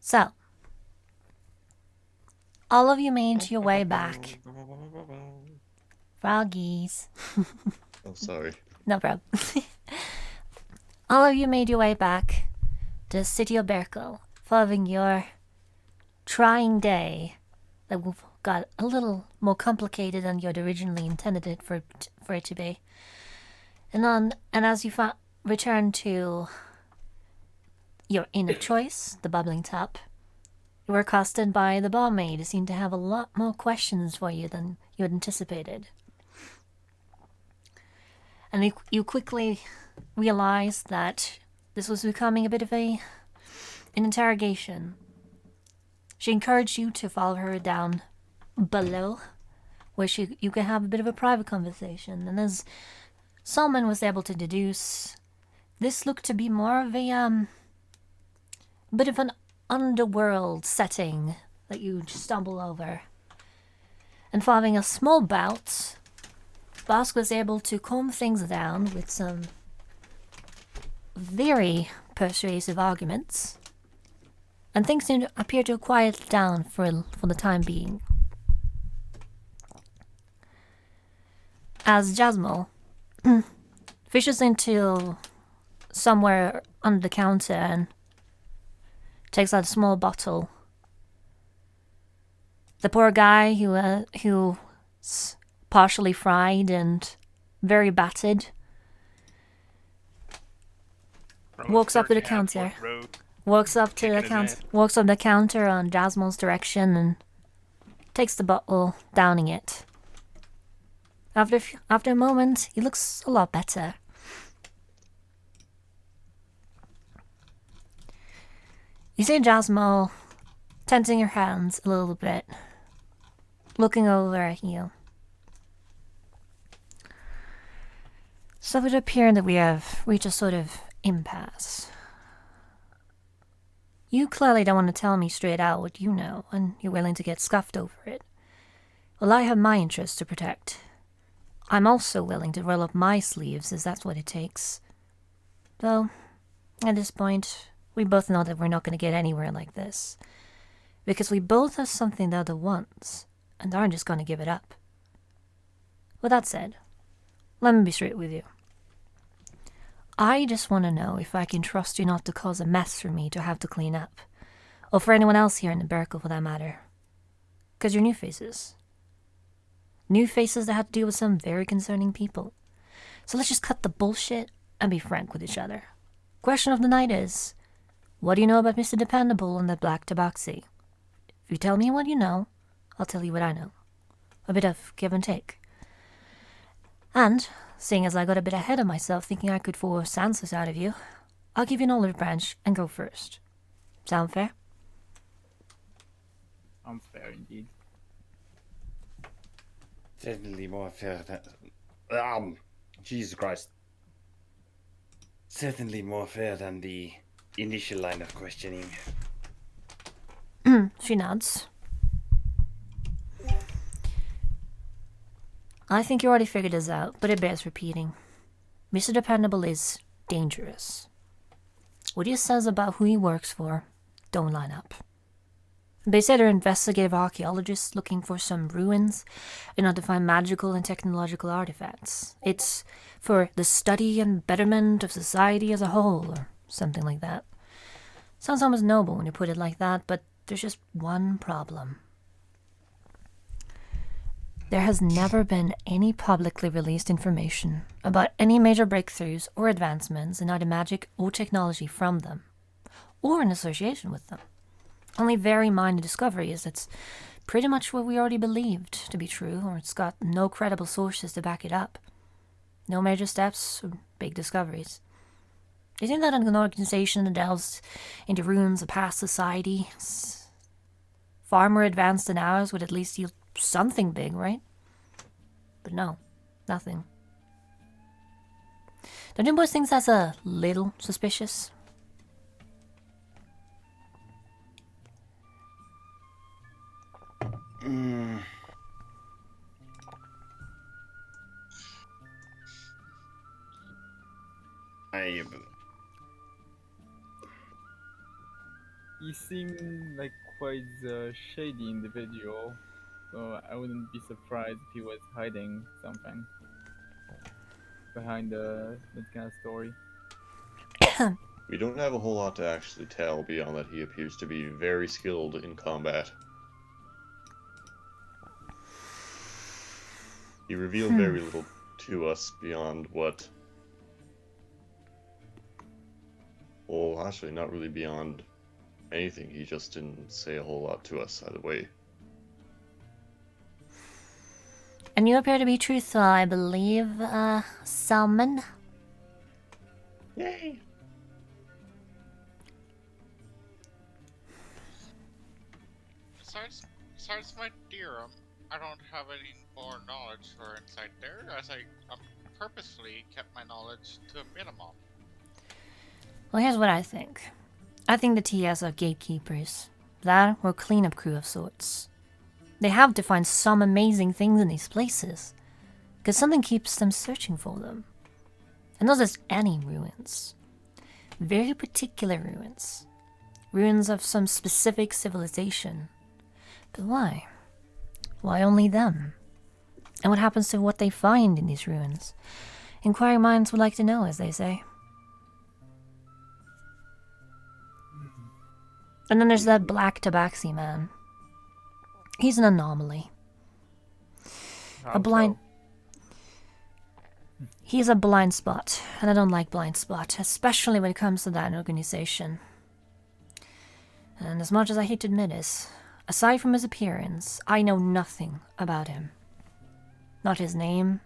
So, all of you made your way back. Froggies. Oh, sorry. No problem. All of you made your way back to the city of Berko, following your trying day that got a little more complicated than you'd originally intended it for it to be. And as you return to your inn of choice, the Bubbling Tap, you were accosted by the barmaid, who seemed to have a lot more questions for you than you had anticipated. And you quickly realized that this was becoming a bit of an interrogation. She encouraged you to follow her down below, where you could have a bit of a private conversation. And as Solomon was able to deduce, this looked to be more of a bit of an underworld setting that you stumble over. And following a small bout, Bosk was able to calm things down with some very persuasive arguments, and things appear to quiet down for the time being. As Jasmine fishes into somewhere under the counter and takes out a small bottle, the poor guy who's partially fried and very battered walks up to the counter. Walks up to the counter on Jasmine's direction and takes the bottle, downing it. After a moment, he looks a lot better. You see Jasmine tensing her hands a little bit, looking over at you. So it would appear that we have reached a sort of impasse. You clearly don't want to tell me straight out what you know, and you're willing to get scuffed over it. Well, I have my interests to protect. I'm also willing to roll up my sleeves, as that's what it takes. Though, at this point, we both know that we're not going to get anywhere like this. Because we both have something the other wants, and aren't just going to give it up. With that said, let me be straight with you. I just want to know if I can trust you not to cause a mess for me to have to clean up. Or for anyone else here in the Berkel, for that matter. Because you're new faces. New faces that have to deal with some very concerning people. So let's just cut the bullshit and be frank with each other. Question of the night is, what do you know about Mr. Dependable and the Black Tabaxi? If you tell me what you know, I'll tell you what I know. A bit of give and take. And, seeing as I got a bit ahead of myself thinking I could force answers out of you, I'll give you an olive branch and go first. Sound fair? Sounds fair indeed. Certainly more fair than... Jesus Christ. Certainly more fair than the initial line of questioning. She nods. I think you already figured this out, but it bears repeating. Mr. Dependable is dangerous. What he says about who he works for don't line up. They say they're investigative archaeologists looking for some ruins in order to find magical and technological artifacts. It's for the study and betterment of society as a whole, or something like that. Sounds almost noble when you put it like that, but there's just one problem. There has never been any publicly released information about any major breakthroughs or advancements in either magic or technology from them, or in association with them. Only very minor discoveries that's pretty much what we already believed to be true, or it's got no credible sources to back it up. No major steps or big discoveries. Do you think that an organization that delves into ruins of past society, far more advanced than ours, would at least yield something big, right? But no, nothing. Don't you boys think that's a little suspicious? he seemed like quite a shady individual, so I wouldn't be surprised if he was hiding something behind that kind of story. We don't have a whole lot to actually tell beyond that he appears to be very skilled in combat. He revealed very little to us beyond what... Well, actually, not really beyond anything. He just didn't say a whole lot to us either way. And you appear to be truthful, I believe, Salmon? Yay! Besides my theorem, I don't have any more knowledge or insight there, as I purposefully kept my knowledge to a minimum. Well, here's what I think. I think the TS are gatekeepers. That or a cleanup crew of sorts. They have to find some amazing things in these places, because something keeps them searching for them. And not just any ruins. Very particular ruins. Ruins of some specific civilization. But why? Why only them? And what happens to what they find in these ruins? Inquiring minds would like to know, as they say. And then there's that black tabaxi man. He's an anomaly. How A blind... so? He's a blind spot, and I don't like blind spot, especially when it comes to that organization. And as much as I hate to admit it, aside from his appearance, I know nothing about him. Not his name,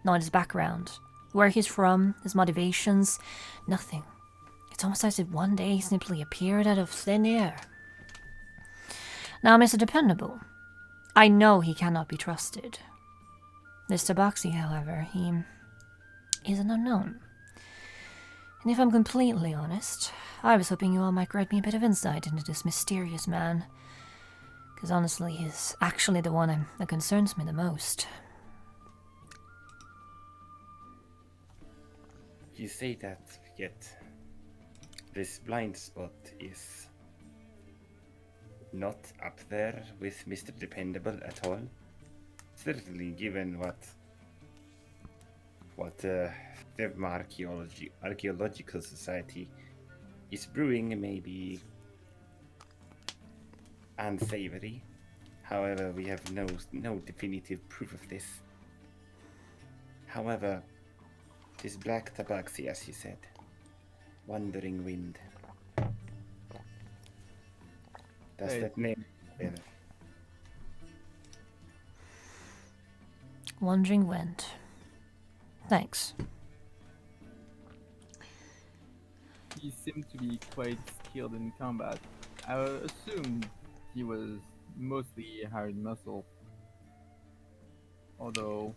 not his background, where he's from, his motivations, nothing. It's almost as if one day he simply appeared out of thin air. Now, Mr. Dependable, I know he cannot be trusted. This Tabaxi, however, he is an unknown. And if I'm completely honest, I was hoping you all might grant me a bit of insight into this mysterious man. Because honestly, he's actually the one that concerns me the most. You say that, yet this blind spot is not up there with Mr. Dependable at all. Certainly, given what the Archaeological Society is brewing, may be unsavory. However, we have no definitive proof of this. However, this black tabaxi, as you said, wandering wind. Does Hey. that name better? Wandering Wind. Thanks. He seemed to be quite skilled in combat. I assumed he was mostly hired muscle. Although,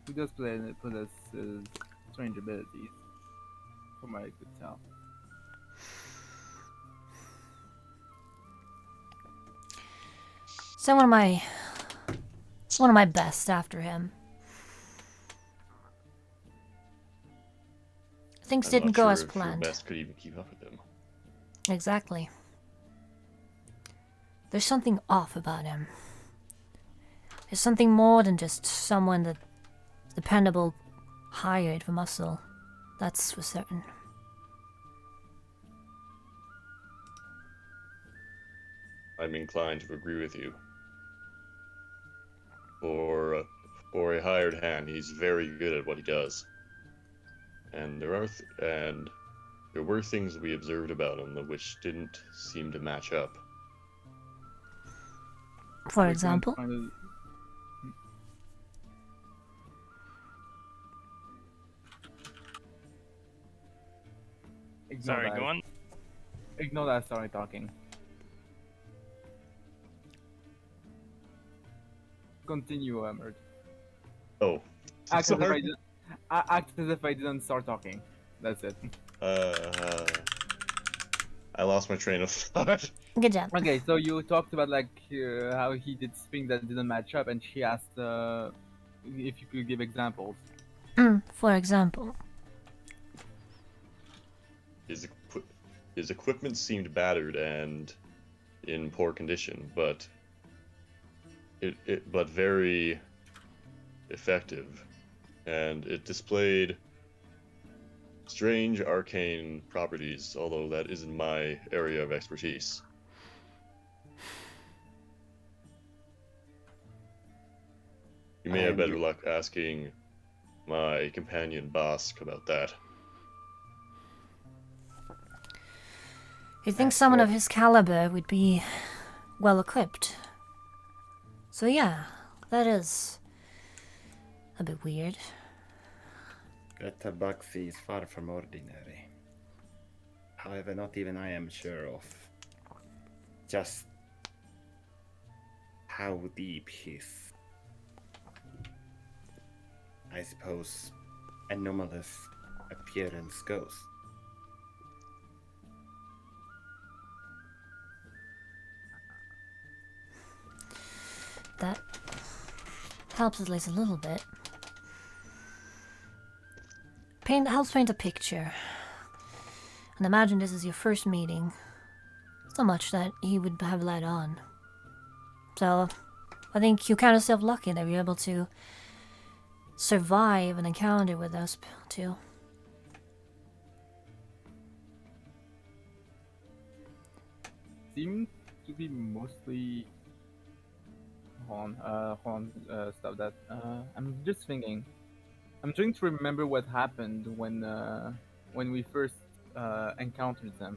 he does possess strange abilities, from what I could tell. So one of my best after him. Things I'm didn't not go sure as if planned. your best could even keep up with him. Exactly. There's something off about him. There's something more than just someone that Dependable hired for muscle. That's for certain. I'm inclined to agree with you. For a hired hand, he's very good at what he does. And there were things we observed about him that which didn't seem to match up. For We couldn't example? find a- Ignore Sorry, that. go on. Ignore that I started talking. Continue, Emert. Oh, Act as, if I sorry. didn't, act as if I didn't start talking. That's it. I lost my train of thought. Good job. Okay, so you talked about like how he did things that didn't match up, and she asked if you could give examples. For example. His his equipment seemed battered and in poor condition, but but very effective, and it displayed strange arcane properties, although that isn't my area of expertise. You may have And better luck asking my companion Bosk about that. You think someone of his caliber would be well equipped. So yeah, that is a bit weird. That tabaxi is far from ordinary. However, not even I am sure of just how deep his, I suppose, anomalous appearance goes. That helps at least a little bit. Helps paint a picture. And imagine this is your first meeting. So much that he would have let on. So, I think you count yourself lucky that you're able to survive an encounter with those two. Seem to be mostly. Hold on, stop that. I'm just thinking. I'm trying to remember what happened when we first encountered them.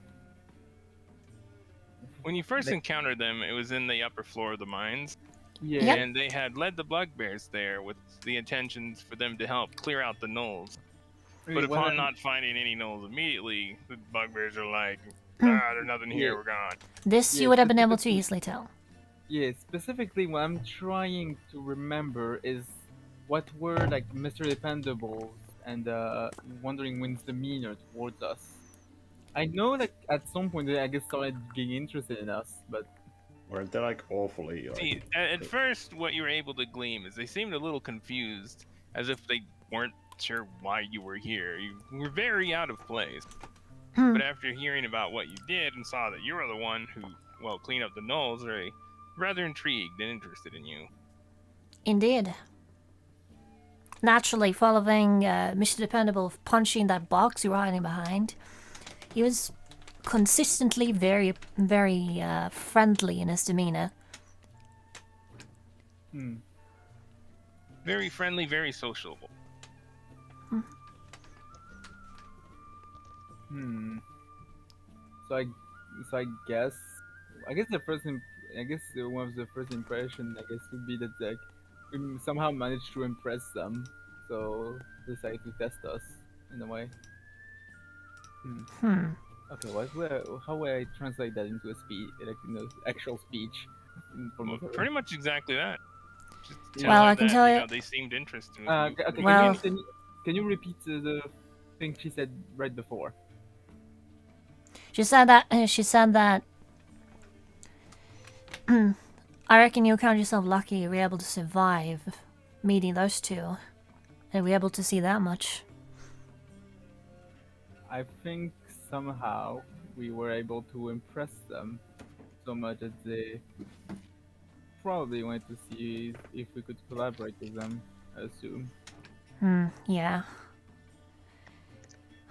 When you first encountered them, it was in the upper floor of the mines. Yeah. Yep. And they had led the bugbears there with the intentions for them to help clear out the gnolls. But upon not finding any gnolls immediately, the bugbears are like, there's nothing here, Yeah. we're gone. This Yeah, you would have been able to specifically- easily tell. Yeah, specifically what I'm trying to remember is what were like Mr. Dependables and wondering Wind's demeanor towards us. I know that at some point they, I guess, started getting interested in us, but Weren't they like awfully like? See, at first, what you were able to glean is they seemed a little confused, as if they weren't sure why you were here. You were very out of place. But after hearing about what you did and saw that you were the one who, well, cleaned up the gnolls, they're rather intrigued and interested in you. Indeed. Naturally, following Mr. Dependable punching that box you were hiding behind, he was consistently very, very friendly in his demeanor. Very friendly, very sociable. So I guess the first one of the first impression I guess would be that like we somehow managed to impress them, so they decided to test us in a way. Okay, how would I translate that into a speech, like actual speech? Well, pretty much exactly that. Just tell Well, her I can that, tell you you- know, they seemed interested in you. Okay, Well- can you repeat the thing she said right before? She said that. I reckon you count yourself lucky you were able to survive meeting those two, and we were able to see that much. I think somehow we were able to impress them so much that they probably wanted to see if we could collaborate with them, I assume. Yeah.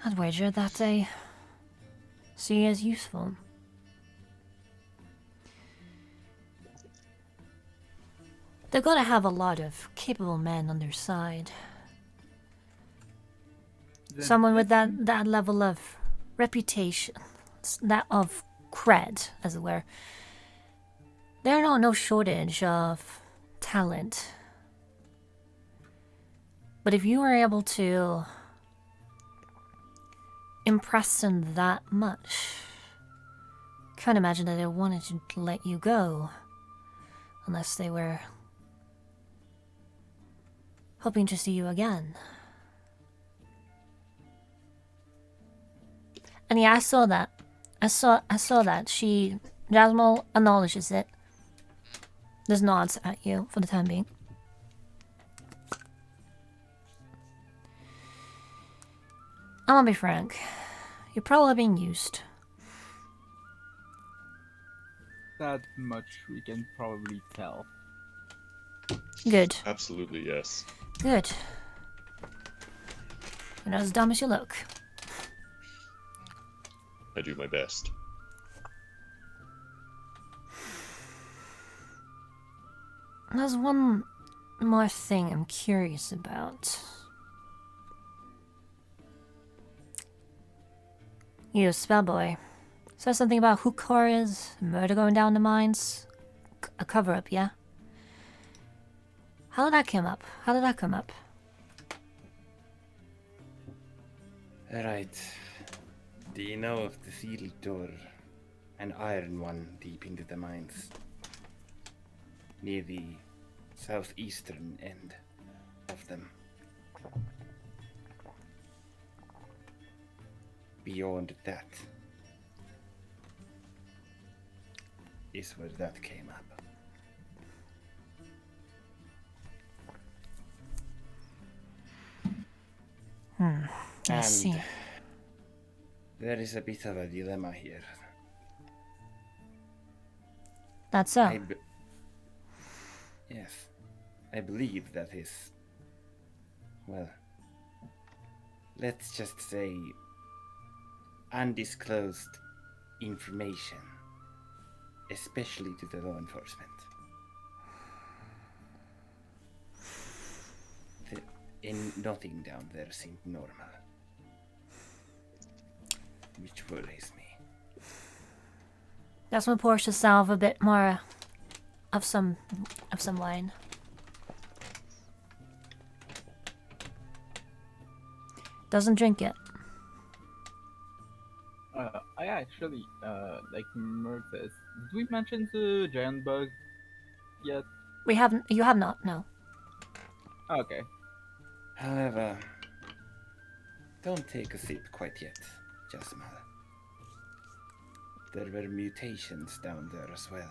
I'd wager that they see you as useful. They've got to have a lot of capable men on their side. Someone with that level of reputation, that of cred, as it were. There are no shortage of talent. But if you were able to impress them that much, can't imagine that they wanted to let you go, unless they were hoping to see you again. And yeah, I saw that. I saw that. Jasmine acknowledges it. Just nods at you for the time being. I'm gonna be frank. You're probably being used. that much we can probably tell. Good. Absolutely, yes. Good. You're not as dumb as you look. I do my best. There's one more thing I'm curious about. You, Spellboy. Said something about who CoR is, murder going down the mines. A cover-up, yeah? How did that come up? How did that come up? Right. Do you know of the sealed door? An iron one deep into the mines. Near the southeastern end of them. Beyond that is where that came up. I see. There is a bit of a dilemma here. That's so. Yes, I believe that is, well, let's just say undisclosed information, especially to the law enforcement. Nothing down there seemed normal, which worries me. That's when Portia salve a bit more of some wine. Doesn't drink it. I actually like Merc says. Did we mention the giant bug yet? We haven't. You have not. No. Okay. However, don't take a sip quite yet, Jasmine. There were mutations down there as well.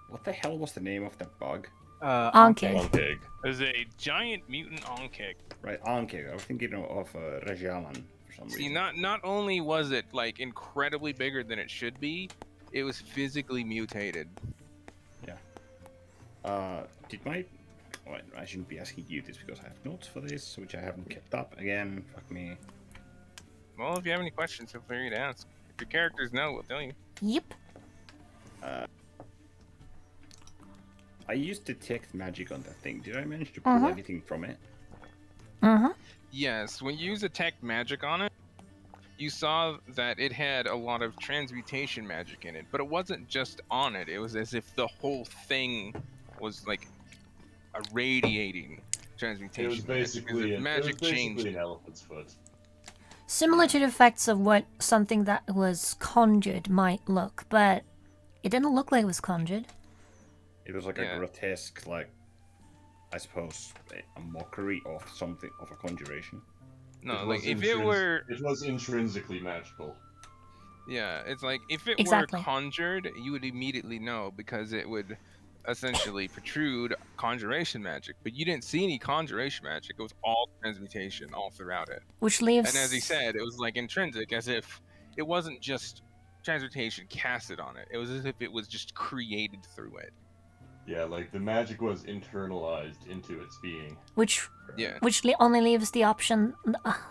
What the hell was the name of that bug? Anke. Monkeg. There's a giant mutant Onkeg. Right, Anke. I was thinking of Rajalan for some See, reason. not only was it like incredibly bigger than it should be, it was physically mutated. Did my... Well, I shouldn't be asking you this because I have notes for this, which I haven't kept up. Again, fuck me. Well, if you have any questions, feel free to ask. If your characters know, we'll tell you. Yep. I used detect magic on that thing. Did I manage to pull anything from it? Yes, when you use detect magic on it, you saw that it had a lot of transmutation magic in it, but it wasn't just on it. It was as if the whole thing was like irradiating transmutation. It was basically magic changed. an elephant's foot. Similar to the effects of what something that was conjured might look, but it didn't look like it was conjured. It was like a grotesque, like, I suppose, a mockery of something, of a conjuration. No, like if it were... It was intrinsically magical. Yeah, it's like if it Exactly. were conjured, you would immediately know because it would essentially protrude conjuration magic. But you didn't see any conjuration magic. It was all transmutation all throughout it. Which leaves... And as he said, it was like intrinsic, as if it wasn't just transmutation casted on it. It was as if it was just created through it. Yeah, like the magic was internalized into its being. Which only leaves the option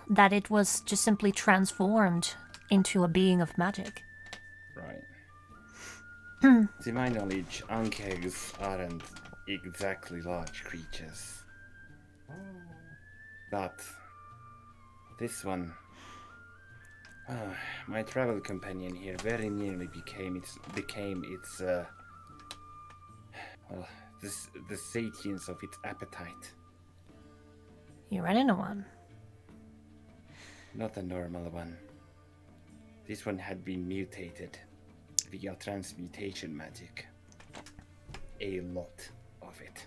that it was just simply transformed into a being of magic. Right. To my knowledge, Ankegs aren't exactly large creatures. But this one, my travel companion here, very nearly became its the satience of its appetite. You ran into one. Not a normal one. This one had been mutated via transmutation magic. A lot of it.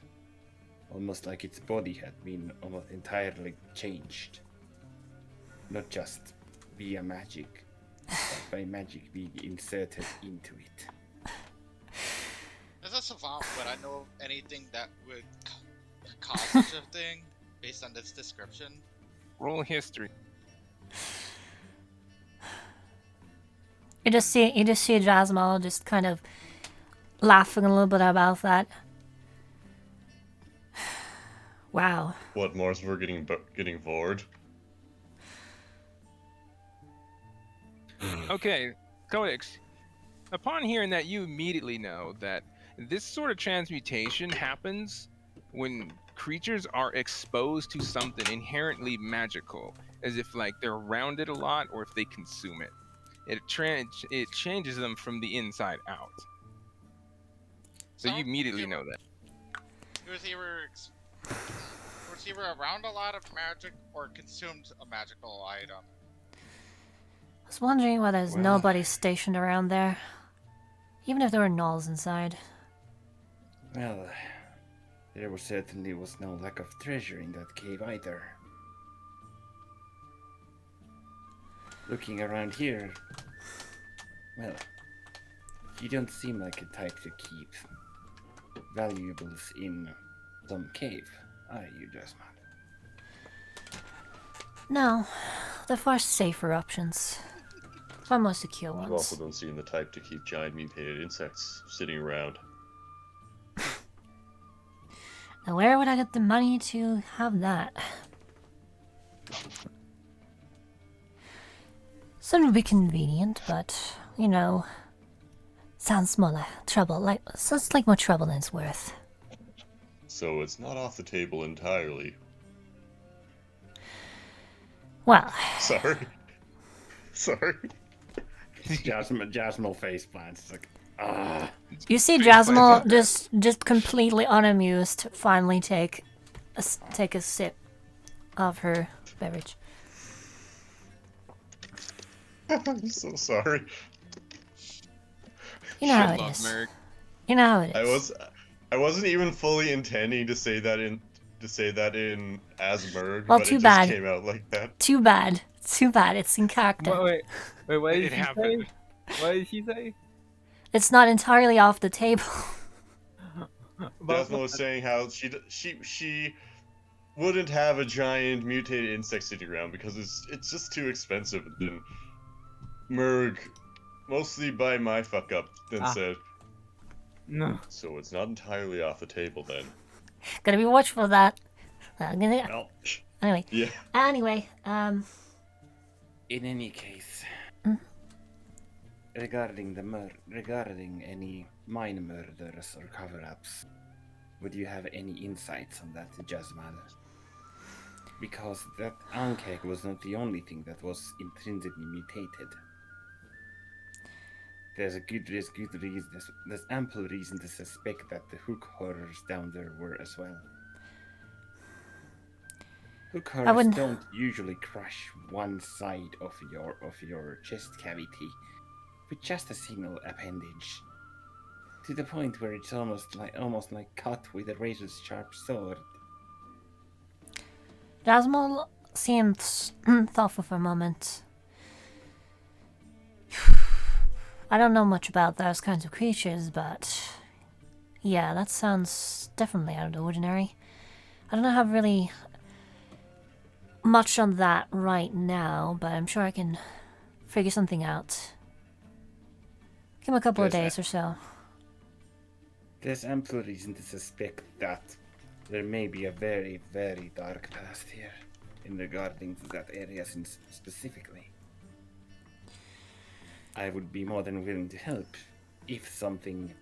Almost like its body had been almost entirely changed. Not just via magic, but by magic being inserted into it. As a savant, would I know anything that would cause such a thing based on this description? Roll history. You just see Jasmine just kind of laughing a little bit about that. Wow. What, Mars? We're getting bored. Okay, Codex. Upon hearing that, you immediately know that this sort of transmutation happens when creatures are exposed to something inherently magical, as if like they're around it a lot or if they consume it. It changes them from the inside out. So you immediately know that. He was either around a lot of magic or consumed a magical item. I was wondering why there's Well- nobody stationed around there. Even if there were gnolls inside. Well, there certainly was no lack of treasure in that cave either. Looking around here, well, you don't seem like a type to keep valuables in some cave, are you, Jasmine? No, they're far safer options. Far more secure You ones. also don't seem the type to keep giant mutated insects sitting around. Now where would I get the money to have that? Some would be convenient, but, you know, sounds more like trouble. Sounds like more trouble than it's worth. So it's not off the table entirely. Well, Sorry. Sorry. Jasmine face plants. It's like, ah. you see Please Jasmine find just completely unamused finally take a sip of her beverage. I'm so sorry. You know how Should it love is. Merrick. You know how it is. I wasn't even fully intending to say that in Asmerg, Well, but too it just bad. came out like that. Too bad. Too bad. It's in character. Wait, what did It she happened. say? What did she say? It's not entirely off the table. Jasmine was saying how she wouldn't have a giant mutated insect sitting around because it's just too expensive. And Merg, mostly by my fuck up, then said, No. so it's not entirely off the table then. Gotta be watchful of that. Well, Anyway. Yeah. Anyway, in any case, regarding any mine murders or cover-ups, would you have any insights on that, Jasmine? Because that Ankeg was not the only thing that was intrinsically mutated. There's ample reason to suspect that the hook horrors down there were as well. Hook horrors wouldn't- don't usually crush one side of your chest cavity with just a single appendage, to the point where it's almost like cut with a razor's sharp sword. Jasmine seemed thoughtful for a moment. I don't know much about those kinds of creatures, but yeah, that sounds definitely out of the ordinary. I don't have really much on that right now, but I'm sure I can figure something out. Give him a couple of There's days or so. There's ample reason to suspect that there may be a very, very dark past here in regarding to that area specifically. I would be more than willing to help if something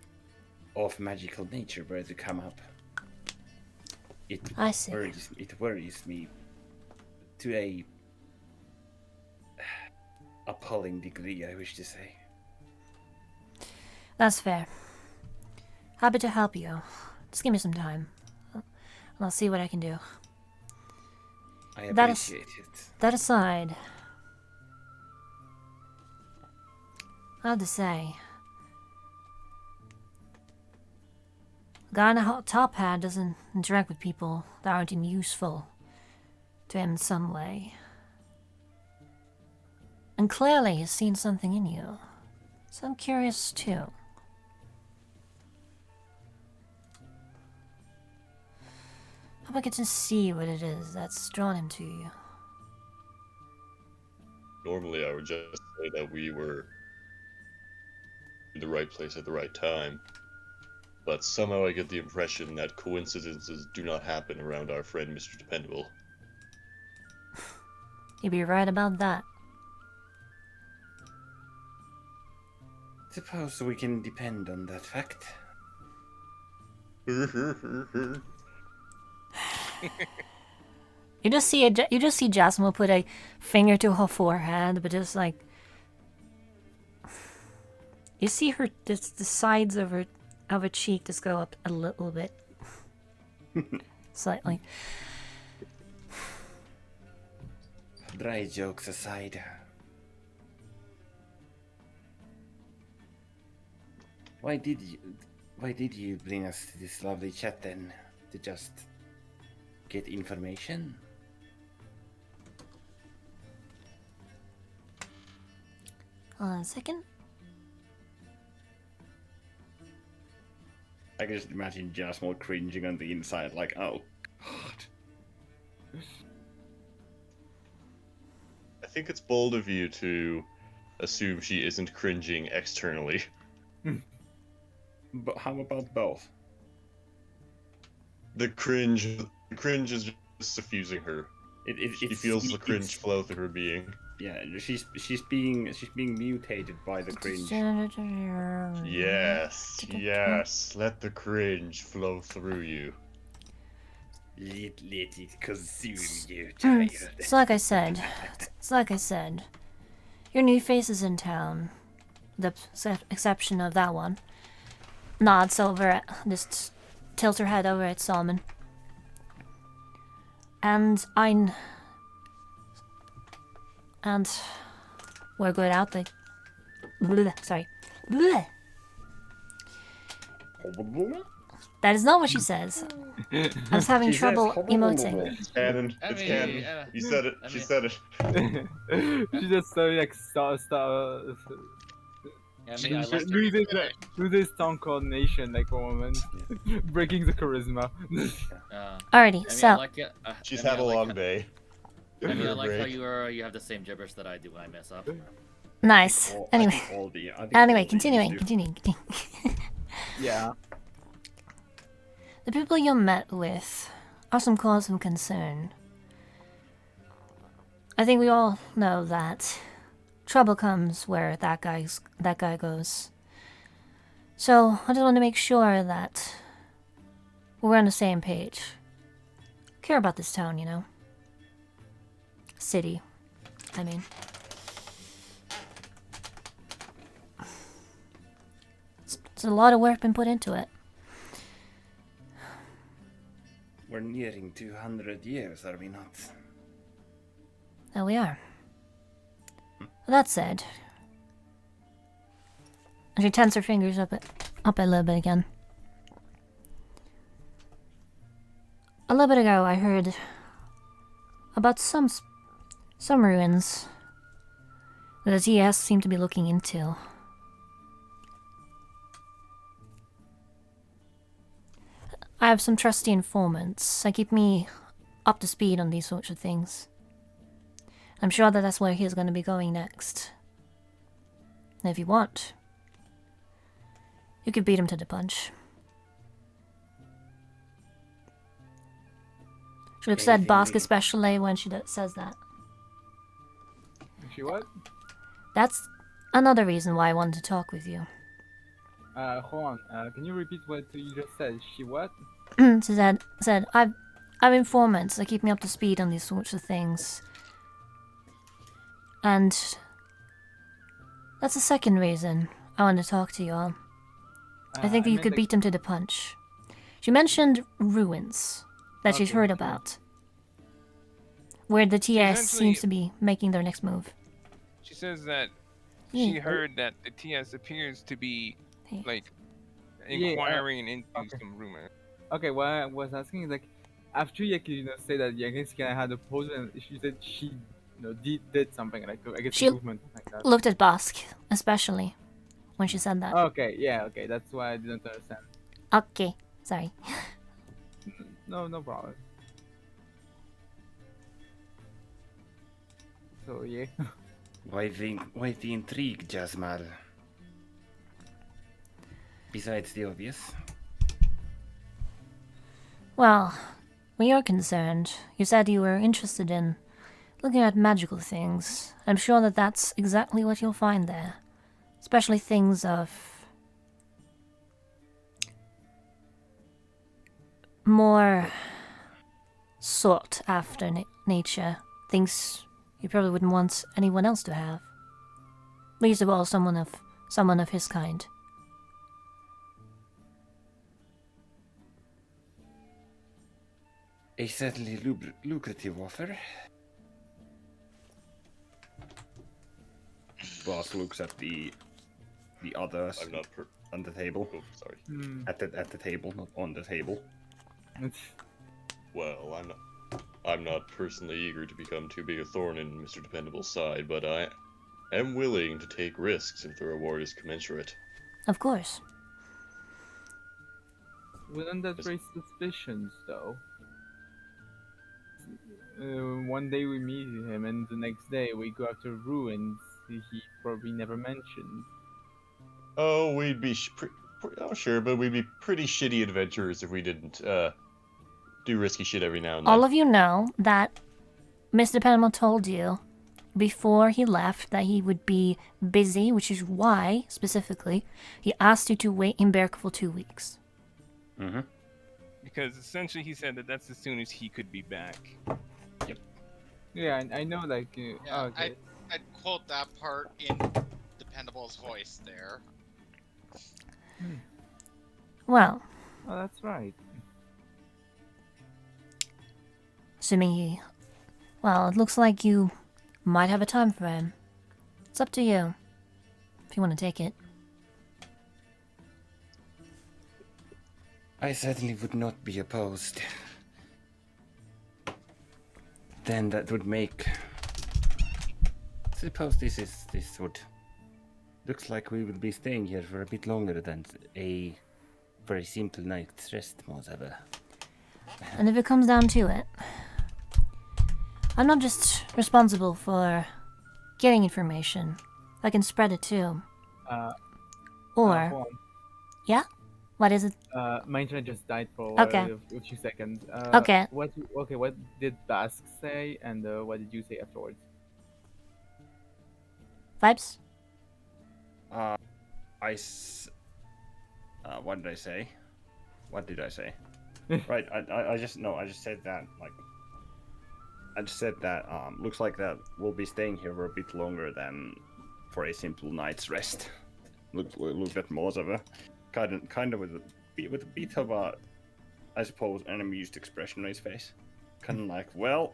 of magical nature were to come up. I see. It worries me to a appalling degree, I wish to say. That's fair. Happy to help you. Just give me some time. And I'll see what I can do. I That is- appreciate it. That aside, I have to say, the guy in the top hat doesn't interact with people that aren't useful to him in some way. And clearly he's seen something in you. So I'm curious too. Hope I get to see what it is that's drawn him to you. Normally, I would just say that we were in the right place at the right time. But somehow I get the impression that coincidences do not happen around our friend Mr. Dependable. You'd be right about that. Suppose we can depend on that fact. You just see Jasmine put a finger to her forehead, but just like you see her the sides of her cheek just go up a little bit, slightly. Dry jokes aside, why did you bring us to this lovely chat then? To just get information? Hold on a second. I can just imagine Jasmine cringing on the inside, like, oh god. I think it's bold of you to assume she isn't cringing externally. But how about both? The cringe is just suffusing her. She feels the cringe flow through her being. Yeah, she's being mutated by the cringe. Yes, let the cringe flow through you. Let it consume you, Mm, child. It's like I said. Your new face is in town. The exception of that one. Nods over at, just tilts her head over at Solomon. And we're good out the. Sorry. Bleh. That is not what she says. I was having trouble emoting. It's canon. It's canon. You said it. She said it. She just like I like loses tongue coordination like a woman, breaking the charisma. Alrighty, so I like it. She's I mean, had a long day. I mean, I Give her a like how break. you have the same gibberish that I do when I mess up. nice. Anyway, continuing. Yeah. The people you met with are some cause of concern. I think we all know that trouble comes where that guy goes. So I just want to make sure that we're on the same page. Care about this town, you know. City, I mean. It's a lot of work been put into it. We're nearing 200 years, are we not? There we are. That said, she tenses her fingers up a little bit again. A little bit ago, I heard about some ruins that the TS seemed to be looking into. I have some trusty informants that keep me up to speed on these sorts of things. I'm sure that that's where he's going to be going next. And if you want, you could beat him to the punch. She looks at Bosk especially when she says that. She what? That's another reason why I wanted to talk with you. Hold on. Can you repeat what you just said? She what? She said, I've informants that keep me up to speed on these sorts of things. And that's the second reason I wanted to talk to you all. I think that you could beat them to the punch. She mentioned ruins that she's heard about, where the TS seems to be making their next move. She says that she heard that the TS appears to be like inquiring into some rumor. Okay, what I was asking is like, after you say that Yaginski had a pose, and she said she did something like I guess She movement like that. Looked at Bosk, especially when she said that. Okay, yeah, okay, that's why I didn't understand. Okay, sorry. No problem. So yeah. Why the intrigue, Jasmal? Besides the obvious. Well, when you're concerned, you said you were interested in looking at magical things. I'm sure that that's exactly what you'll find there. Especially things of more sought after nature. Things you probably wouldn't want anyone else to have. Least of all, someone of his kind. A certainly lucrative offer. Boss looks at the others I'm not on the table. Oh, sorry. At the table, not on the table. Well, I'm not personally eager to become too big a thorn in Mr. Dependable's side, but I am willing to take risks if the reward is commensurate. Of course. Wouldn't that raise suspicions, though? One day we meet him, and the next day we go after ruins he probably never mentioned. Oh, we'd be sure, but we'd be pretty shitty adventurers if we didn't do risky shit every now and then. All of you know that Mr. Dependable told you before he left that he would be busy, which is why, specifically, he asked you to wait in Berk for 2 weeks. Mm-hmm. Because essentially he said that that's as soon as he could be back. Yeah, I know, like. Yeah, Okay. I'd quote that part in Dependable's voice there. Well, Oh, that's right. assuming he... Well, it looks like you might have a time for him. It's up to you, if you want to take it. I certainly would not be opposed. Then that would make. Suppose this would. Looks like we will be staying here for a bit longer than a very simple night's rest, whatever. And if it comes down to it, I'm not just responsible for getting information. I can spread it too. Hold Or, on. yeah? What is it? My internet just died for Okay. a few seconds. Okay. What did Bask say, and what did you say afterwards? Vibes? What did I say? What did I say? Right, I just said that, like, I just said that, looks like that we'll be staying here for a bit longer than for a simple night's rest. Look at Mozova, kind of with a bit of a, I suppose, an amused expression on his face. Kind of like, well,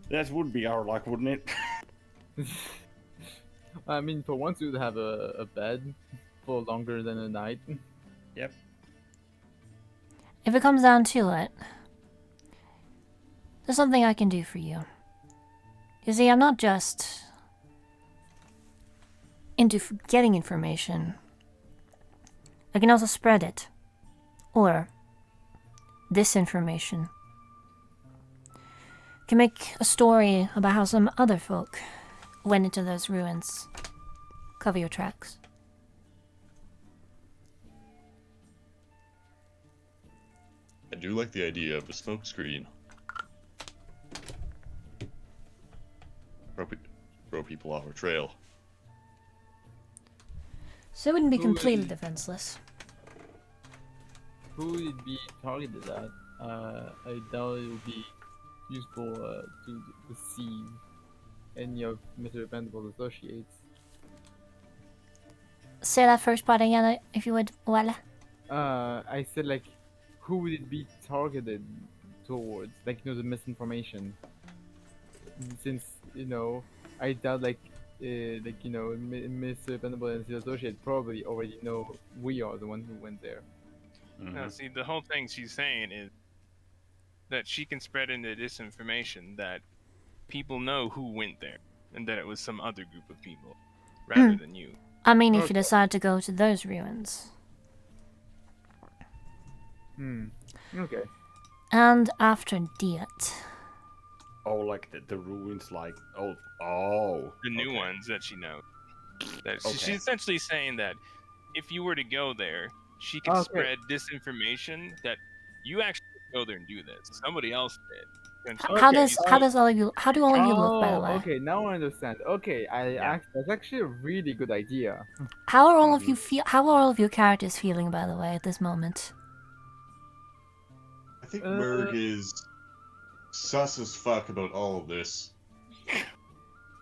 that would be our luck, wouldn't it? I mean, for once you'd have a bed for longer than a night. Yep. If it comes down to it, there's something I can do for you. You see, I'm not just into getting information. I can also spread it. Or disinformation. Can make a story about how some other folk went into those ruins. Cover your tracks. I do like the idea of a smokescreen. Throw people off our trail. So it wouldn't be Who completely is- defenseless. Who would be targeted at? I doubt it would be useful to deceive any of Mr. Dependable's associates. Say that first part again, if you would, Wella. I said, like, who would it be targeted towards? Like, the misinformation. Since, I doubt, Mr. Dependable and his associate probably already know we are the one who went there. Mm-hmm. No, see, the whole thing she's saying is that she can spread into disinformation that people know who went there and that it was some other group of people rather than you. I mean, if you Okay. decide to go to those ruins. Okay. And after Diet. Oh, like the ruins, like, oh. The new okay. ones that she knows. That Okay. She's essentially saying that if you were to go there, she could Okay. spread disinformation that you actually go there and do this. Somebody else did. And she'll How accuse does you. how do all of you look, by the Oh, way? okay. Now I understand. Okay, Yeah. that's actually a really good idea. How are all of you feel? How are all of your characters feeling, by the way, at this moment? I think Uh, Merg is sus as fuck about all of this.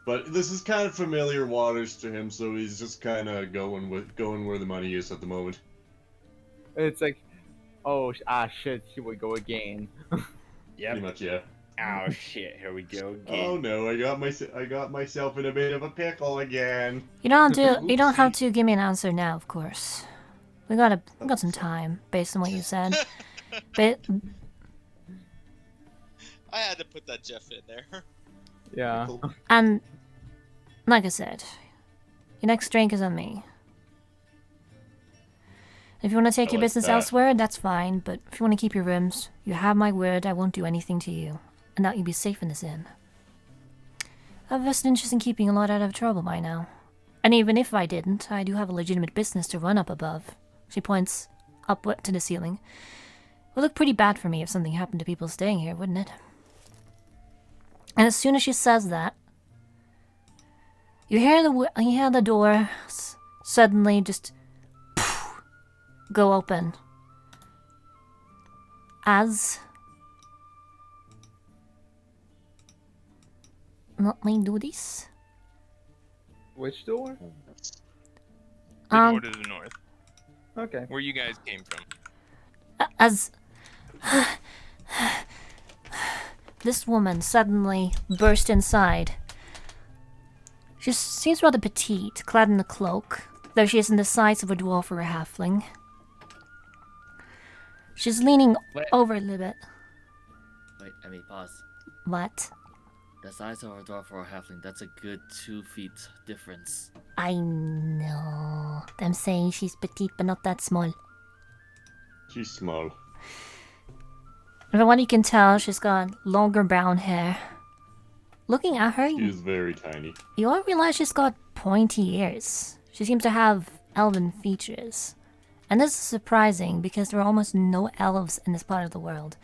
But this is kind of familiar waters to him, so he's just kind of going where the money is at the moment. It's like, oh, shit, here we go again. Pretty Yep. much, yeah. Oh shit, here we go Oh again. no, I got myself in a bit of a pickle again. You don't have to. You don't have Oopsie. to give me an answer now, of course. We got some time based on what you said. But I had to put that Jeff in there. Yeah. Pickle. and like I said, your next drink is on me. If you want to take I your like business that. elsewhere, that's fine. But if you want to keep your rooms, you have my word. I won't do anything to you, and that you'll be safe in this inn. I have a vested interest in keeping a lot out of trouble by now. And even if I didn't, I do have a legitimate business to run up above. She points up to the ceiling. It would look pretty bad for me if something happened to people staying here, wouldn't it? And as soon as she says that, you hear the door suddenly just go open. As let me do this. Which door? The door to the north, Okay. where you guys came from. As this woman suddenly burst inside. She seems rather petite, clad in a cloak, though she isn't the size of a dwarf or a halfling. She's leaning Wait. over a little bit. Wait, I mean, pause. What? The size of a dwarf or a halfling, that's a good 2 feet difference. I know. I'm saying she's petite, but not that small. She's small. From what you can tell, she's got longer brown hair. Looking at her, She is very tiny. you all realize she's got pointy ears. She seems to have elven features. And this is surprising because there are almost no elves in this part of the world.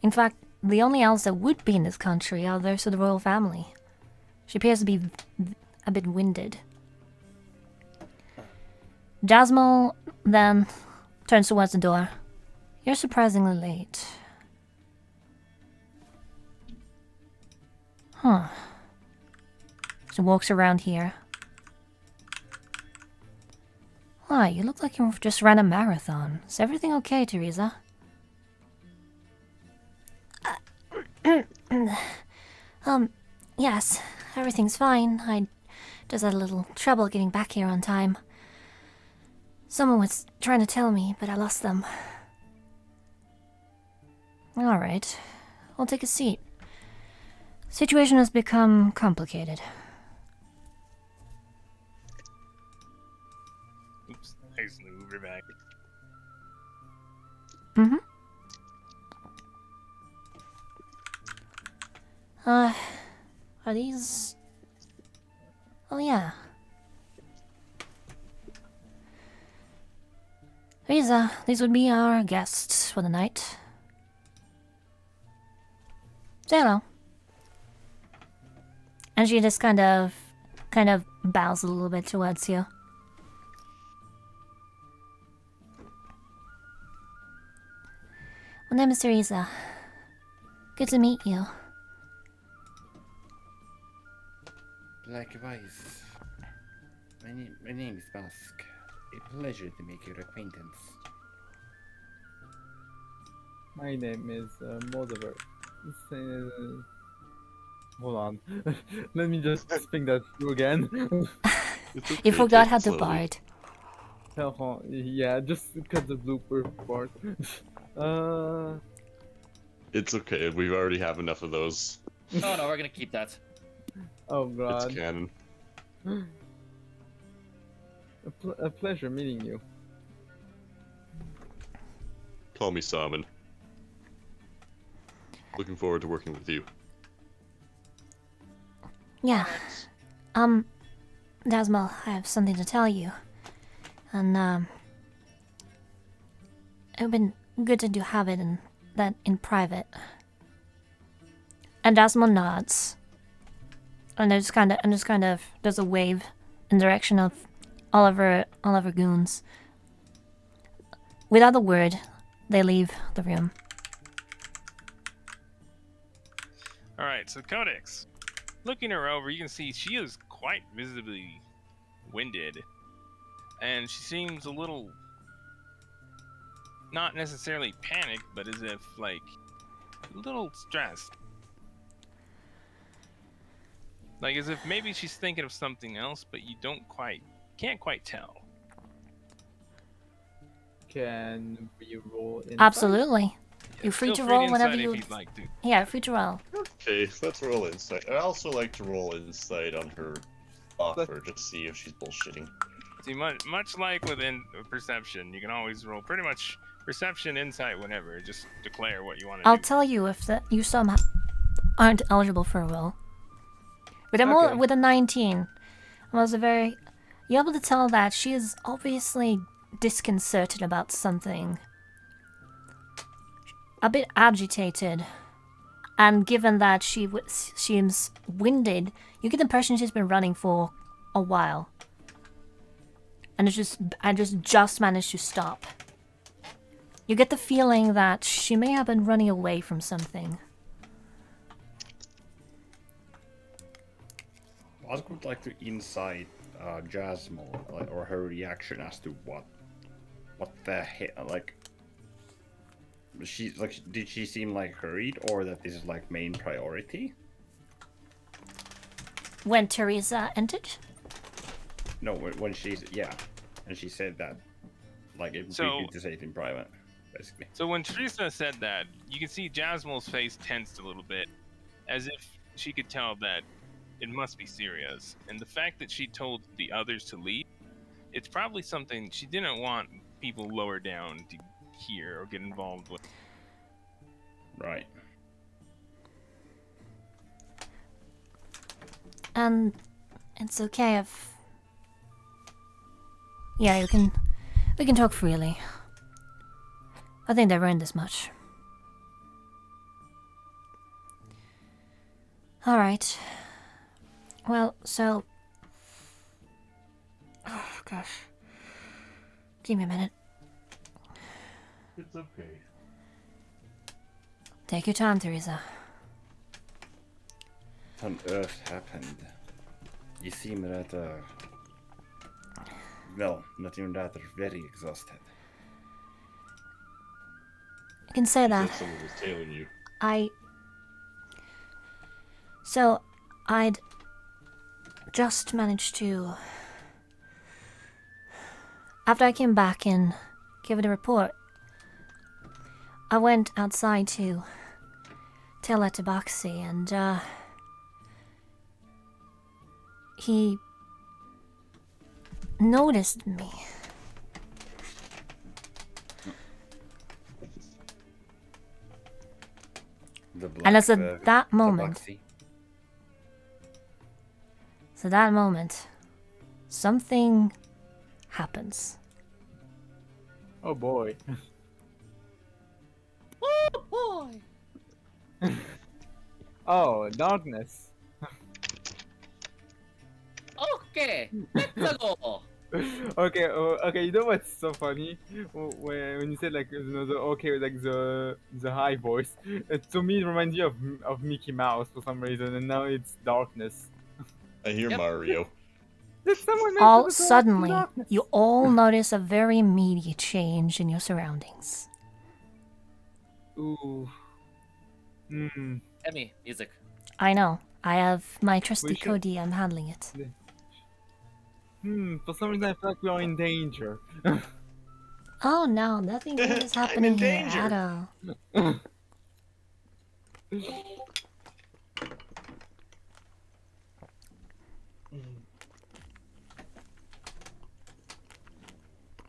In fact, the only elves that would be in this country are those of the royal family. She appears to be a bit winded. Jasmine then turns towards the door. You're surprisingly late. Huh. She walks around here. Why, you look like you just ran a marathon. Is everything okay, Teresa? Yes, everything's fine. I just had a little trouble getting back here on time. Someone was trying to tell me, but I lost them. Alright, I'll take a seat. Situation has become complicated. Oops, I just moved her back. Mm-hmm. Are these... Oh, yeah. These would be our guests for the night. Say hello. And she just kind of bows a little bit towards you. My name is Teresa. Good to meet you. Likewise. My name is Bask. A pleasure to make your acquaintance. My name is Modever. Hold on. Let me just think that through again. It's okay, You forgot take how it to slowly. bard. Yeah, just cut the blooper part. It's okay, we already have enough of those. Oh no, we're gonna keep that. Oh It's god. canon. A pleasure meeting you. Call me Simon. Looking forward to working with you. Yeah. Dasmal, I have something to tell you. And, It'd been good to have it in private. And Jasmine nods. And just kind of does a wave in direction of all of her goons. Without a word, they leave the room. Alright, so Codex. Looking her over, you can see she is quite visibly winded. And she seems a little, not necessarily panicked, but as if, like, a little stressed. Like, as if maybe she's thinking of something else, but you can't quite tell. Can we roll insight? Absolutely. You're free Feel to free roll to whenever insight you... if you'd like to. Yeah, free to roll. Okay, let's roll insight. I also like to roll insight on her offer to see if she's bullshitting. See, much like within perception, you can always roll pretty much perception, insight, whenever. Just declare what you want to do. I'll tell you if you somehow aren't eligible for a roll. With a 19, you're able to tell that she is obviously disconcerted about something. A bit agitated. And given that she seems winded, you get the impression she's been running for a while. And just managed to stop. You get the feeling that she may have been running away from something. I would like to insight Jasmine, or her reaction as to what the hell, like, did she seem like hurried, or that this is like main priority? When Teresa entered? No, when she's, yeah, and she said that, like, it would be good to say it in private, basically. So when Teresa said that, you can see Jasmine's face tensed a little bit, as if she could tell that it must be serious. And the fact that she told the others to leave, it's probably something she didn't want people lower down to hear or get involved with. Right. And it's okay if... Yeah, we can talk freely. I think they've earned this much. Alright. Well, so... Oh, gosh. Give me a minute. It's okay. Take your time, Teresa. What on earth happened? You seem rather... Well, not even rather, very exhausted. You can say She that. said someone was tailing you. So, I'd just managed to... After I came back and gave it a report, I went outside to tell that to Boxy, and, he noticed me. And it's at that moment, something happens. Oh boy. Oh boy! Oh, darkness. Okay, let's go! Okay, you know what's so funny? When you said like the high voice, to me it reminds you of Mickey Mouse for some reason, and now it's darkness. I hear Mario. Did someone mention All the suddenly, darkness? you all notice a very immediate change in your surroundings. Ooh. Hmm. Emmy, music. I know. I have my trusty We should- Cody. I'm handling it. For some reason I feel like we are in danger. Oh no, nothing good is I'm happening in here danger. at all.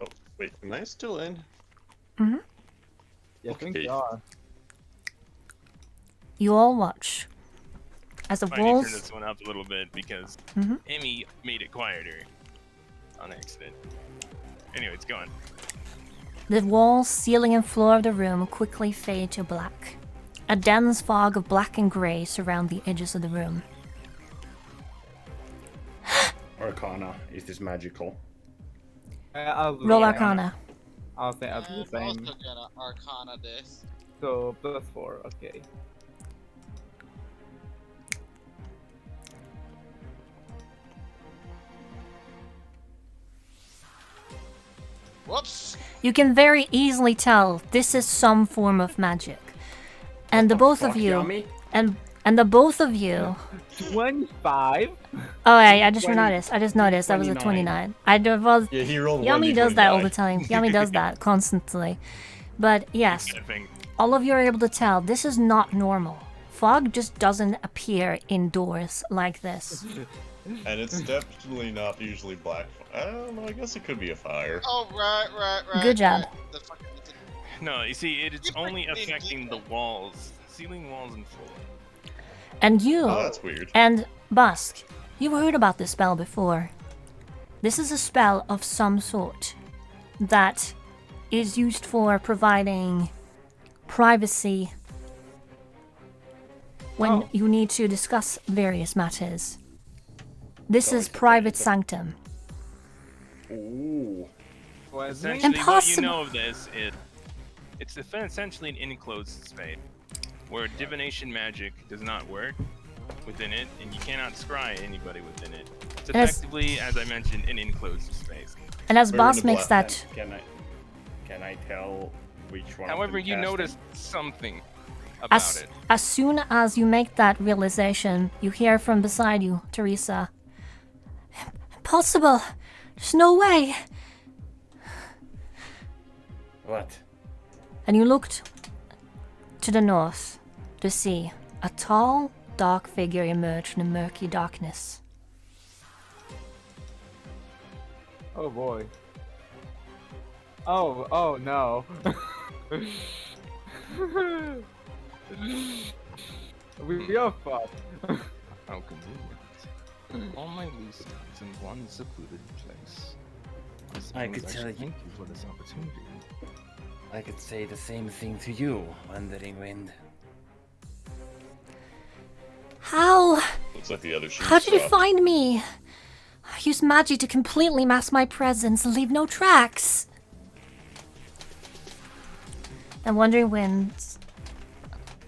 Oh, wait, am I still in? Yeah, I think Okay. we are. You all watch as the I need to turn walls. this one up a little bit because Emmy made it quieter on accident. Anyway, it's going. The walls, ceiling, and floor of the room quickly fade to black. A dense fog of black and grey surround the edges of the room. Arcana. Is this magical? I'll do Roll the same. Arcana. I'll say I'll do I'm the also same. gonna Arcana this. So +4, okay. Whoops! You can very easily tell this is some form of magic. And the both of you, Yummy? and the both of you. 25? Oh, I just 20 noticed. I just noticed that was a 29. 29. I do, well, Yeah, he rolled Yummy does that all the 1d29. time. Yummy does that constantly. But yes, I think all of you are able to tell this is not normal. Fog just doesn't appear indoors like this. And it's definitely not usually black. I don't know, I guess it could be a fire. Oh, right. Good job. Right. The fucking no. You see, it's You only freaking affecting the did walls, ceiling, walls, and floor. And you, Oh, that's weird. and Busk, you've heard about this spell before. This is a spell of some sort that is used for providing privacy when Oh. you need to discuss various matters. This So is it's a private thing. sanctum. Essentially, Ooh. Essentially, what Impossible. you know of this is it's essentially an enclosed space where divination magic does not work within it, and you cannot scry anybody within it. It's As- effectively, as I mentioned, an enclosed space. And as We're Boss in the makes black. that, Can I tell which one? However, of them you cast it? noticed something about it. as soon as you make that realization, you hear from beside you, Teresa. Impossible! There's no way! What? And you looked to the north to see a tall, dark figure emerge from the murky darkness. oh boy. Oh no. we are fucked. How convenient. All my lease is in one secluded place. I suppose could tell should you- Thank you for this opportunity. I could say the same thing to you, Wandering Wind. How? Looks like the other shoe How did you stopped. find me? I used magic to completely mask my presence and leave no tracks. And Wandering Wind,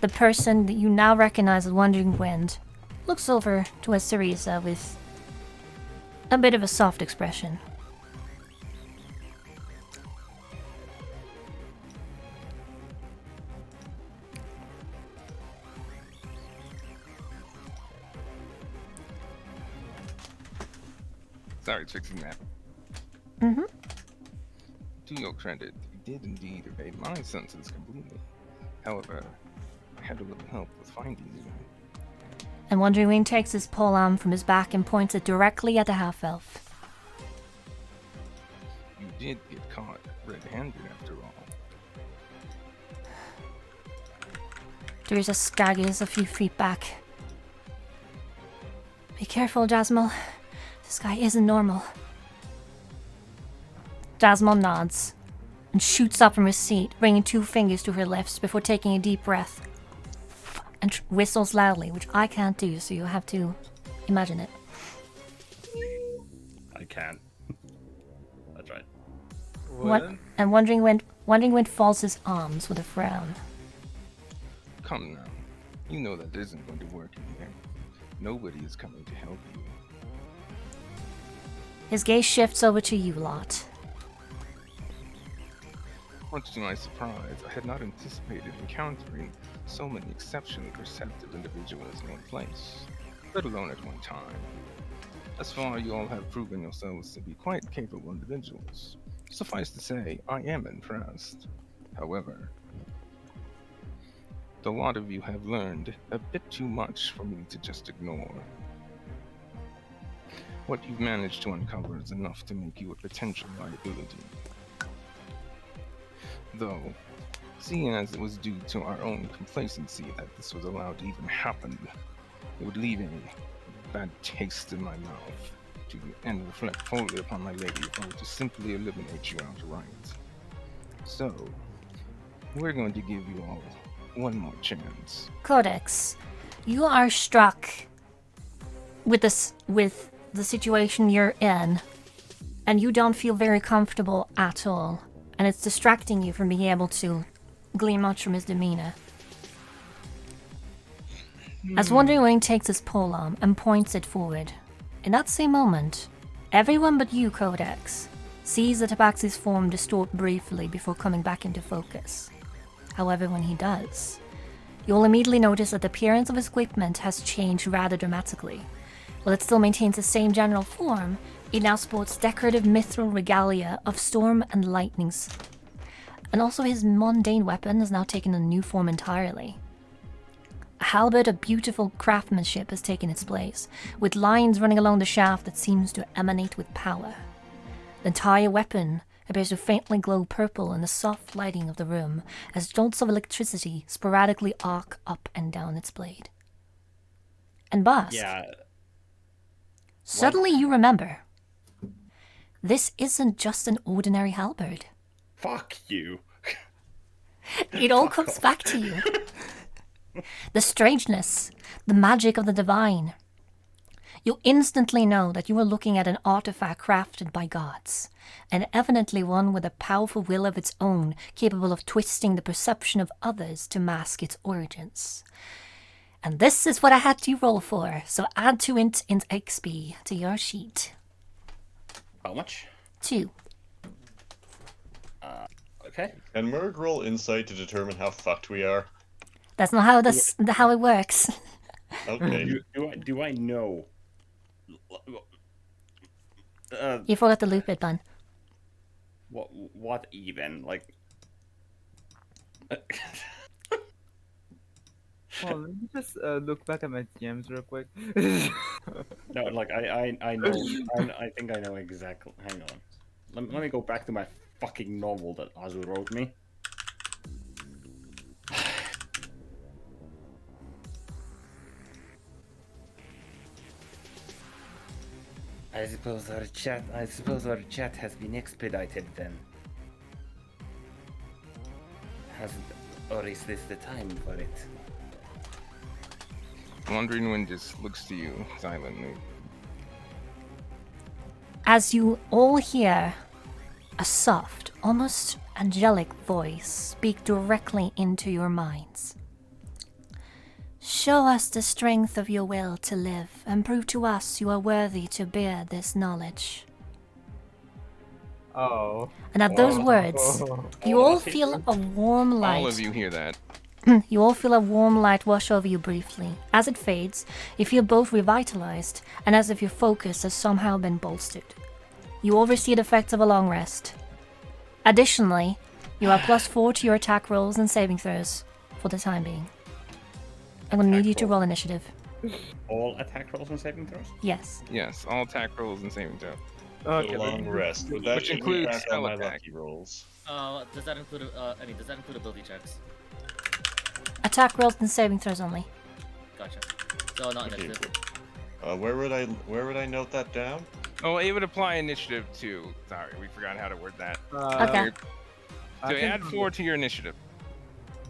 the person that you now recognize as Wandering Wind, looks over towards Teresa with a bit of a soft expression. Sorry, it's fixing that. Mm-hmm. To your credit, you did indeed evade my senses completely. However, I had a little help with finding you. And Wandering Wind takes his pole arm from his back and points it directly at the half-elf. You did get caught red-handed after all. Teresa staggers a few feet back. Be careful, Jasmine. This guy isn't normal. Jasmine nods and shoots up from her seat, bringing 2 fingers to her lips before taking a deep breath. And whistles loudly, which I can't do, so you have to imagine it. I can. That's right. And Wandering Wind falls his arms with a frown. Come now. You know that isn't going to work in here. Nobody is coming to help you. His gaze shifts over to you lot. Much to my surprise, I had not anticipated encountering so many exceptionally perceptive individuals in one place, let alone at one time. Thus far, you all have proven yourselves to be quite capable individuals. Suffice to say, I am impressed. However, the lot of you have learned a bit too much for me to just ignore. What you've managed to uncover is enough to make you a potential liability. Though, seeing as it was due to our own complacency that this was allowed to even happen, it would leave a bad taste in my mouth and reflect poorly upon my lady if I were to simply eliminate you outright. So, we're going to give you all one more chance. Codex, you are struck with the situation you're in, and you don't feel very comfortable at all, and it's distracting you from being able to glean much from his demeanor. As Wandering Wing takes his polearm and points it forward, in that same moment, everyone but you, Codex, sees the Tabaxi's form distort briefly before coming back into focus. However, when he does, you'll immediately notice that the appearance of his equipment has changed rather dramatically. While it still maintains the same general form, it now sports decorative mithril regalia of storm and lightnings. And also his mundane weapon has now taken a new form entirely. A halberd of beautiful craftsmanship has taken its place, with lines running along the shaft that seems to emanate with power. The entire weapon appears to faintly glow purple in the soft lighting of the room, as jolts of electricity sporadically arc up and down its blade. And Bast, Yeah. suddenly you remember, this isn't just an ordinary halberd. Fuck you. It all Fuck comes off. back to you. The strangeness, the magic of the divine. You instantly know that you are looking at an artifact crafted by gods, and evidently one with a powerful will of its own, capable of twisting the perception of others to mask its origins. And this is what I had you roll for, so add 2 int XP to your sheet. How much? 2. Okay. Can Merg roll insight to determine how fucked we are? That's not how it works. Okay. Do I know? You forgot the loop it, bun. What even? Like. Well, let me just look back at my DMs real quick. No, like I know. I think I know exactly. Hang on. Let me go back to my fucking novel that Azu wrote me. I suppose our chat has been expedited then. Or is this the time for it? Wandering Wind just looks to you silently. As you all hear a soft, almost angelic voice speak directly into your minds. Show us the strength of your will to live, and prove to us you are worthy to bear this knowledge. Oh. And at those words, you all feel a warm light. All of you hear that. You all feel a warm light wash over you briefly. As it fades, you feel both revitalized and as if your focus has somehow been bolstered. You all receive the effects of a long rest. Additionally, you are +4 to your attack rolls and saving throws for the time being. I'm going to need you to roll initiative. All attack rolls and saving throws? Yes. Yes, all attack rolls and saving throws. Okay. Long rest. Would that Which should includes back on spell my attack. lucky rolls? Does that include ability checks? Attack rolls and saving throws only. Gotcha. So not Okay. initiative. Where would I note that down? Oh, it would apply initiative too. Sorry, we forgot how to word that. Okay. So add 4 to your initiative.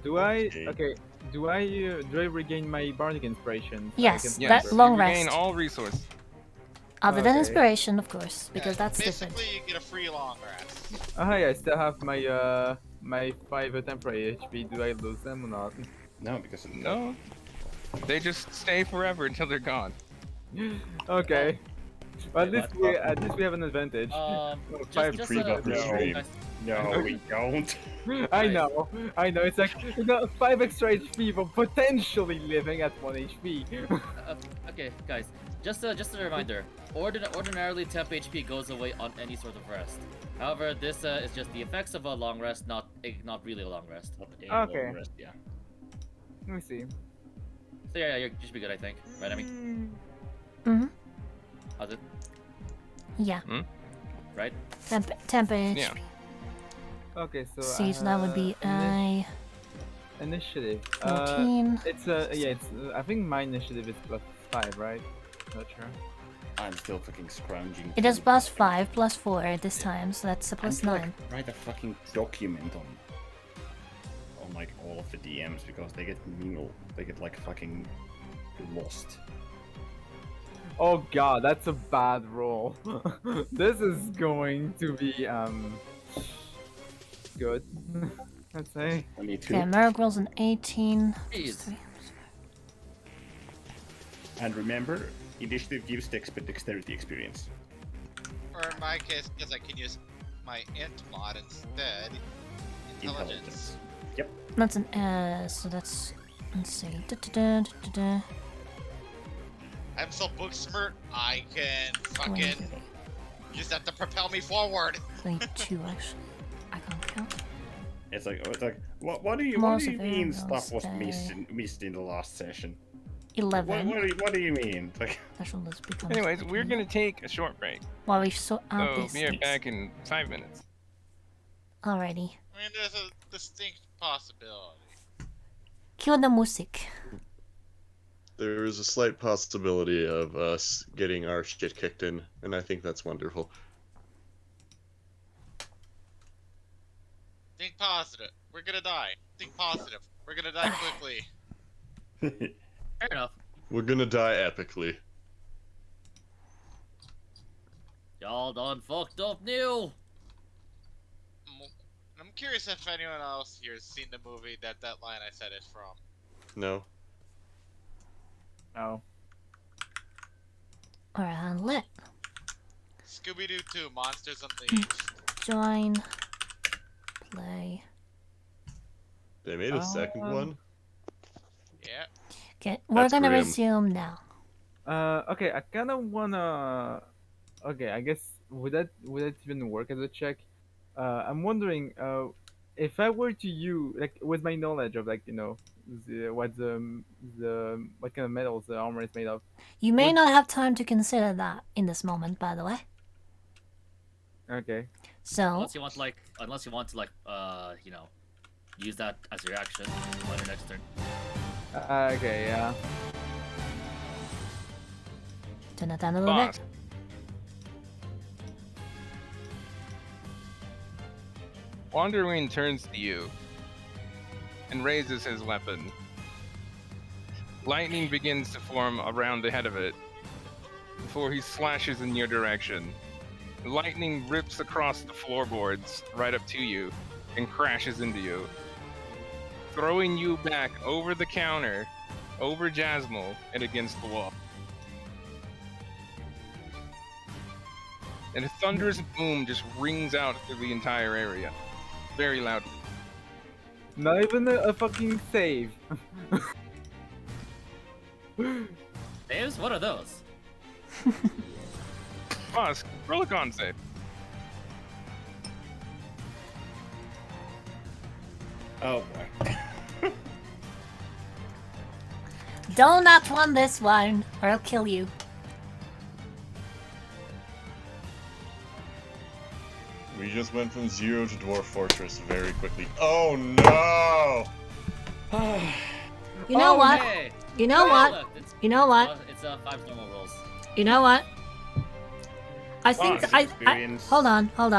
Do I? Okay. Okay. Do I regain my bardic inspiration? So I Yes, can that remember? long you regain rest. all resources. Other than Okay. inspiration, of course, because that's different. Basically, you get a free long rest. Oh, hey, I still have my my 5 temporary HP. Do I lose them or not? No, because No, they just stay forever until they're gone. Okay. Well, Wait, at least we have an advantage. Just free buffer stream. guys, no, we don't. I know. It's like 5 extra HP for potentially living at 1 HP. okay, guys. Just a reminder. Ordinarily, temp HP goes away on any sort of rest. However, this is just the effects of a long rest, not really a long rest. Okay. Rest, yeah. Let me see. So yeah, you should be good, I think. Right, I mean, Mm-hmm. how's it? Yeah. Right? Temp HP. Yeah. Okay, so See, so that would be initiative. 14. It's yeah, it's I think my initiative is +5, right? Not sure. I'm still fucking scrounging. It is +5, +4 this time, so that's a I need to, +9. like, write a fucking document on like all of the DMs because they get like fucking lost. Oh god, that's a bad roll. This is going to be good. I'd say. 22. Okay, Merrick rolls an 18. Jeez. And remember, initiative gives dexterity experience. Or in my case, because I can use my int mod instead. Intelligence. Yep. That's an S, so that's. Let's see. Da-da-da. I'm so book smart, I can fucking use that to propel me forward. 22, actually. I can't count. It's like what do you mean stuff was missed in the last session? 11. What do you mean? Like, Special list becomes Anyways, we're 13. gonna take a short break. While we sort out So this. we are back in 5 minutes. Alrighty. I mean, there's a distinct possibility. Cue the music. There is a slight possibility of us getting our shit kicked in, and I think that's wonderful. Think positive. We're gonna die. Think positive. We're gonna die quickly. Fair enough. We're gonna die epically. Y'all done fucked up new. I'm curious if anyone else here has seen the movie that line I said is from. No. No. Alright, lit. Scooby-Doo 2, Monsters Unleashed. Join. Play. They made a second one? Yeah. Okay, we're That's gonna grim. resume now. Okay, I kind of wanna. Okay, I guess would that even work as a check? I'm wondering, if I were to use like with my knowledge of like what kind of metals the armor is made of. You may Would- not have time to consider that in this moment, by the way. Okay. So, Unless you want to use that as your action on your next turn. Okay, yeah. turn that down a little Boss. bit. Wanderwind turns to you and raises his weapon. Lightning begins to form around the head of it before he slashes in your direction. Lightning rips across the floorboards right up to you and crashes into you, throwing you back over the counter, over Jasmine, and against the wall. And a thunderous boom just rings out through the entire area. Very loud. Not even a fucking save. Saves? What are those? Boss, roll a con save. oh boy. Don't not one this one, or I'll kill you. We just went from 0 to Dwarf Fortress very quickly. Oh no! You know what? Hey! You know what? You know what? It's 5 normal rolls. You know what? I think Boss, I experience. hold on. Boss,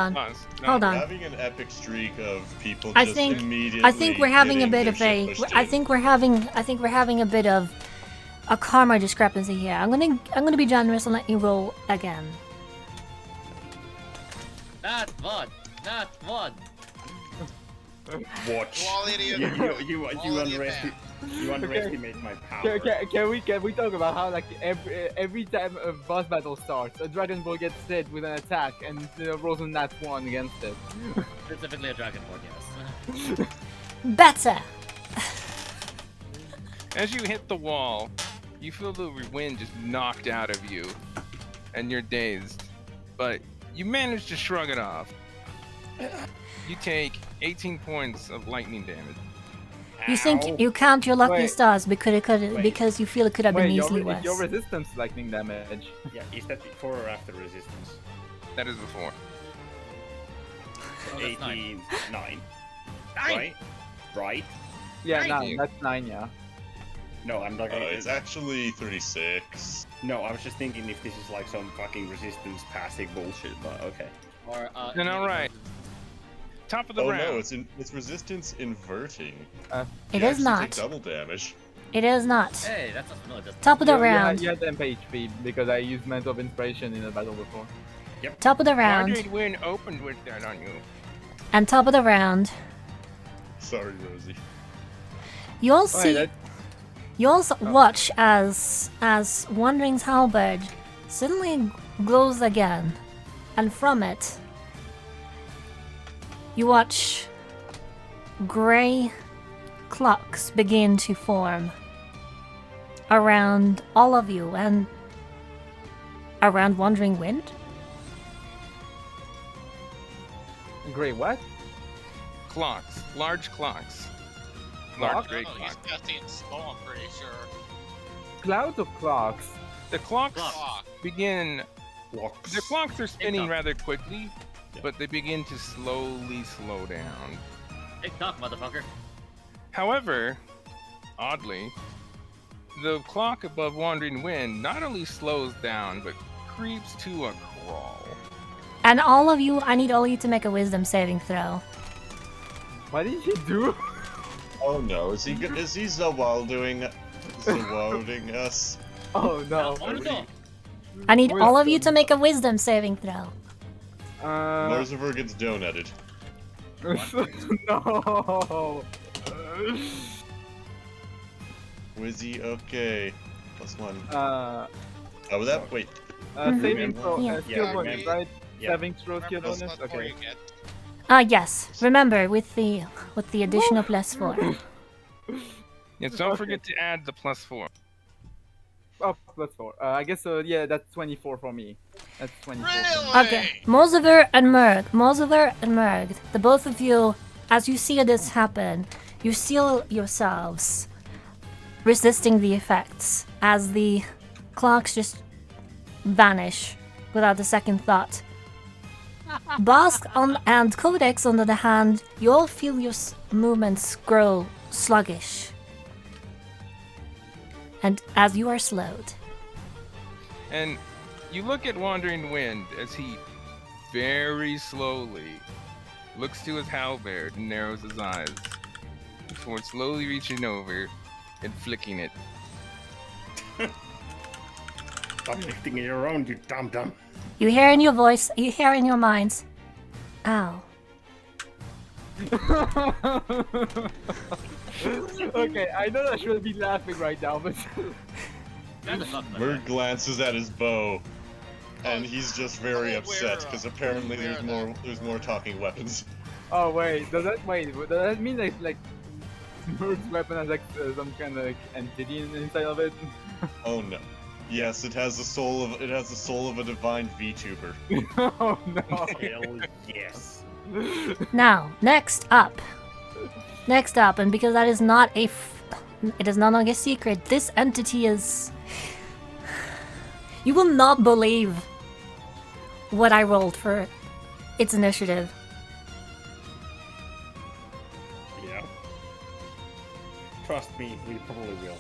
no. Hold on. Having an epic streak of people I just think immediately we're having a getting bit their of shit a pushed I in. think we're having a bit of a karma discrepancy here. I'm gonna be generous and let you roll again. Not one. Watch. Quality of You underestimate my power. Can we talk about how like every time a boss battle starts, a Dragon Ball gets hit with an attack and rolls a nat 1 against it. Specifically a dragon board, yes. Better. As you hit the wall, you feel the wind just knocked out of you, and you're dazed. But you manage to shrug it off. You take 18 points of lightning damage. You think you count your lucky Wait. stars Wait. because you feel it could have been easily your worse. resistance to lightning damage. Yeah, is that before or after resistance? That is before. Oh, that's 9. 9. Right? Right? Yeah, 19. that's 9, yeah. No, I'm not gonna. It's actually 36. No, I was just thinking if this is like some fucking resistance passing bullshit, but okay. Or Then alright. Top of the Oh round. no, it's resistance inverting. It You is actually not. take double damage. It is not. Hey, that's not familiar. That's Top of the You round. had MP because I used Mantle of Inspiration in a battle before. Top of the round. Wandering Wind opened with that on you. And top of the round. Sorry, Rosie. You all Oh, see. that- You also watch as Wandering's halberd suddenly glows again, and from it, you watch grey clocks begin to form around all of you and around Wandering Wind. Great, what? Clocks. Large clocks. Large grey No, he's clocks. casting slow, I'm pretty sure. Clouds of clocks. The clocks Clock. begin. Locks. The clocks are spinning Tick-tock. rather quickly, but they begin to slowly slow down. TikTok, motherfucker. However, oddly, the clock above Wandering Wind not only slows down, but creeps to a crawl. And all of you, I need all of you to make a wisdom saving throw. What did you do? Oh no, is he Zawalding us? Oh no. Oh no. I need all of you Wisdom. to make a wisdom saving throw. Morziver gets donated. No. Wizzy, okay. +1. Oh, that wait. saving throw, Yeah. skill Yeah, bonus, remember. right? Yeah. Saving throw skill Remember, bonus. that's not where Okay. you get. Yes. Remember with the additional +4. Yes, don't Okay. forget to add the +4. Oh, +4. I guess yeah, that's 24 for me. That's 24. Really? Okay, Morziver and Merg, the both of you, as you see this happen, you seal yourselves, resisting the effects as the clocks just vanish without a second thought. Bosk and Codex, on the other hand, you all feel your movements grow sluggish. And as you are slowed. And you look at Wandering Wind as he very slowly looks to his halberd and narrows his eyes before slowly reaching over and flicking it. Stop lifting it around, you dum-dum. You hear in your voice, you hear in your minds, ow. Okay, I know I should be laughing right now, but That is not Merg glances at his bow, and Oh, he's just very I'm aware upset of- because apparently I'm aware there's more talking weapons. oh wait, does that mean like Merg's weapon has like some kind of like entity inside of it? Oh no. Yes, it has the soul of a divine VTuber. Oh no. Hell yes. Now, next up, and because that is not it is no longer a secret, this entity is... You will not believe what I rolled for its initiative. Yeah. Trust me, we probably will.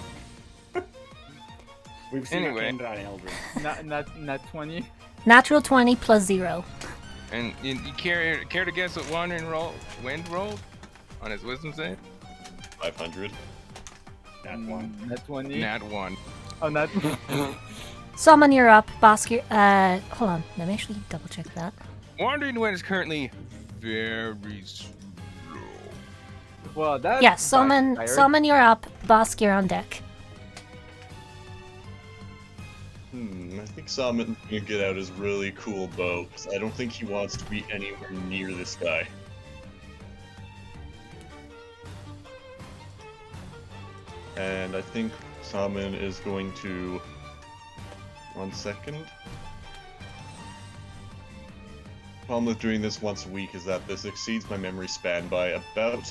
We've seen Anyway. Kendra and Eldrin. Not 20. Natural 20 plus 0. And you care to guess what Wandering Wind rolled on his wisdom save? 500. That one. Not 20. Nat 1. Oh, not. Summon, you're up. Bosk, hold on. Let me actually double check that. Wandering Wind is currently very slow. Well, that's. Yes, summon, you're up. Bosk, you're on deck. I think Salmon's gonna get out his really cool bow, 'cause I don't think he wants to be anywhere near this guy. And I think Salmon is going to... 1 second. Problem with doing this once a week is that this exceeds my memory span by about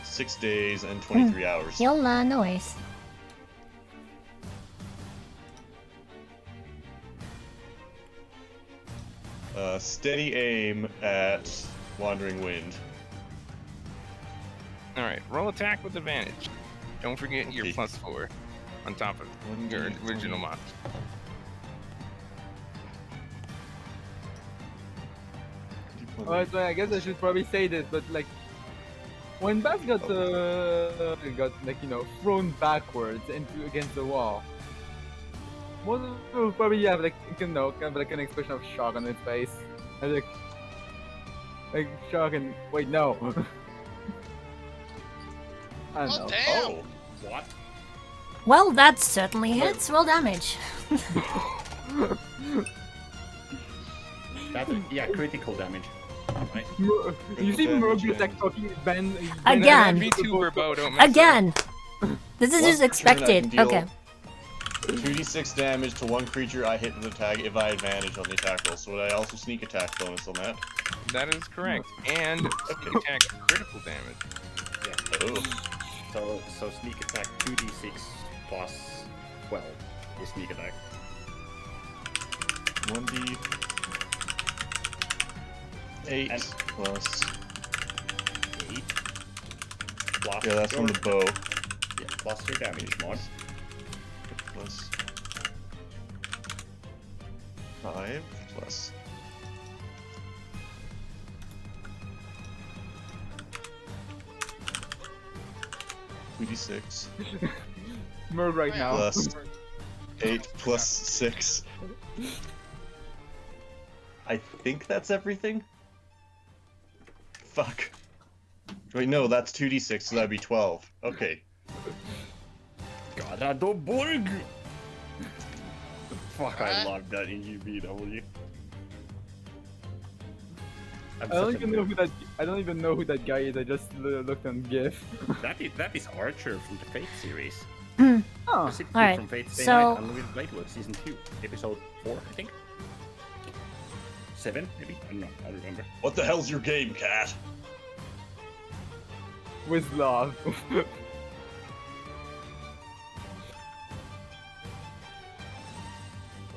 6 days and 23 hours. You'll no worries. Steady aim at Wandering Wind. Alright, roll attack with advantage. Don't forget your Okay. +4. on top of your original mod. Alright, so I guess I should probably say this, but like, when Bass got like, you know, thrown backwards against the wall, most of will probably have like, you know, kind of like an expression of shock on its face, and like shock and wait, no. I don't know. Oh damn! Oh, What? Well, that certainly hits. Roll damage. That, yeah, critical damage. Right? You see Merg just like fucking bend Again. VTuber bow, don't mess Again. This is Once just per turn, I expected. can deal Okay. 2d6 damage to one creature I hit with an attack if I advantage on the attack roll. So would I also sneak attack bonus on that? That is correct. And sneak attack critical damage. Yeah. Oh. So sneak attack 2d6 plus 12 is sneak attack. 1d 8 And- plus. 8 plus Yeah, that's from your, the bow. yeah, plus your damage mod. Plus 5 plus. $2d6 Merg right now. plus 8 plus 6. I think that's everything. Fuck. Wait, no, that's 2d6, so that'd be 12. Okay. Borg. Fuck, I Alright. love that in UBW. I don't even know who that guy is. I just looked on GIF. That is Archer from the Fate series. Oh, Specifically Alright, from Fate Stay so- Night Unlimited Blade World Season 2, Episode 4, I think. 7, maybe? I don't know, I don't remember. What the hell's your game, cat? with love.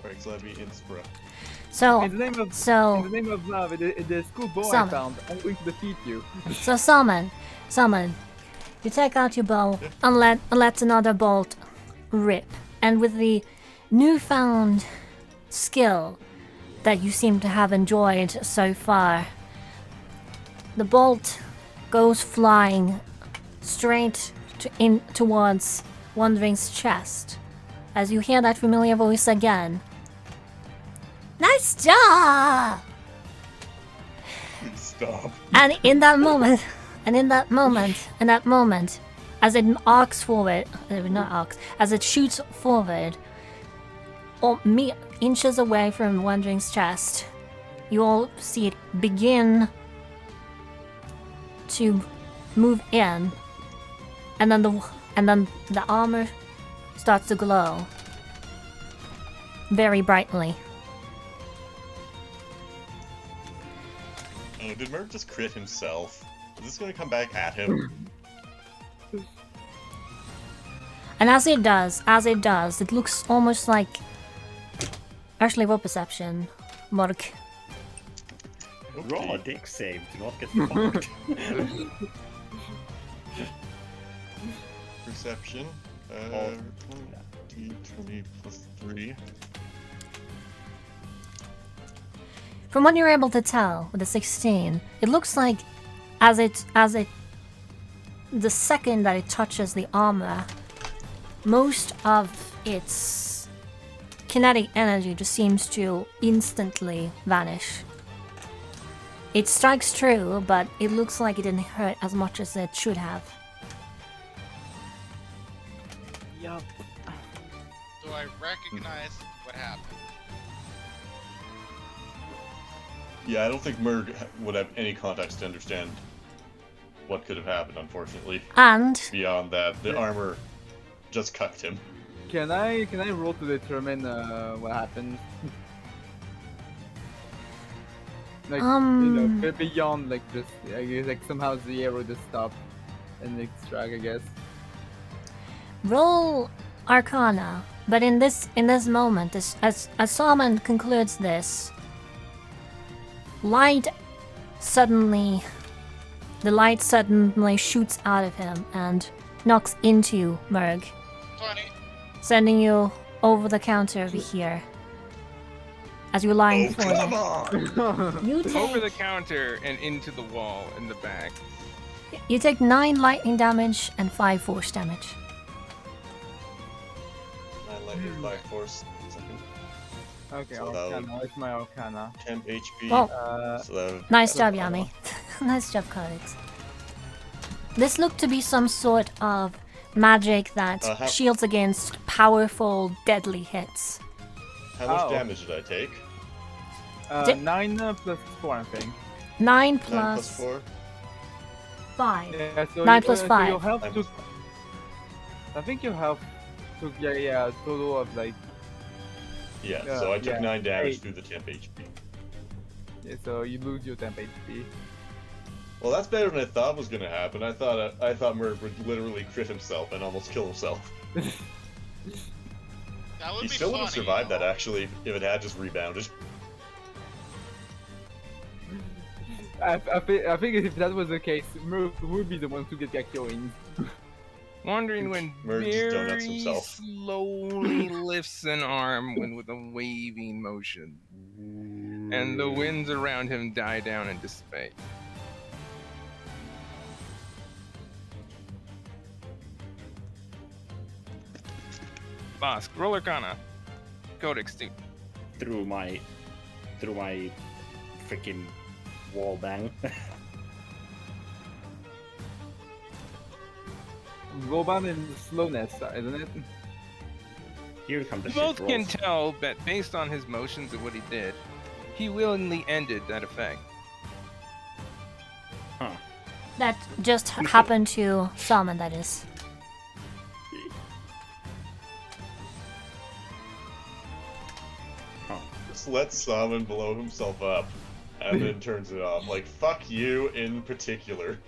Alright, so that'd be Inspira. So, In the name of so, love, the schoolboy I Salmon. found, I'm going to defeat you. so Salmon, you take out your bow and let another bolt rip. And with the newfound skill that you seem to have enjoyed so far, the bolt goes flying straight towards Wandering's chest. As you hear that familiar voice again. Nice job! Stop. And in that moment, as it arcs forward, not arcs, as it shoots forward, or inches away from Wandering's chest, you all see it begin to move in, and then the armor starts to glow very brightly. Oh, did Merc just crit himself? Is this gonna come back at him? And as it does, it looks almost like. Actually, roll perception, Morg. Roll a dick save to not get fucked. Perception. 20 plus 3. From what you're able to tell with the 16, it looks like the second that it touches the armor, most of its kinetic energy just seems to instantly vanish. It strikes true, but it looks like it didn't hurt as much as it should have. Yup. Do I recognize what happened? Yeah, I don't think Merg would have any context to understand what could have happened, unfortunately. And Beyond that, the armor just cucked him. Can I roll to determine what happened? Like you know, beyond like just I guess like somehow the arrow just stopped and extract, I guess. roll Arcana. But in this moment, as Salmon concludes this, the light suddenly shoots out of him and knocks into Merg. 20. Sending you over the counter over here. As you're lying Oh, for come it. on! You Over the take, counter and into the wall in the back. you take 9 lightning damage and 5 force damage. 9 lightning, 5 force. Second. Okay, So that Arcana. It's my Arcana. 10 HP. Oh. So that would- Nice that's job, a Yami. Nice job, Codex. This looked to be some sort of magic that how- shields against powerful, deadly hits. How much Oh. damage did I take? Did- 9 plus 4, I think. 9 9 plus plus 4? 5. Yeah, so 9 plus so 5. your health Nine took. plus I think your health took a total of like. Yeah, so I took yeah, 9 damage 8. through the temp HP. Yeah, so you lose your temp HP. Well, that's better than I thought was gonna happen. I thought Murd would literally crit himself and almost kill himself. That would He be still would have funny, survived you that know? actually if it had just rebounded. I think if that was the case, Murph would be the one to get Kakyoin. Wondering when Merge his donuts very himself. slowly lifts an arm with a waving motion. And the winds around him die down and dissipate. Bosk, roll Arcana. Codex, too. Through my freaking wall bang. Roban and slowness, isn't it? Here comes the You shit both can rolls. tell that based on his motions and what he did, he willingly ended that effect. Huh. That just happened to summon, that is. Huh. Just lets Salmon blow himself up and then turns it off. Like, fuck you in particular.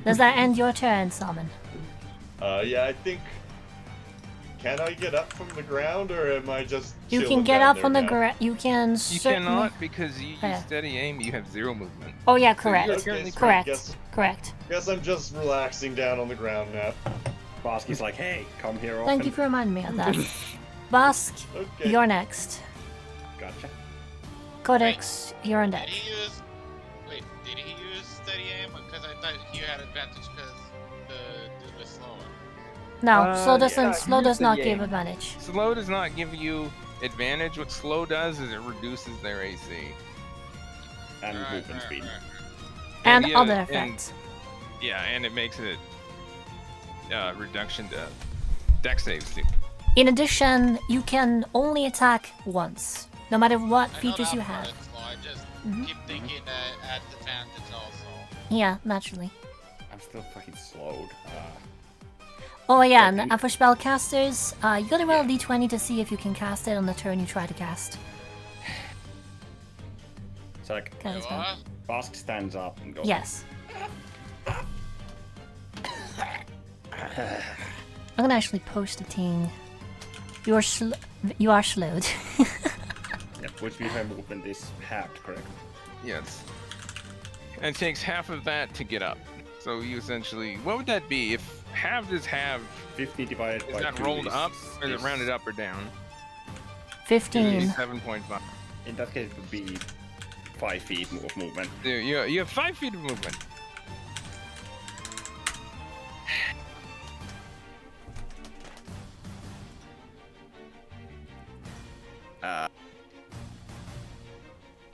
Does that end your turn, Summon? Yeah, I think. Can I get up from the ground, or am I just? You can chilling get down up there from the now? ground. You can You certainly. cannot because you use Yeah. steady aim. You have 0 movement. Oh yeah, So correct. you're Okay, currently sweet. Correct. Guess, Correct. guess I'm just relaxing down on the ground now. Bosky's like, hey, come here often. Thank you for reminding me of that. Bask, Okay. you're next. Gotcha. Codex, you're on deck. Did he use? Wait, did he use steady aim? Because I thought he had advantage because the dude was slower. No, slow doesn't. yeah, slow use does the not game. give advantage. Slow does not give you advantage. What slow does is it reduces their AC. And Right, movement right, speed. right. And yeah, other and- effects. Yeah, and it makes it reduction to dex saves too. In addition, you can only attack once, no matter what I know features that you part have. is slow, I just Mhm. keep thinking that at advantage also. Yeah, naturally. I'm still fucking slowed. Oh yeah, Okay. and for spellcasters, you gotta roll a d20 to see if you can cast it on the turn you try to cast. So like, Kind of spell. What? Bosk stands up and goes. Yes. I'm gonna actually post a thing. You are slowed. Yeah, which means my movement is halved, correct? Yes. And it takes half of that to get up. So you essentially, what would that be if halved is halved? 50 divided Is by that 2 rolled is, up or is it is- rounded up or down? 15. 7.5. In that case, it would be 5 feet of movement. You have 5 feet of movement.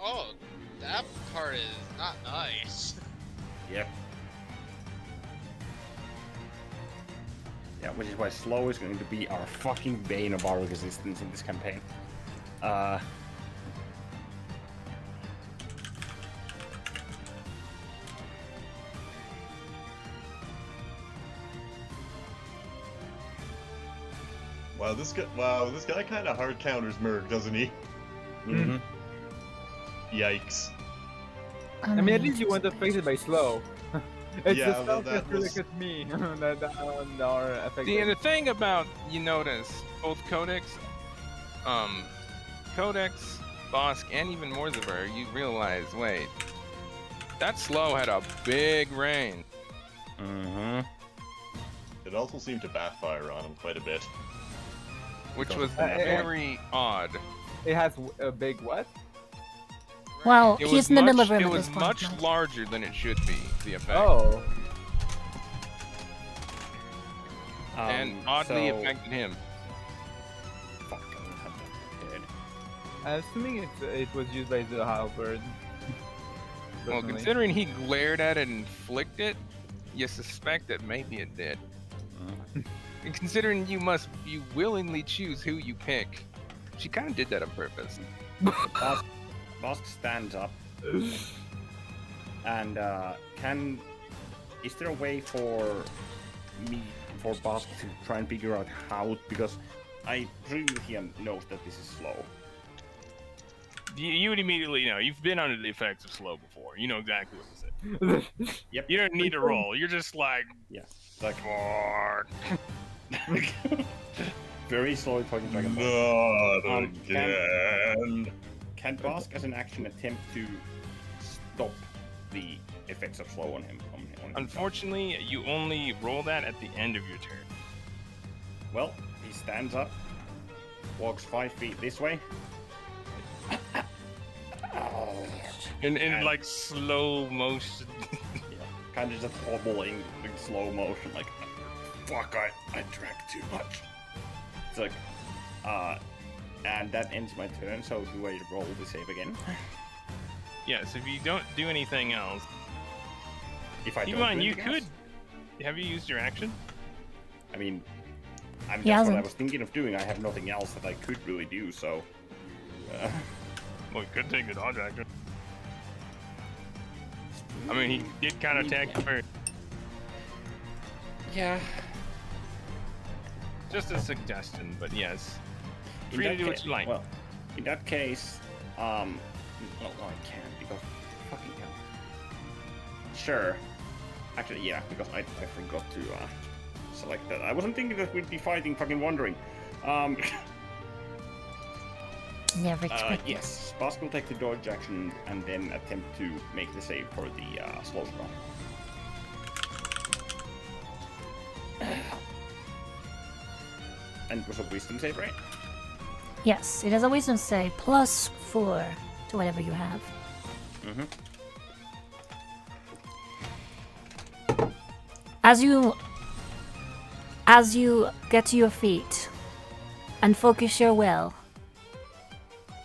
Oh, that part is not nice. Yep. Yeah, which is why slow is going to be our fucking bane of our resistance in this campaign. Wow, this guy kind of hard counters Murg, doesn't he? Mm-hmm. Yikes. I mean, at least you weren't affected by slow. It's Yeah, the stuff that that was- look at me that are affected. See, and the thing about, you notice, both Codex, Bosk, and even Morzaver, you realize, wait, that slow had a big range. Mm-hmm. It it also seemed to backfire on him quite a bit. Which was Uh, very odd. It has a big what? Well, It he's was in the much, middle of room it at was this point. much larger than it should be, the effect. Oh. And oddly so- affected him. Fuck, I don't have that prepared. I'm assuming it was used by the halberd. Well, Personally. considering he glared at it and flicked it, you suspect that maybe it did. And considering you willingly choose who you pick, she kind of did that on purpose. Bosk stands up. And is there a way for Bosk to try and figure out how, because I agree with him, knows that this is slow. You would immediately know. You've been under the effects of slow before. You know exactly what to say. Yep. You don't need to roll. You're just like, Yeah. Like fuck. very slowly talking back and forth. Not Um, again. Can Bosk as an action attempt to stop the effects of slow on him? Unfortunately, you only roll that at the end of your turn. Well, he stands up, walks 5 feet this way. In like slow motion. Kind of just hobbling in slow motion, like, fuck, I drank too much. It's like, and that ends my turn, so do I roll the save again? Yes, if you don't do anything else. If I Keep don't in mind, do you anything could. else? Have you used your action? I mean, He that's what I hasn't. was thinking of doing. I have nothing else that I could really do, so... Well, you could take the dodge action. I mean, he did kind of attack you first. Yeah. Just a suggestion, but yes. In Free to that do what ca- you like. Well, in that case, well, no, I can't because fucking hell. Sure. Actually, yeah, because I forgot to select that. I wasn't thinking that we'd be fighting fucking Wandering. Never expected. Yes, Bosk will take the dodge action and then attempt to make the save for the slow spell. And it was a wisdom save, right? Yes, it has a wisdom save +4 to whatever you have. Mm-hmm. As you get to your feet and focus your will,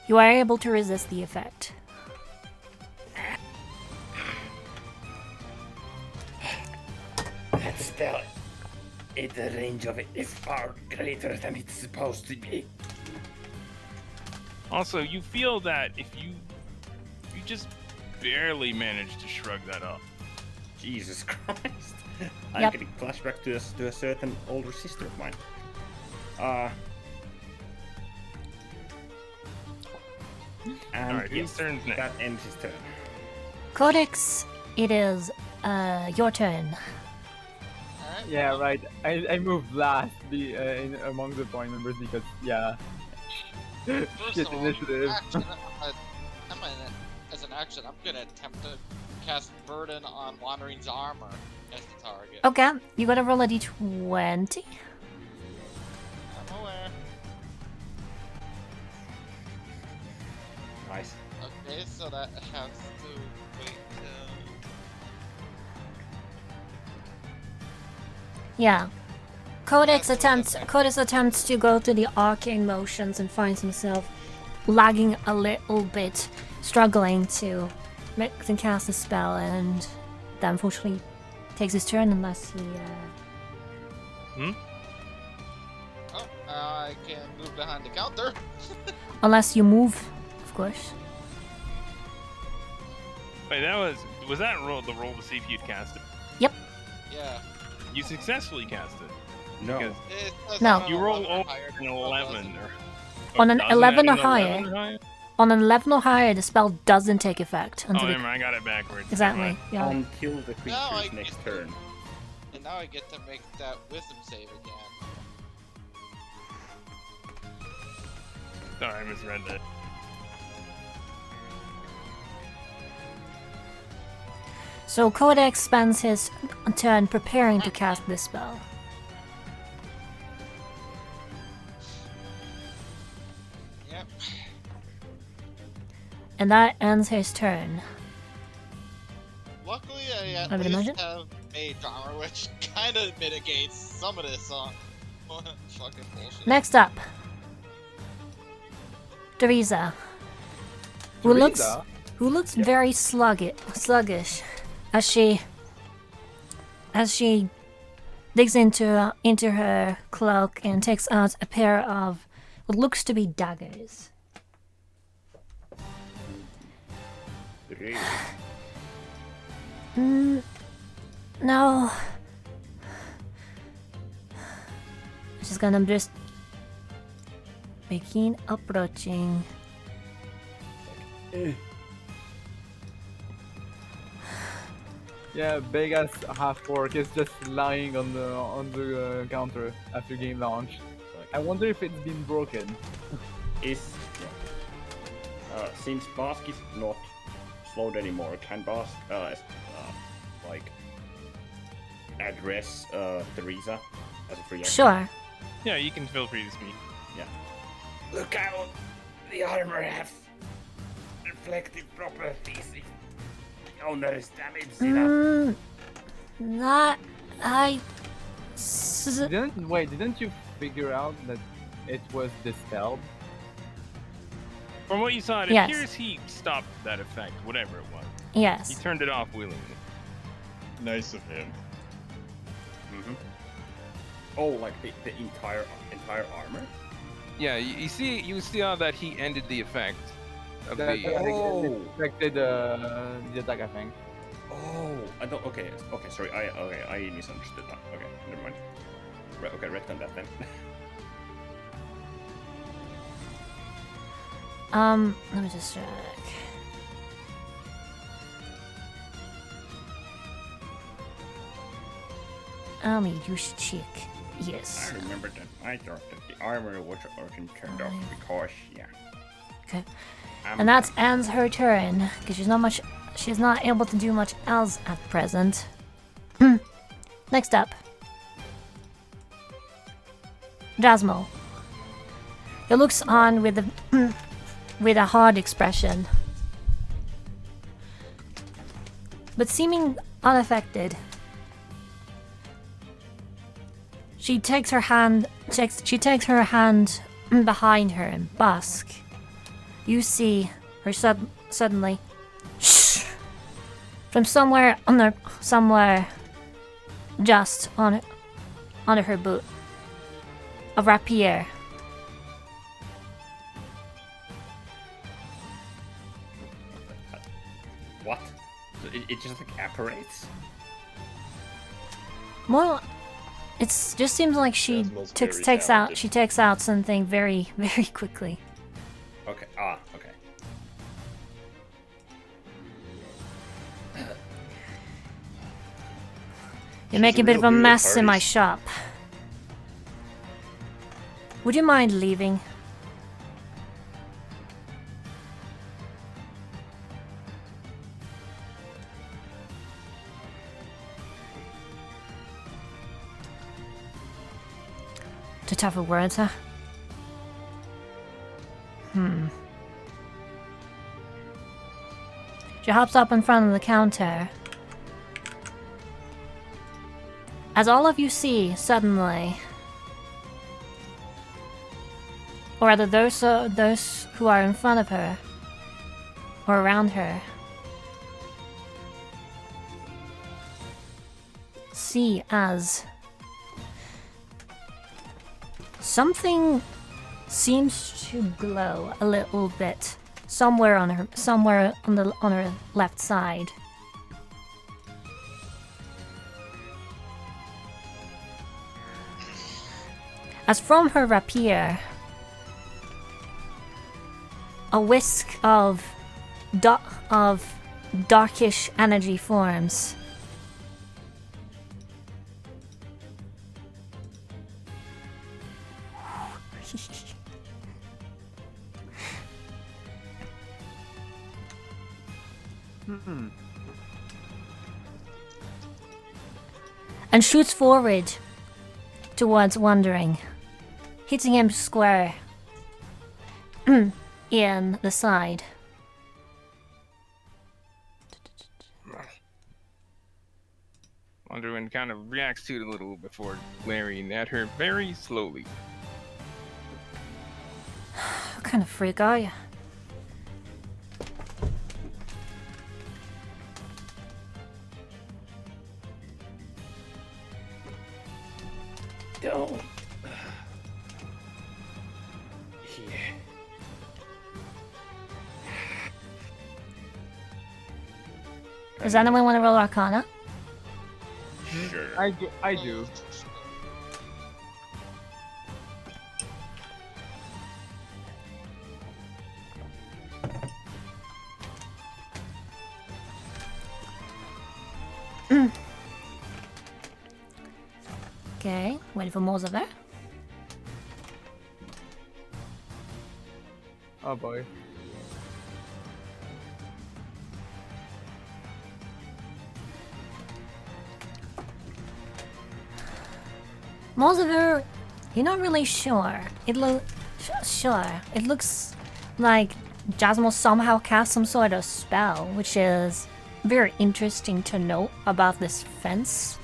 you are able to resist the effect. That spell, the range of it is far greater than it's supposed to be. Also, you feel that if you just barely managed to shrug that off. Jesus Christ. I'm Yep. getting flashback to a certain older sister of mine. And Alright, whose turn's next? that ends his turn. Codex, it is your turn. Alright. Yeah, right. I moved last among the point members because, yeah. First Shit, of all, initiative. as an action, I'm gonna attempt to cast Burden on Wandering's armor as the target. Okay, you gotta roll a d20. I'm aware. Nice. Okay, so that has to wait till... Yeah. Codex attempts to go through the arcane motions and finds himself lagging a little bit, struggling to make and cast a spell, and that unfortunately takes his turn unless he Oh, I can move behind the counter. unless you move, of course. Wait, was that the roll to see if you'd cast it? Yeah. You successfully cast it. No. Because It says No. on an you roll 11 or over higher, an or 11 doesn't. On an doesn't 11 it or an higher. 11 or higher? On an 11 or higher, the spell doesn't take effect Oh, until never mind, I got it backwards. exactly. Never mind. Yeah. Until the Now I creature's next get turn. And now I get to make that wisdom save again. Sorry, I misread that. So Codex spends his turn preparing to cast this spell. And that ends his turn. Luckily, I at I would least imagine. have mage armor, which kind of mitigates some of this fucking bullshit. Next up, Teresa, who looks very sluggish, as she digs into her cloak and takes out a pair of what looks to be daggers. Really? No. She's gonna just begin approaching. Yeah, big ass half orc is just lying on the counter after game launch. I wonder if it's been broken. Since Bask is not slowed anymore, can Bask address Teresa as a free action? Sure. Yeah, you can feel free to speak. Yeah. Look out! The armor has reflective properties. If the owner is damaged enough. Not. Didn't you figure out that it was dispelled? From what you saw, it Yes. appears he stopped that effect, whatever it was. He Yes. turned it off willingly. Nice of him. Mm-hmm. Oh, like the entire armor? Yeah, you see how that he ended the effect of That the. Oh. affected the attack, I think. Oh, I don't. Okay, sorry. I misunderstood that. Okay, never mind. Okay, retcon that then. Let me just check. You should check. Yes. I remember that. I thought that the armor wasn't turned off because, yeah. Okay. And that ends her turn, because she's not able to do much else at present. Next up. Jasmo. He looks on with a hard expression. But seeming unaffected. She takes her hand behind her and Busk. You see her suddenly from somewhere just under her boot, a rapier. What? So it just like apparates? More, it just seems like she Jasmine's very takes out talented. something very, very quickly. Okay. Okay. You make a bit of a real good at mess in my parties. shop. Would you mind leaving? Too tough for words, huh? She hops up in front of the counter. As all of you see, suddenly, or rather those who are in front of her, or around her, see as something seems to glow a little bit somewhere on her left side. As from her rapier, a whisk of darkish energy forms. And shoots forward towards Wandering, hitting him square in the side. Underwind kind of reacts to it a little before glaring at her very slowly. What kind of freak are you? Don't. Here. Does anyone want to roll Arcana? Sure. I do. Okay, waiting for more of there. Oh boy. Moziver, you're not really sure. Sure. It looks like Jasmine somehow cast some sort of spell, which is very interesting to note about this fence.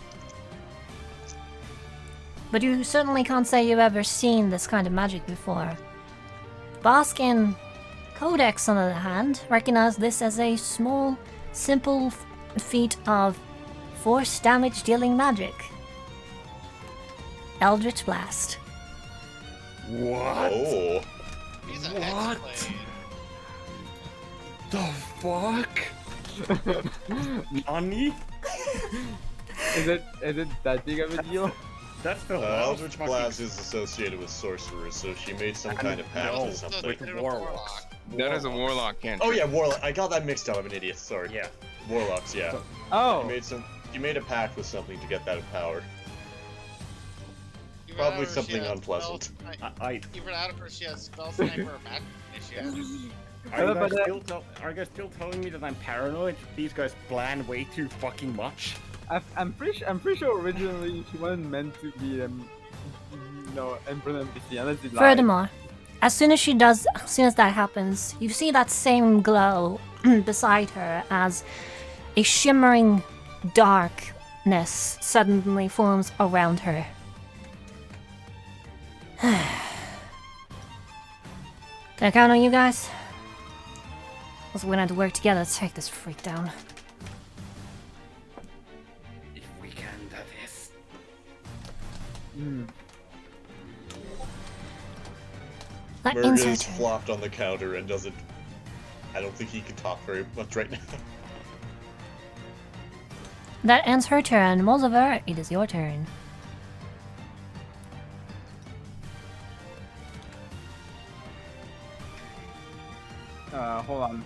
But you certainly can't say you've ever seen this kind of magic before. Bosk and Codex, on the other hand, recognize this as a small, simple feat of force damage dealing magic. Eldritch Blast. What? Oh. He's a What? hexblade. The fuck? Nani? Is it that big of a deal? That's the Eldritch Blast is associated with sorcerers, so she made some kind of pact no, with something. with warlocks. That is a warlock cantrip. Oh yeah, warlock. I got that mixed up. I'm an idiot. Sorry. Yeah. Warlocks. Yeah. Oh. You made a pact with something to get that power. Even Probably out of her, she something has unpleasant. I Even out of her, she has spell sniper or magic initiative. are you guys still telling me that I'm paranoid? These guys plan way too fucking much. I'm pretty sure originally she wasn't meant to be Emperor NPC unless he lied. Furthermore, as soon as that happens, you see that same glow beside her as a shimmering darkness suddenly forms around her. Can I count on you guys? Also, we're gonna have to work together to take this freak down. If we can do this. That ends her Murga's turn. flopped on the counter and doesn't. I don't think he can talk very much right now. That ends her turn. Molziver, it is your turn. Hold on.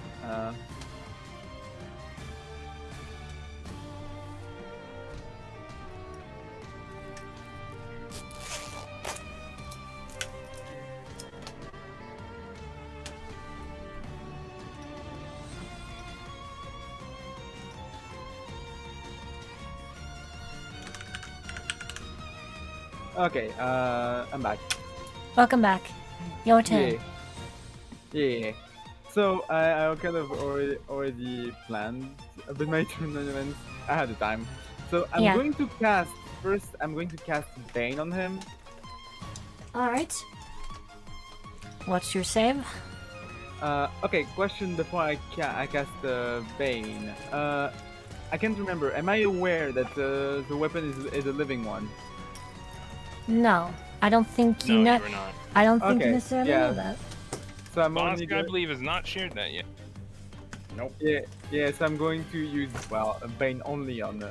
Okay, I'm back. Welcome back. Your turn. Yeah. So I kind of already planned a bit my tournament ahead of time. So I'm Yeah. going to cast first. I'm going to cast Bane on him. Alright. What's your save? Okay. Question before I cast Bane. I can't remember. Am I aware that the weapon is a living one? No. I don't think you No, know. you were not. I don't think you Okay, necessarily yeah. know that. So I'm only Bosk, I believe, has not shared that yet. Nope. Yeah. So I'm going to use a Bane only on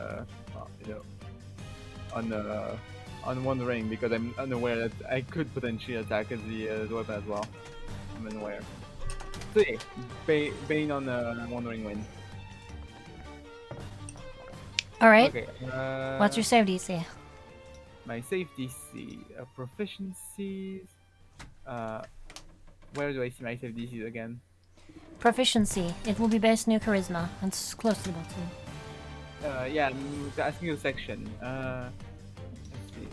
on one ring because I'm unaware that I could potentially attack as the weapon as well. I'm unaware. So yeah, Bane on one ring win. Alright. Okay. What's your save DC? My save DC proficiencies? Where do I see my save DCs again? Proficiency. It will be based on your charisma. It's close to the bottom. Yeah, I'm asking the section. Let's see.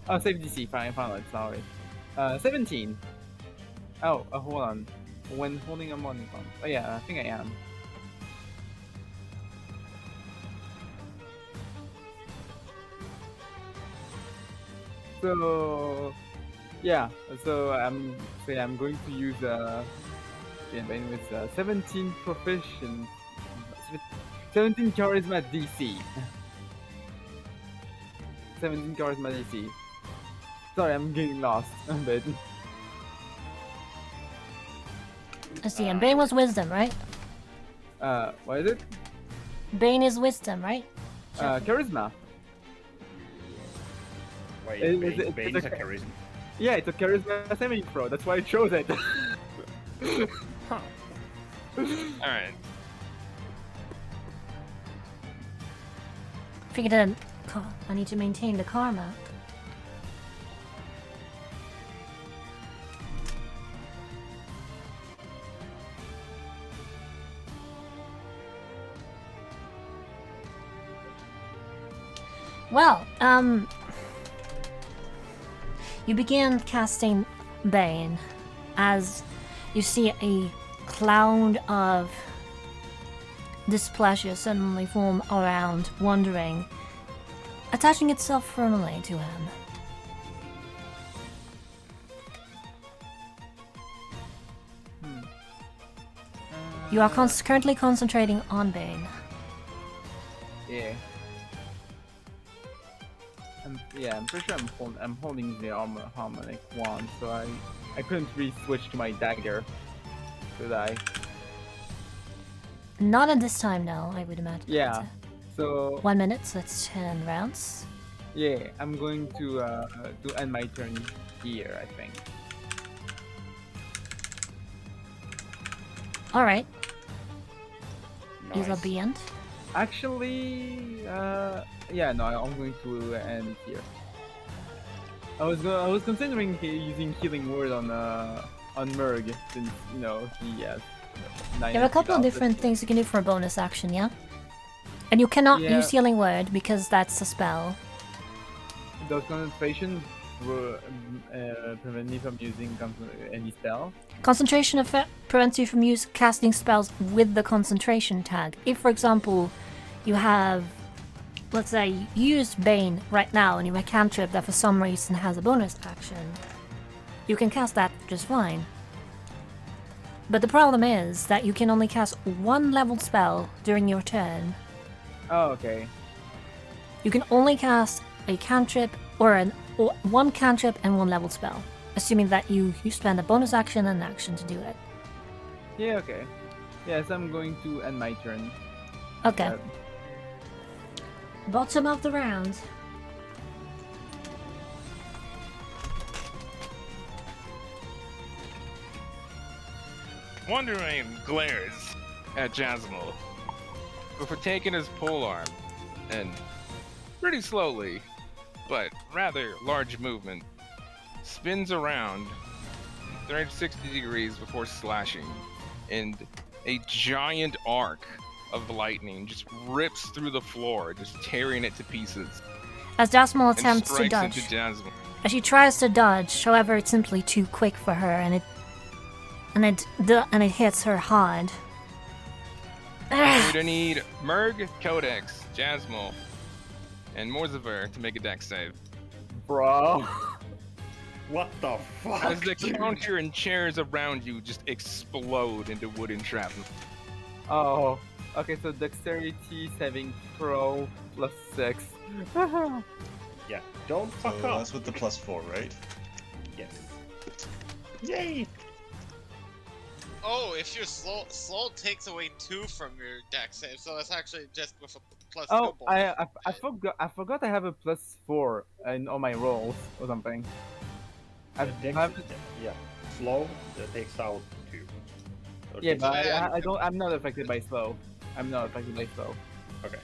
Oh, save DC. Fine, finally, sorry. 17. Oh, hold on. When holding a money pump. Oh yeah, I think I am. So yeah, so I'm going to use Bane with 17 proficient, 17 charisma DC. 17 charisma DC. Sorry, I'm getting lost a bit. Let's see, and Bane was wisdom, right? What is it? Bane is wisdom, right? Charisma. Wait, It's Bane's a charisma. Yeah, it's a charisma saving throw. That's why I chose it. Alright. Figured that I need to maintain the karma. Well, you began casting Bane as you see a cloud of displeasure suddenly form around, wandering, attaching itself firmly to him. You are currently concentrating on Bane. Yeah. I'm pretty sure I'm holding the harmonic wand, so I couldn't really switch to my dagger, could I? Not at this time, no, I would imagine. Yeah. So 1 minute, so that's 10 rounds. yeah, I'm going to end my turn here, I think. Alright, Nice. is at the end. Actually, yeah, no, I'm going to end here. I was considering using healing word on Merg, since you know he has. There are a couple of different things you can do for a bonus action, yeah? And you cannot Yeah. use Healing Word because that's a spell. Those concentration prevent me from using any spell. Concentration effect prevents you from casting spells with the concentration tag. If, for example, you have, let's say, you used Bane right now and you have a cantrip that for some reason has a bonus action, you can cast that just fine. But the problem is that you can only cast one leveled spell during your turn. Oh, okay. You can only cast a cantrip or one cantrip and one leveled spell, assuming that you spend a bonus action and an action to do it. Yeah, okay. Yes, I'm going to end my turn. Okay. Bottom of the round. Wondering glares at Jasmine before taking his polearm and pretty slowly, but rather large movement, spins around 360 degrees before slashing, and a giant arc of lightning just rips through the floor, just tearing it to pieces. As Jasmine And attempts to strikes dodge. into Jasmine. As she tries to dodge, however, it's simply too quick for her, and it hits her hard. We're gonna need Merg, Codex, Jasmine, and Morzaver to make a dex save. Bro. What the fuck? As the counter and chairs around you just explode into wooden shrapnel. Oh. Okay, so dexterity saving throw +6. Yeah, don't fuck So up. that's with the +4, right? Yes. Yay! Oh, if you're slow takes away 2 from your dex save, so that's actually just with a +2 Oh, bonus. I forgot I have a +4 in all my rolls or something. Yeah, slow that takes out 2. Or Yeah, takes but out- I don't. I'm not affected by slow. I'm not affected by slow. Okay.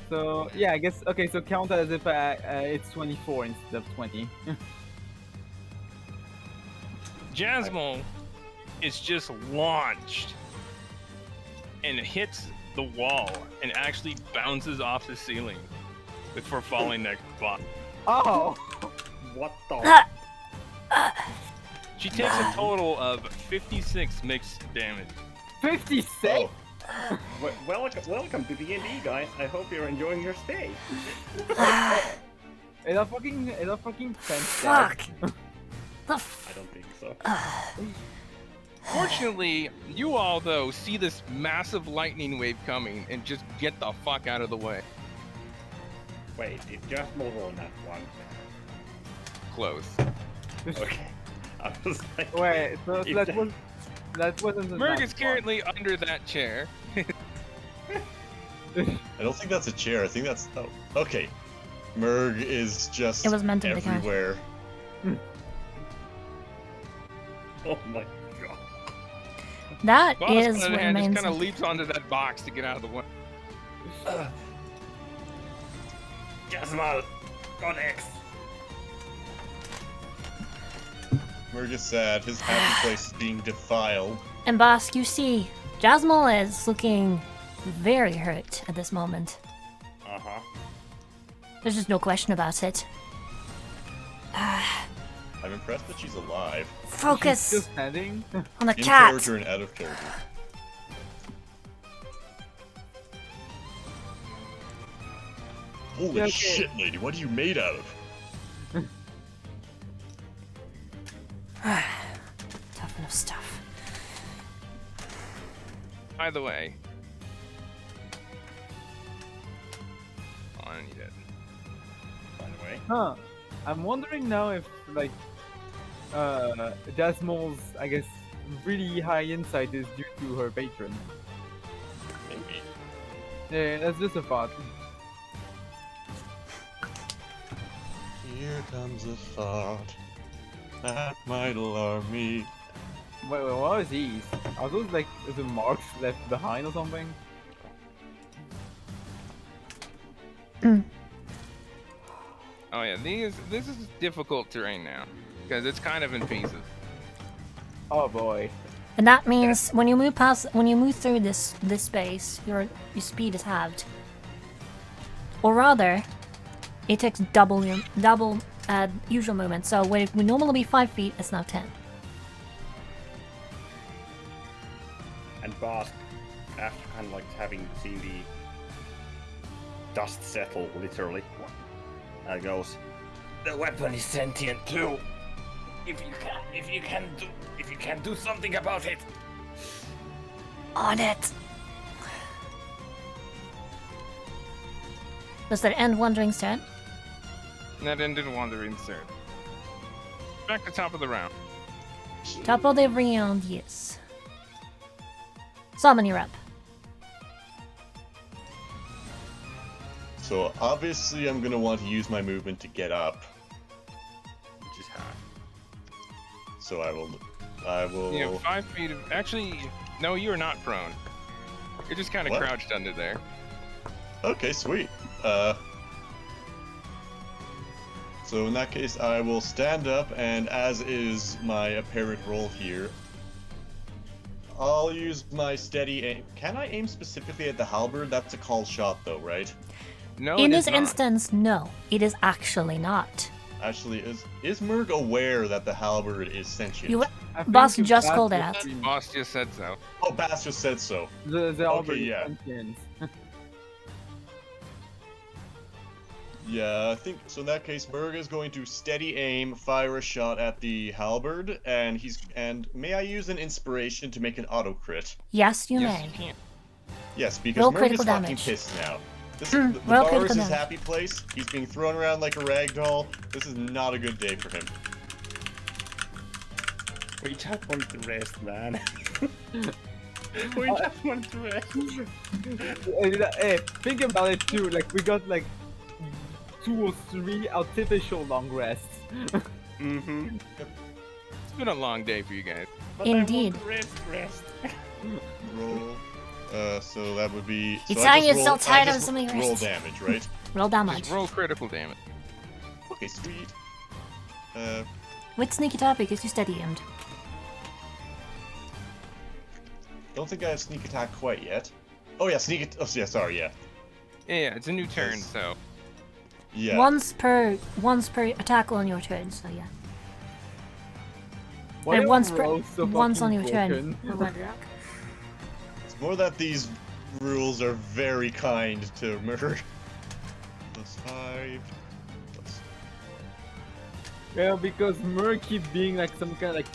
So yeah, I guess okay. So count as if it's 24 instead of 20. Jasmine is just launched and hits the wall and actually bounces off the ceiling before falling next spot. Oh, What the? She takes a total of 56 mixed damage. 56. Oh. Welcome to D&D, guys. I hope you're enjoying your stay. Is that fucking fence Fuck! dead? The I don't think so. Fortunately, you all though see this massive lightning wave coming and just get the fuck out of the way. Wait, did just move on that one? Close. Okay. I was like, Wait, so if that wasn't the Merg last is currently under that chair. I don't think that's a chair. I think that's. Oh, okay. Merg is just It was meant to be the couch. everywhere. Oh my god. That Boss, is on the what other hand, just remains. kind of leaps onto that box to get out of the way. Jasmal, got X. Merg is sad. His happy place is being defiled. And Bosk, you see, Jasmine is looking very hurt at this moment. Uh-huh. There's just no question about it. I'm impressed that she's alive. Focus Just heading. on the In cat. character and out of character. Holy Yeah, okay. shit, lady, what are you made out of? Tough enough stuff. By the way. Oh, I need it. By the way. Huh. I'm wondering now if like Jasmal's, I guess, really high insight is due to her patron. Maybe. Yeah, that's just a thought. Here comes a thought that might alarm me. Wait, what was these? Are those like the marks left behind or something? Oh yeah, this is difficult terrain now because it's kind of in pieces. Oh boy. And that means when you move through this space, your speed is halved. Or rather, it takes double usual movement. So where it would normally be 5 feet, it's now 10. And Bast, after kind of like having seen the dust settle, literally, goes, "The weapon is sentient too. If you can do something about it." On it. Does that end Wandering's turn? And that ended Wandering's turn. Back to top of the round. Top of the round, yes. Summon, you're up. So obviously I'm gonna want to use my movement to get up. Which is half. So I will. You have 5 feet of. Actually, no, you are not prone. You're just kind of What? crouched under there. Okay, sweet. So in that case, I will stand up, and as is my apparent role here, I'll use my steady aim. Can I aim specifically at the halberd? That's a called shot, though, right? No, In it this is not. instance, no. It is actually not. Actually, is Merg aware that the halberd is sentient? You, I think Boss if just that called it was out. the- Boss just said so. Oh, Bass just said so. The Albert yeah. sentience. Yeah, I think so. In that case, Merg is going to steady aim, fire a shot at the halberd, and may I use an inspiration to make an auto crit? Yes, you Yes, may. you can. Yes, because Roll Merg is critical fucking damage. pissed now. This roll the bar critical is his damage. happy place. He's being thrown around like a rag doll. This is not a good day for him. We just want to rest, man. We just want to rest. Hey, think about it too. Like we got like 2 or 3 artificial long rests. Mm-hmm. It's been a long day for you guys. But Indeed. I want rest. Roll. So that would be. You so tell I you're just so roll- I tired of just something roll rest. damage, right? Roll damage. Just roll critical damage. Okay, sweet. With sneak attack because you steady aimed. Don't think I have sneak attack quite yet. Oh yeah, sneak. Oh yeah, sorry, yeah. Yeah, it's a new turn, Yes. so. Yeah. Once per attack on your turn, so yeah. Why And are once rolls so once on fucking your turn. broken? for Ragnarok. It's more that these rules are very kind to Merg. +5. Yeah, because Mer keep being like some kind of like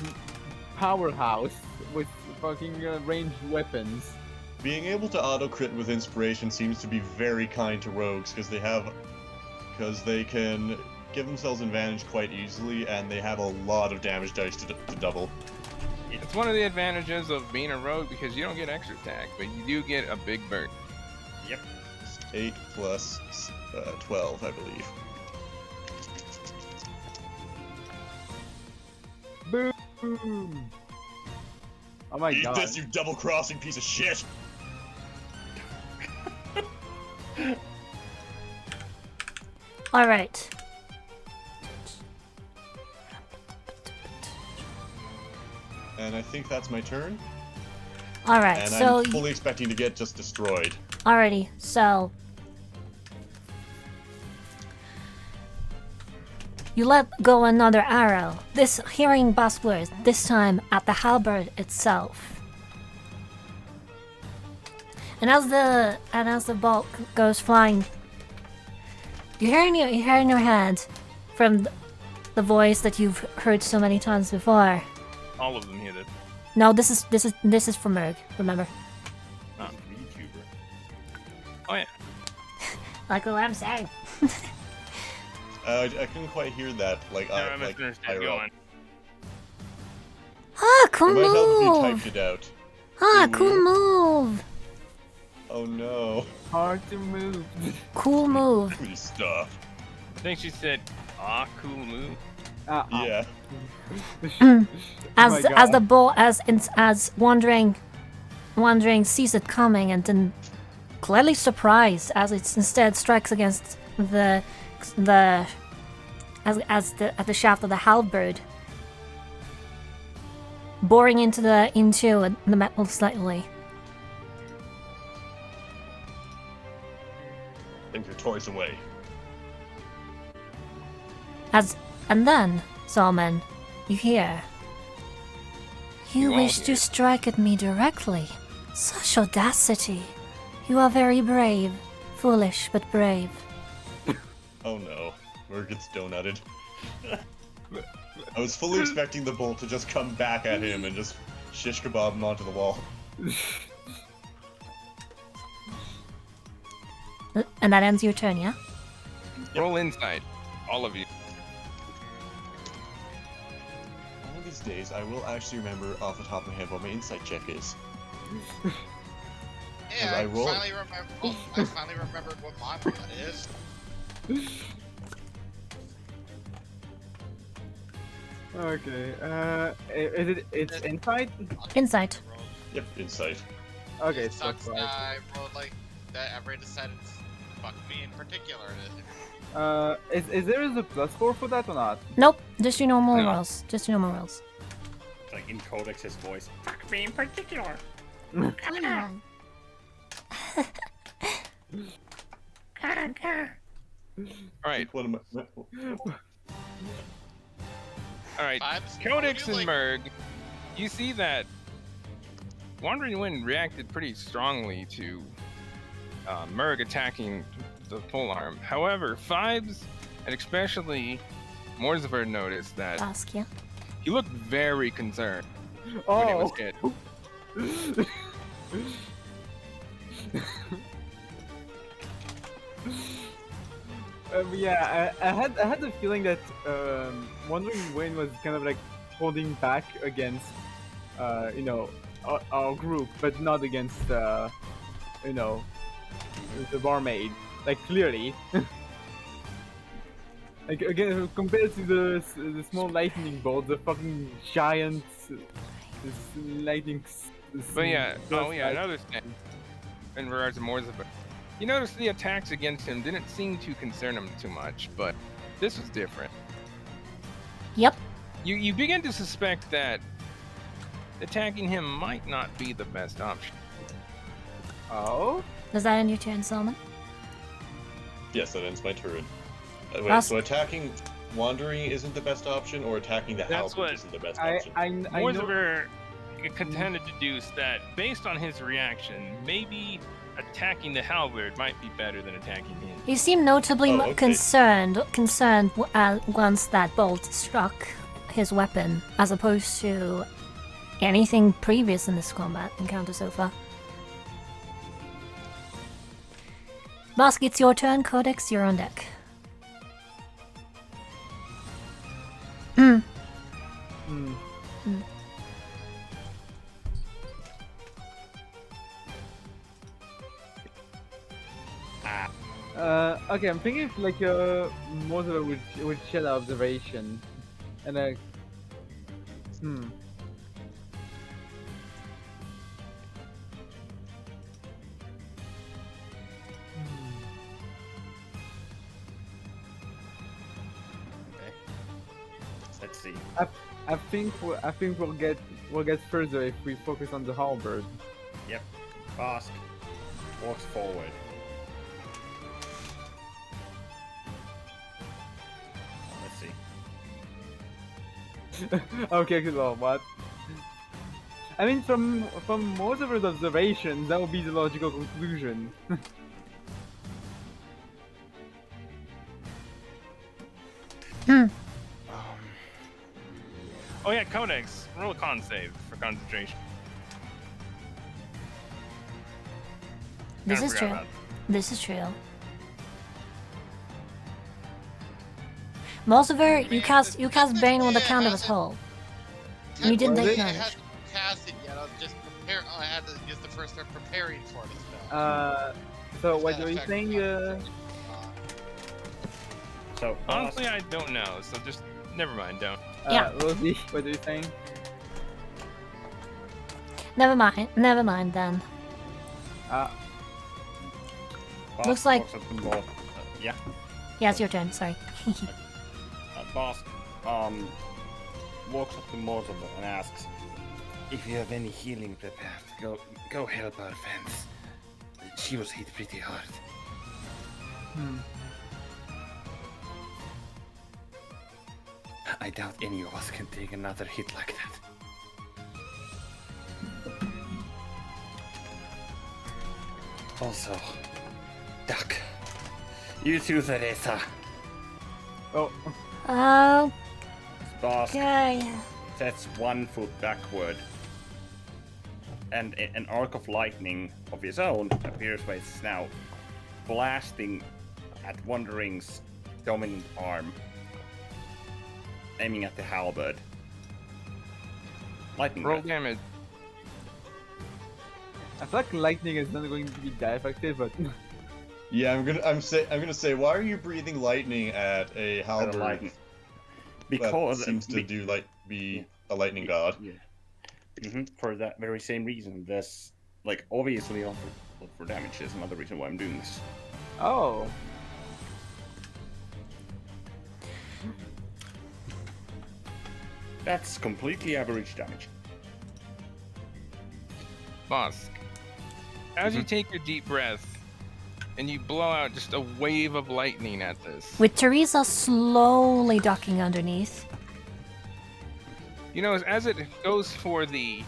powerhouse with fucking ranged weapons. Being able to auto crit with inspiration seems to be very kind to rogues because they can give themselves advantage quite easily, and they have a lot of damage dice to double. It's one of the advantages of being a rogue because you don't get extra attack, but you do get a big burn. Yep. 8 plus 12, I believe. Boom! Oh my Eat god. this, you double-crossing piece of shit! All right. And I think that's my turn. All right. And So I'm fully expecting to get just destroyed. alrighty. So you let go another arrow. This hearing buzzwords. This time at the halberd itself. And as the bolt goes flying, you hear in your head from the voice that you've heard so many times before. All of them hit it. No, this is for Merg. Remember? VTuber. Oh yeah. Like what I'm saying. I couldn't quite hear that. Like No, I like misunderstood. IRL. Go on. Ah, It cool might help if you move. typed it out. Ah, cool move. Oh no. Hard to move. Cool move. Please stop. I think she said, cool move. Yeah. As my as the God. bolt as wandering sees it coming and then clearly surprised as it instead strikes against the at the shaft of the halberd, boring into the metal slightly. Think your toys away. And then, Solomon, you hear. You You all wish hear. to strike at me directly. Such audacity. You are very brave. Foolish, but brave. Oh no. Where gets donutted. I was fully expecting the bolt to just come back at him and just shish kebab him onto the wall. And that ends your turn, yeah? Roll inside. All of you. One of these days, I will actually remember off the top of my head what my insight check is. Yeah, I I rolled. finally remember. Oh, I finally remembered what my one is. Okay. It's insight? Insight. Yep, insight. Okay, It so sucks that's that right. I rolled like that. Every decided to fuck me in particular. Is there a +4 for that or not? Nope, just your normal No. rolls. Just your normal rolls. It's like in Codex's voice. Fuck me in particular. Alright, One of my... alright. Vibes? Codex What and do you Merg, you see that Wandering Wind reacted pretty strongly to Merg attacking the polearm. However, Fibes and especially Morzaver noticed that Ask you. he looked very concerned when it was Oh! hit. Yeah, I had the feeling that Wandering Wind was kind of like holding back against, our group, but not against, the barmaid. Like clearly, like again compared to the small lightning bolt, the fucking giant lightning. But yeah, another thing in regards to Morzaver. You notice the attacks against him didn't seem to concern him too much, but this was different. Yep. You begin to suspect that attacking him might not be the best option. Oh. Does that end your turn, Solomon? Yes, that ends my turn. Wait, Last- so attacking Wandering isn't the best option, or attacking the That's halberd what isn't the best I option? know. Morzaver contended to deduce that based on his reaction, maybe attacking the halberd might be better than attacking him. He seemed notably Oh, okay. concerned once that bolt struck his weapon, as opposed to anything previous in this combat encounter so far. Bosk, it's your turn. Codex, you're on deck. Okay, I'm thinking if like most of it would share observation, and Okay. Let's see. I think we'll get further if we focus on the halberd. Yep. Bask walks forward. Let's see. Okay, well, what? I mean, from most of his observations, that would be the logical conclusion. Oh yeah, Codex, roll a con save for concentration. This Kinda is forgot true. about This is true. Multiver, you cast Bane with the count of his hull. You didn't take I damage. hadn't cast it yet. I was just prepare. I had to use the first step preparing for the spell. So Does what that were you affect saying? concentration? So Honestly, I don't know, so just never mind, don't. Yeah. Rosie, what are you saying? Never mind then. Bask Looks like- walks up to more. Yeah. Yeah, it's your turn, sorry. Bask walks up to Mortimer and asks if you have any healing prepared. Go help our friends. She was hit pretty hard. I doubt any of us can take another hit like that. Also, Duck. You too, Teresa. Oh, Bask Okay. sets 1 foot backward, and an arc of lightning of his own appears by its snout, blasting at Wandering's dominant arm, aiming at the halberd. Lightning Roll breath. damage. I feel like lightning is not going to be that effective, but Yeah, I'm gonna say, why are you breathing lightning at a At a halberd? lightning. That Because seems to be a lightning god. Yeah. For that very same reason. There's like obviously not for damage. There's another reason why I'm doing this. oh, That's completely average damage. Bosk, as you take your deep breath and you blow out just a wave of lightning at this, With Teresa slowly ducking underneath. you know, as it goes for the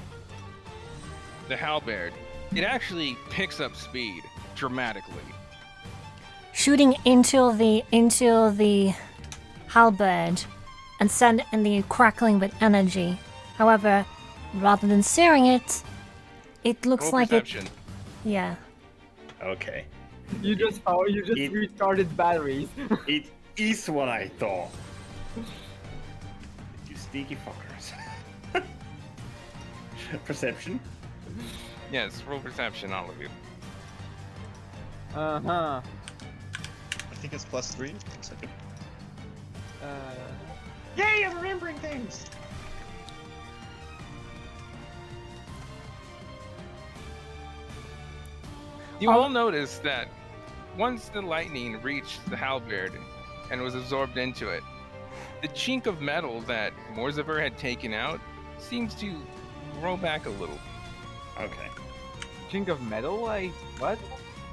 halberd, it actually picks up speed dramatically. Shooting into the halberd and the crackling with energy. However, rather than searing it, it looks Roll like perception. it. Yeah. Okay. you just It- restarted batteries. It is what I thought. You sneaky fuckers. Perception? Yes, roll perception, all of you. Uh-huh. I think it's +3. One second. Yay, I'm remembering things! You all notice that once the lightning reached the halberd and was absorbed into it, the chink of metal that Morziver had taken out seems to grow back a little. Okay. Chink of metal? Like, what?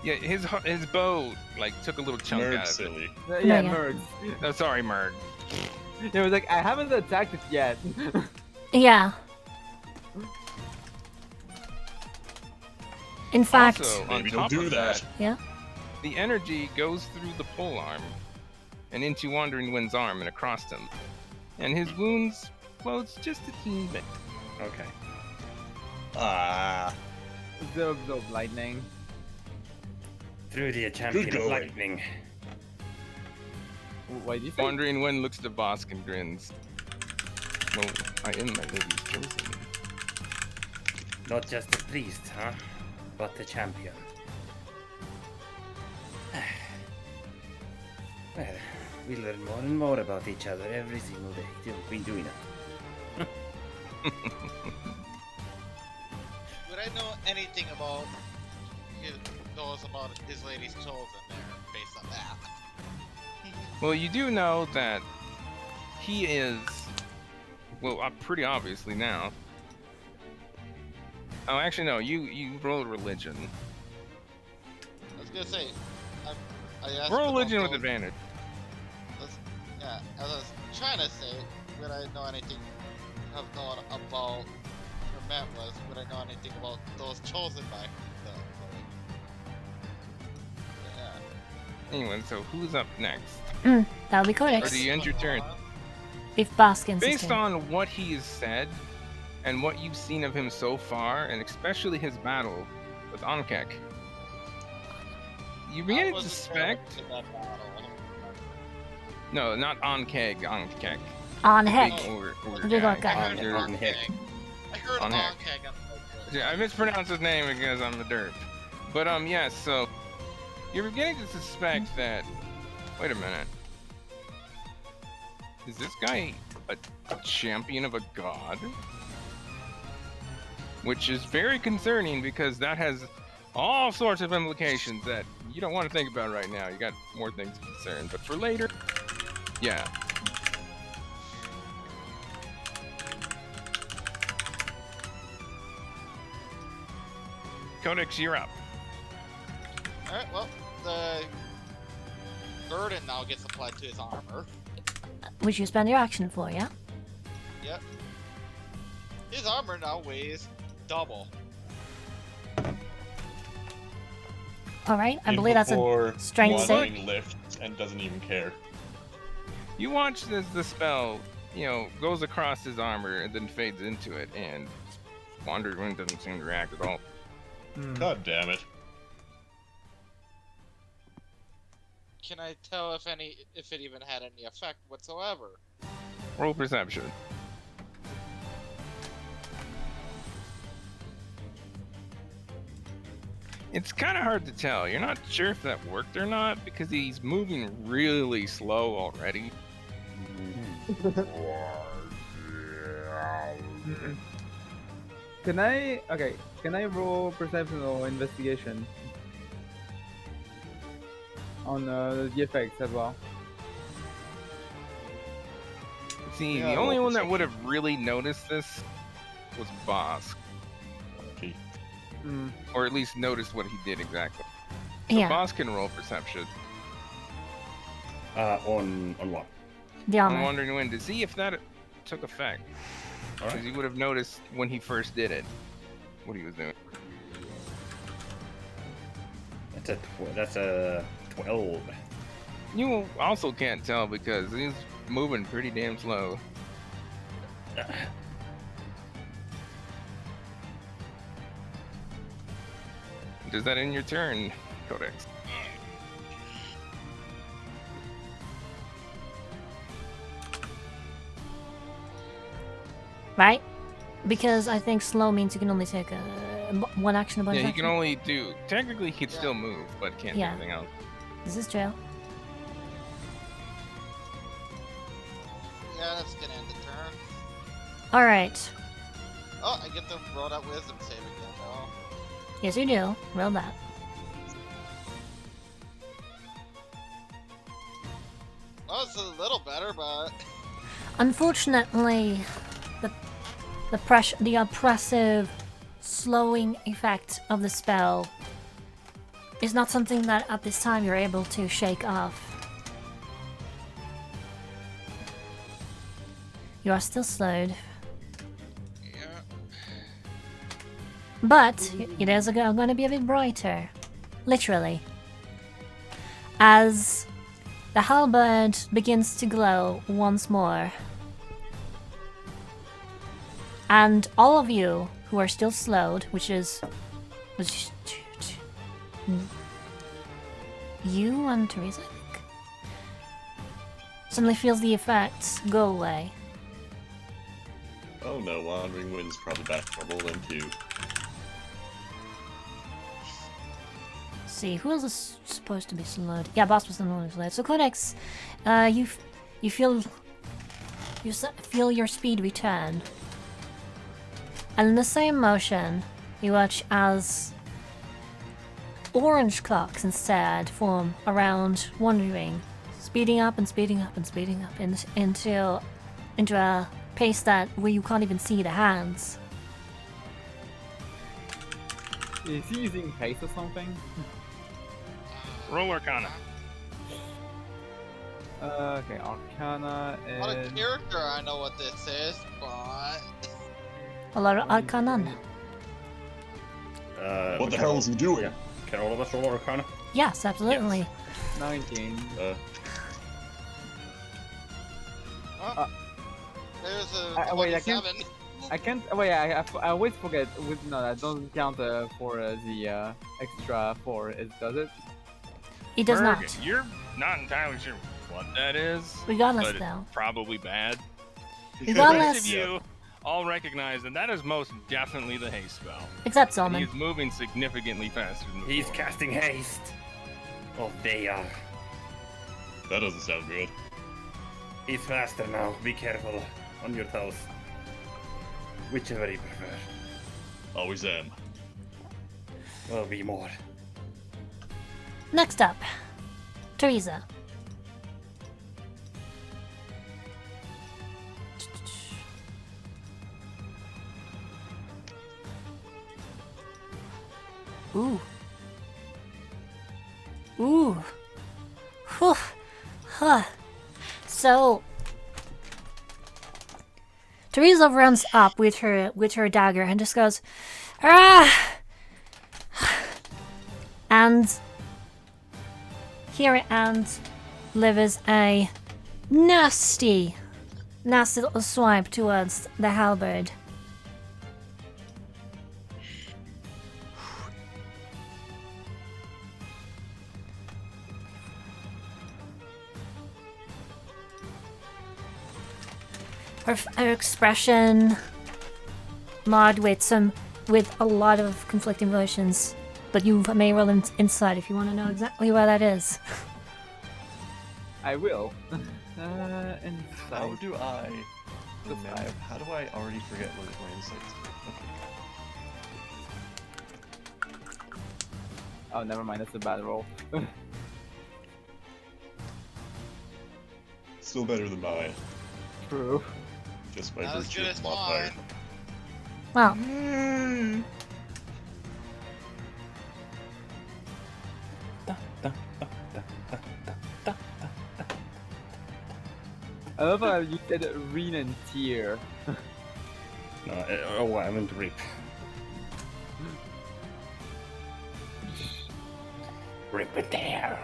Yeah, his bow like took a little chunk Nerd out of it. silly. Yeah, yeah. Merg. Oh, sorry, Merg. It was like, I haven't attacked it yet. Yeah. In fact, Also, on Maybe don't top do of that. yeah. the energy goes through the pole arm and into Wandering Wind's arm and across him. And his wounds floats just a teeny bit. Okay. Ah, Absorb lightning. Through the champion of going. lightning. Why do you say? Wandering Wind looks to Bosk and grins. Well, I am my lady's chosen. Not just a priest, huh? But the champion. Well, we learn more and more about each other every single day, don't we, doing it? Would I know anything about his lady's chosen there based on that? Well, you do know that he is, well, pretty obviously now. Oh, actually, no. You roll religion. I was gonna say, I asked Roll about religion with those- advantage. Yeah, as I was trying to say, would I know anything have known about, or Matt was, would I know anything about those chosen by the yeah. Anyway, so who's up next? That'll be Or Codex. do you end your turn? If Baskins is Based in. on what he has said, and what you've seen of him so far, and especially his battle with Ankek, you begin to suspect... In that battle. No, not Ankeg, Ankek. On Big heck. Big old guy. I heard You're- On heck. I heard On heck. Onkeg. Yeah, I mispronounced his name because I'm a derp. But yes, so you're beginning to suspect that. Wait a minute. Is this guy a champion of a god? Which is very concerning because that has all sorts of implications that you don't want to think about right now. You got more things to concern, but for later, yeah. Codex, you're up. Alright, well, the burden now gets applied to his armor. Which you spend your action for, yeah? Yep. His armor now weighs double. Alright, I believe that's a strength save. Wandering lifts and doesn't even care. You watch as the spell, goes across his armor and then fades into it, and Wandering Wind doesn't seem to react at all. God damn it. Can I tell if it even had any effect whatsoever? Roll perception. It's kind of hard to tell. You're not sure if that worked or not because he's moving really slow already. Can I roll perception or investigation on the effects as well? See, Yeah, the only roll one that perception. would have really noticed this was Bosk, Okay. or at least noticed what he did exactly. So Yeah, Bosk can roll perception. On what? the I'm armor. wondering when to see if that took effect. Because Alright. he would have noticed when he first did it what he was doing. That's a 12. You also can't tell because he's moving pretty damn slow. Does that end your turn, Codex? Right? Because I think slow means you can only take one action a bonus Yeah, he action. can only do. Technically, he could Yeah. still move, but can't Yeah. do anything else. This is true. Yeah, that's gonna end the turn. Alright. Oh, I get to roll that wisdom save again, though. Yes, you do. Roll that. Well, it's a little better, but Unfortunately, the oppressive slowing effect of the spell is not something that at this time you're able to shake off. You are still slowed. yeah. But it is going to be a bit brighter. Literally. As the halberd begins to glow once more. And all of you who are still slowed, which you and Teresa, I think, suddenly feels the effects go away. Oh no, Wandering Wind's probably back to normal then too. See, who else is supposed to be slowed? Yeah, Boss was the one who's slowed. So Codex, you feel your speed return. And in the same motion, you watch as orange clocks instead form around Wandering, speeding up and speeding up and speeding up into a pace where you can't even see the hands. Is he using haste or something? Roll Arcana. Okay, Arcana On a and... character, I know what this is, but A lot of Arcanon. What the hell is he doing? Yeah. Can all of us roll Arcana? Yes, absolutely. 19. there's wait, I 27. I can't. Wait, I always forget. No, that doesn't count for the extra 4. Does it? It does Berg, not. You're not entirely sure what that is. Regardless, but though. It's probably bad. The Regardless. rest of you all recognize that is most definitely the haste spell. Except And Solomon. he's moving significantly faster than He's before. casting haste. Oh, they are. That doesn't sound good. He's faster now. Be careful. On your toes. Whichever you prefer. Always am. Well, be more. Next up, Teresa. Ooh. Ooh. Whew. Huh. So Teresa runs up with her dagger and just goes, ah! And here and delivers a nasty little swipe towards the halberd. Her expression marred with a lot of conflicting emotions, but you may roll insight if you want to know exactly where that is. I will. How Inside. do I The remember? five. How do I already forget what my insights do? Okay. Oh, never mind. That's a bad roll. Still better than mine. True. Just by Not as virtue good of as modifier. mine. Well, I love how you said Reen and Tear. No, oh, I meant rip. Rip it there.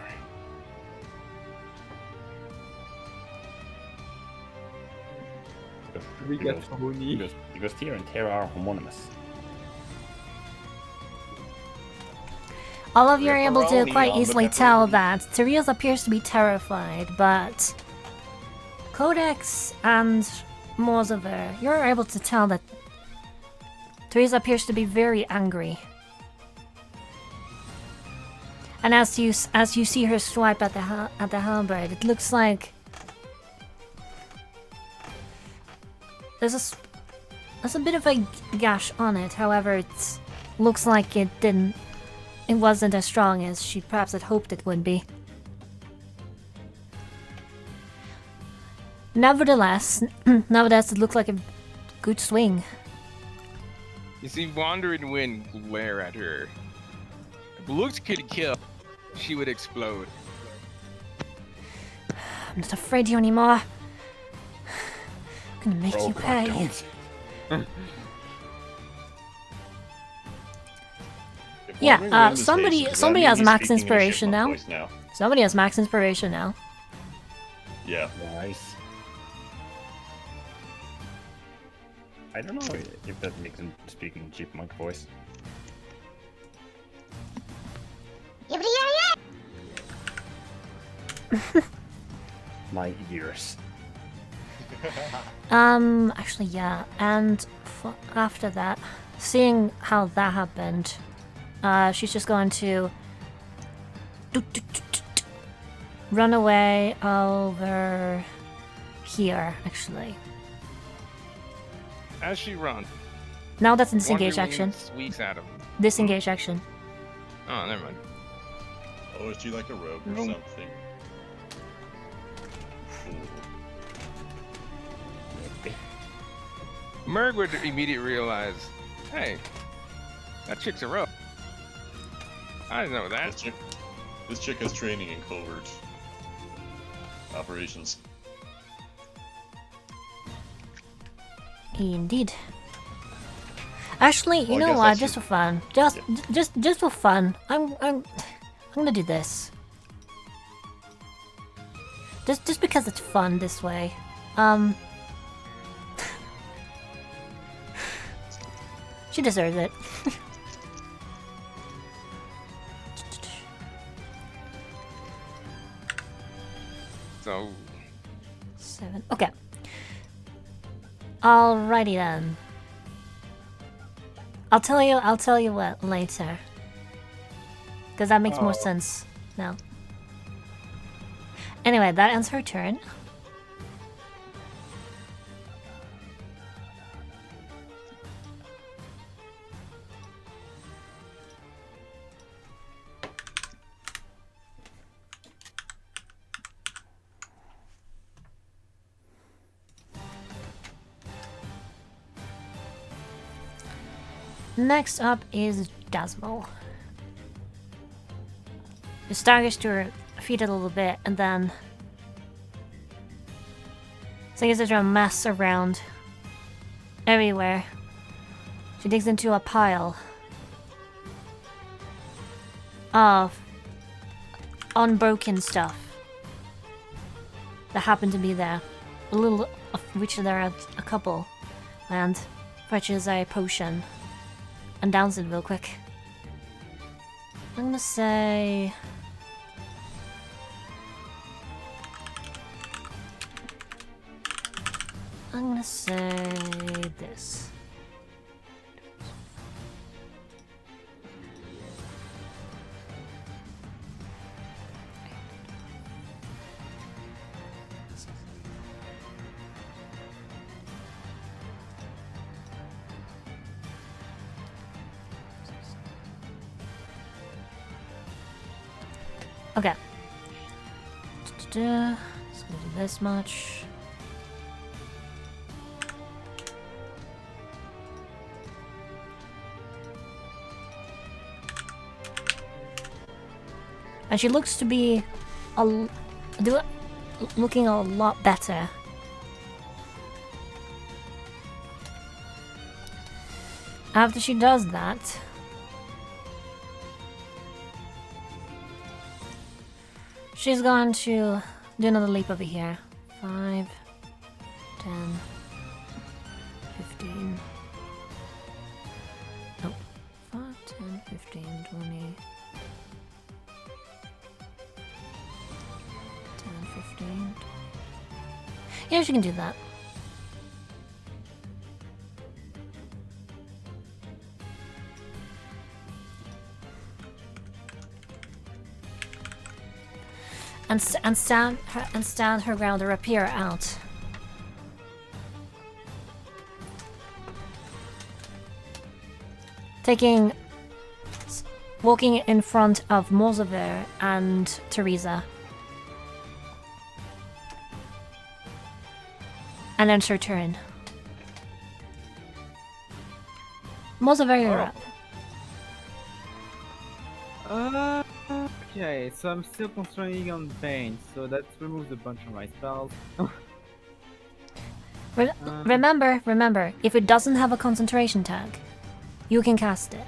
Rigatoni. Because Tear and Tear are homonymous. all of you are able to Pepperoni quite on the easily tell pepperoni. that Therese appears to be terrified, but Codex and Morzaver, you're able to tell that Therese appears to be very angry. And as you see her swipe at the halberd, it looks like there's a bit of a gash on it. However, it looks like it wasn't as strong as she perhaps had hoped it would be. Nevertheless, it looked like a good swing. You see Wandering Wind glare at her. If looks could kill, she would explode. I'm not afraid of you anymore. I'm gonna make you pay. Yeah, Wandering around this somebody station, does that mean has he's max speaking in a inspiration chipmunk now. voice now. Somebody has max inspiration now. Yeah. Nice. I don't know if that makes him speak in chipmunk voice. My ears. Actually, yeah. And after that, seeing how that happened, she's just going to run away over here, actually. As she runs, Now that's a disengage Wanderling action. squeaks at him. Disengage action. Oh, never mind. Oh, is she like a rogue or No. something? Merg would immediately realize, hey, that chick's a rogue. I didn't know that. This chick has training in covert operations. Indeed. Actually, you Well, I know guess what? that's Just for your- fun, just for fun, I'm gonna do this. Just because it's fun this way. She deserves it. So, 7. Okay. Alrighty then. I'll tell you what later. Because that makes more sense now. Anyway, that ends her turn. Next up is Dasmo. She staggers to her feet a little bit and then sees there's a mess around everywhere. She digs into a pile of unbroken stuff that happened to be there. A little of which there are a couple, and fetches a potion and downs it real quick. I'm gonna say this. Okay. Let's do this much. And she looks to be looking a lot better. After she does that, she's going to do another leap over here. 5, 10, 15. Nope. 5, 10, 15, 20. 10, 15. Yeah, she can do that. And stand her ground or appear out. Walking in front of Mozaver and Teresa. And then it's her turn. Mozaver, you're up. Okay, so I'm still concentrating on pain, so that removes a bunch of my spells. Remember, if it doesn't have a concentration tag, you can cast it.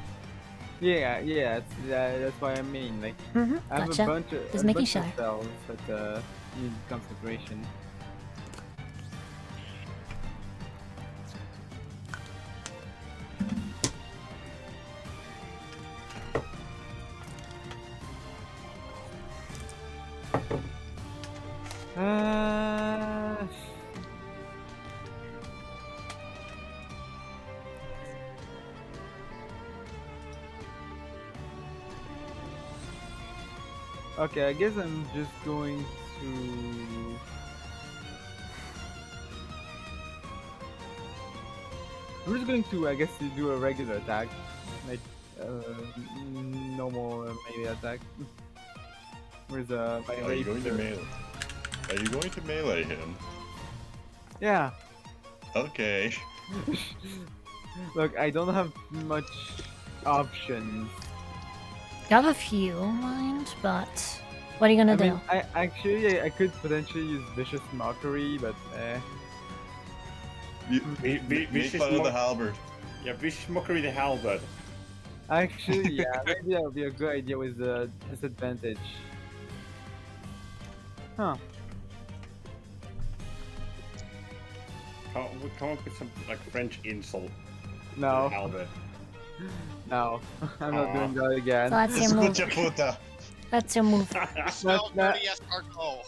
Yeah, that's what I mean. Like, I have Gotcha. a bunch of Just making sure. spells that need concentration. Uh, okay, I guess I'm just going to. I'm just going to, I guess, to do a regular attack, like no more melee attack. Where's my Are you going to rapier? melee? Are you going to melee him? Yeah. Okay. Look, I don't have much options. You have a few in mind, but what are you gonna do? mean, I could potentially use vicious mockery, but Make fun of the halberd. Yeah, vicious mockery the halberd. actually, yeah, maybe that would be a good idea with the disadvantage. Huh? Come up with some like French insult. No, To the halberd. no, I'm not Aw. doing that again. So that's your move. Escucha puta. That's your move. Smell that- dirty escargot.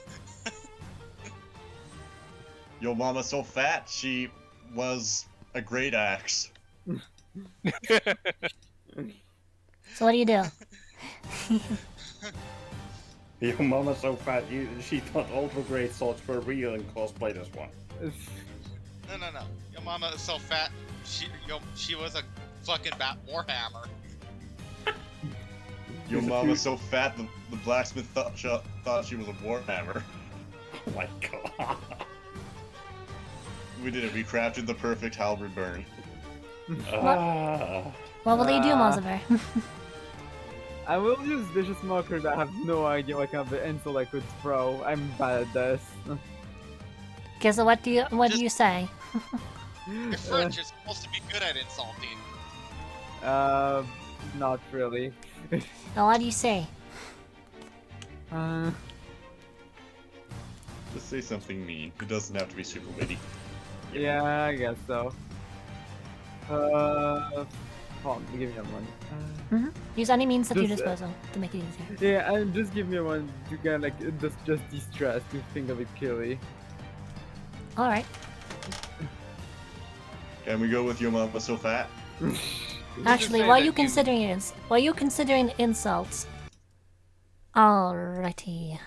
Yo mama's so fat, she was a great axe. So what do you do? Your mama's so fat, she thought ultra great swords were real and cosplayed as one. No. Your mama is so fat. She was a fucking bat warhammer. Your mama's so fat, the blacksmith thought she was a warhammer. Oh my god. We did it. We crafted the perfect halberd burn. Ah. What will you do, Moziver? I will use vicious mockery, but I have no idea what kind of insult I could throw. I'm bad at this. Okay, so what do you say? Your French is supposed to be good at insulting. Not really. Now what do you say? Just say something mean. It doesn't have to be super witty. Yeah, I guess so. Hold on, give me a one. Use any means at your Just, disposal to make it easier. Yeah, and just give me a one to kind of like just de-stress to think of it clearly. All right. Can we go with your mama's so fat? Actually, say while that you you- considering insults. Alrighty.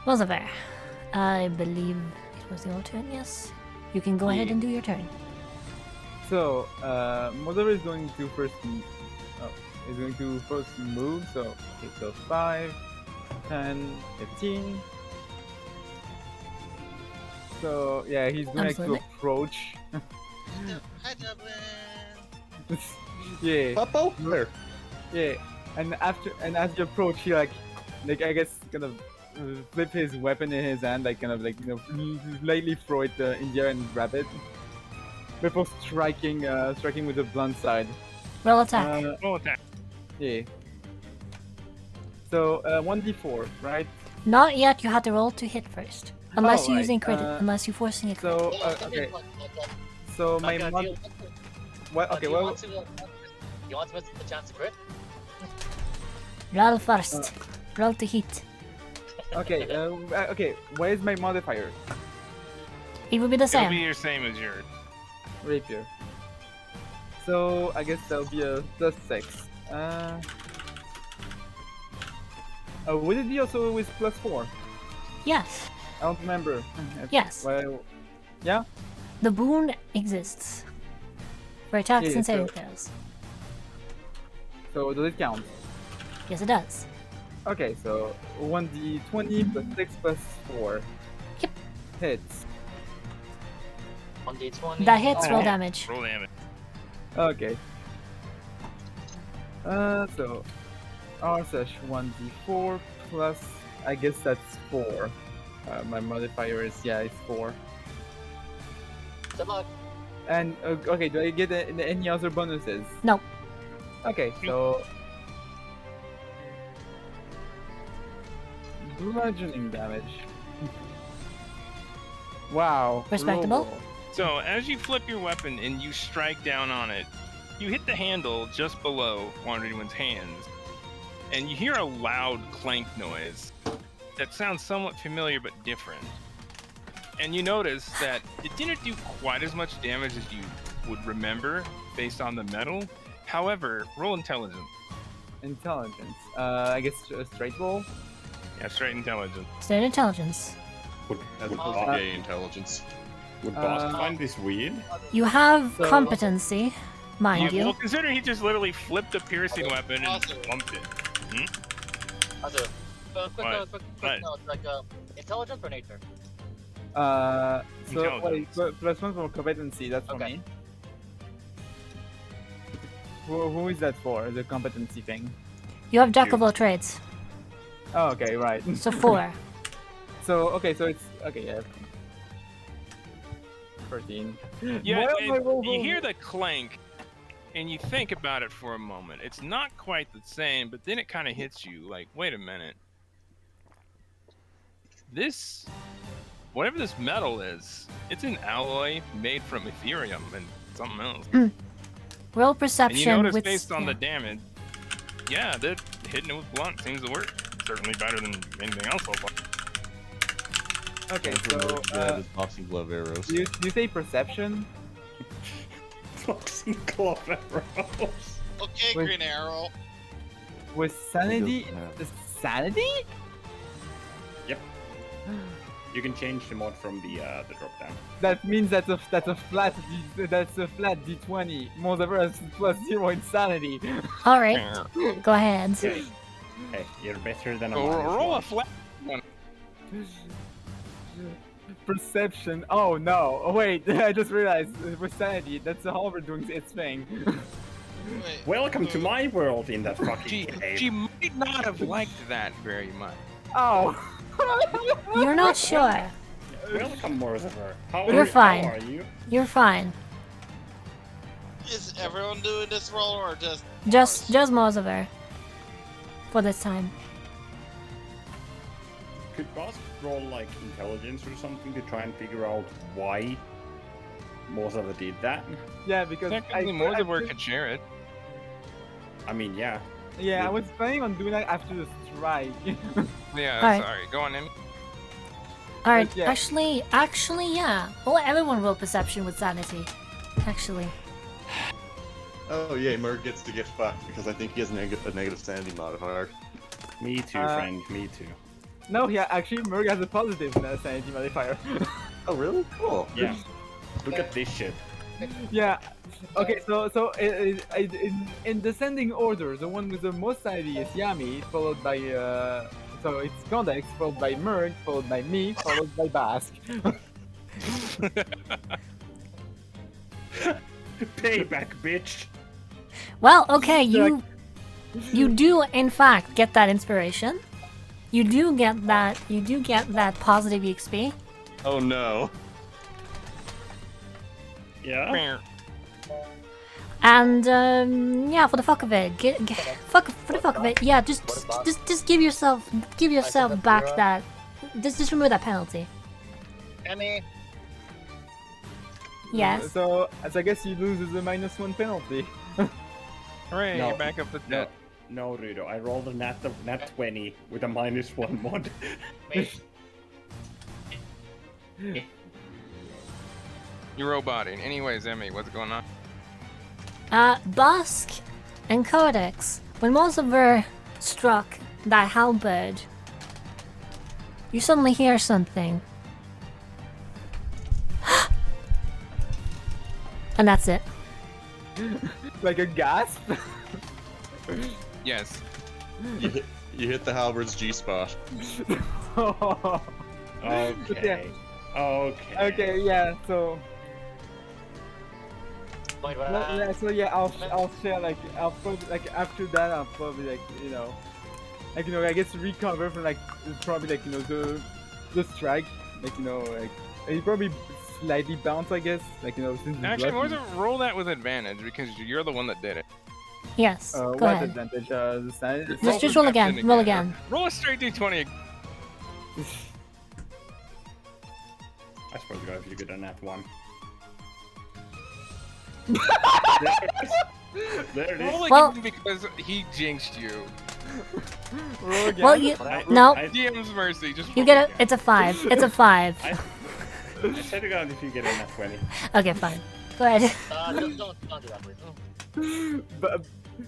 Moziver, I believe it was your turn. Yes. You can go ahead and do your turn. So, Mother is going to first. Is going to first move. So, okay, so 5, 10, 15. So yeah, he's going to Absolutely. approach. Hi, Dublin. Yeah. Papa? Where? Yeah, and as you approach, he like I guess kind of flip his weapon in his hand, like kind of like lightly throw it in the air and grab it before striking with the blunt side. Roll attack. Roll attack. Yeah. So 1d4, right? Not yet. You have to roll to hit first, unless you're right, using crit, unless you're forcing a crit. So okay. So my Okay, mod. What? Okay. Well. You want to miss the chance to crit? Roll first. Roll to hit. Okay. Okay. What is my modifier? It will be the It'll be same. your same as yours. Rapier. So I guess that'll be a +6. Would it be also with +4? Yes. I don't remember. Yes. Well, yeah. The boon exists for attacks Yeah, and saving so- throws. So does it count? Yes, it does. Okay, so 1d20 +6 +4. Yep. Hits. 1d20. That hits. Roll Oh. damage. Roll damage. Okay. So R/1d4 plus, I guess that's 4. My modifier is, yeah, it's 4. Good luck. And okay, do I get any other bonuses? No. Okay, so bludgeoning damage. Wow. Respectable. roll. So as you flip your weapon and you strike down on it, you hit the handle just below Wandering One's hands, and you hear a loud clank noise that sounds somewhat familiar but different. And you notice that it didn't do quite as much damage as you would remember based on the metal. However, roll intelligence. Intelligence. I guess a straight roll. Yeah, straight intelligence. Standard intelligence. Would, That's would, supposed to be intelligence. would boss Uh, find this weird? You have So- competency, mind Well, you. consider he just literally flipped a piercing weapon and Awesome. bumped it. Also, quick What? note, like, intelligence or nature? So wait, Intelligence. +1 for competency. That's for Okay. me. Who is that for? The competency thing. You have jack of all trades. Oh, okay, right. So 4. So okay, so it's okay. Yeah. 13. Yeah, Why am I and roll- you hear the clank, and you think about it for a moment. It's not quite the same, but then it kind of hits you like, wait a minute. This, whatever this metal is, it's an alloy made from Ethereum and something else. Roll And you perception notice with. based on yeah. the damage, yeah, that hitting it with blunt seems to work. Certainly better than anything else so far. Okay, so Grab his boxing glove arrows. do you say perception? Boxing glove arrows. Okay, Wait. Green Arrow. With sanity? Yeah. Sanity? You can change the mod from the drop down. That means that's a flat D20. Moreover, has +0 insanity. Alright, go ahead. Hey, you're better than a Roll, minus roll a one. flat one. Perception. Oh no! Oh wait, I just realized with sanity, that's the halberd doing its thing. Wait. Welcome to my world in that fucking cave. She might not have liked that very much. Oh. You're not sure. Welcome, Mortimer. How You're are, fine. How are you? You're fine. Is everyone doing this roll or just? Just Mozover. For this time. Could Boss roll like intelligence or something to try and figure out why Mortimer did that? Yeah, because Technically, more than work could share it. I mean, yeah. Yeah, I was planning on doing that after the strike. Yeah, Alright. sorry. Go on, Emmy. Alright, yeah. actually, yeah. Well, everyone roll perception with sanity. Actually. Oh yeah, Merg gets to get fucked because I think he has a negative sanity modifier. Me too, friend. Me too. No, yeah, actually, Merg has a positive sanity modifier. Oh really? Cool. Yeah. Look at this shit. Yeah. Okay, so in descending order, the one with the most sanity is Yami, followed by so it's Condex, followed by Merg, followed by me, followed by Basque. Payback, bitch. Well, okay, you do in fact get that inspiration. You do get that positive EXP. Oh no. Yeah. And yeah, for the fuck of it, for the fuck of it, yeah, just give yourself back that, just remove that penalty. Emmy, Yes. So I guess you lose the -1 penalty. Hooray, No. you're back up with No, that. no, Rudo. I rolled a nat 20 with a -1 mod. wait. You're roboting. Anyways, Emmy, what's going on? Busk and Codex, when Mozover struck that halberd, you suddenly hear something. And that's it. Like a gasp. Yes. You hit the halberd's G spot. Okay. Okay. Okay, yeah. So Wait, well, yeah, so yeah, I'll share I'll probably after that I'll probably I guess recover from probably the strike, you probably slightly bounce, I guess. Like, you know, since it's Actually, lucky. roll that with advantage because you're the one that did it. Yes, go What ahead. advantage? The sanity? Just roll again. Roll again. Roll a straight d20. I suppose you guys, you get a nat 1. There it is. Roll Well- again because he jinxed you. Roll again. Well, you I- no, I- DM's mercy. Just you roll get a. again. It's a 5. It's a 5. I said to God if you get a nat 20. Okay, fine. Go ahead. Don't do that, please. But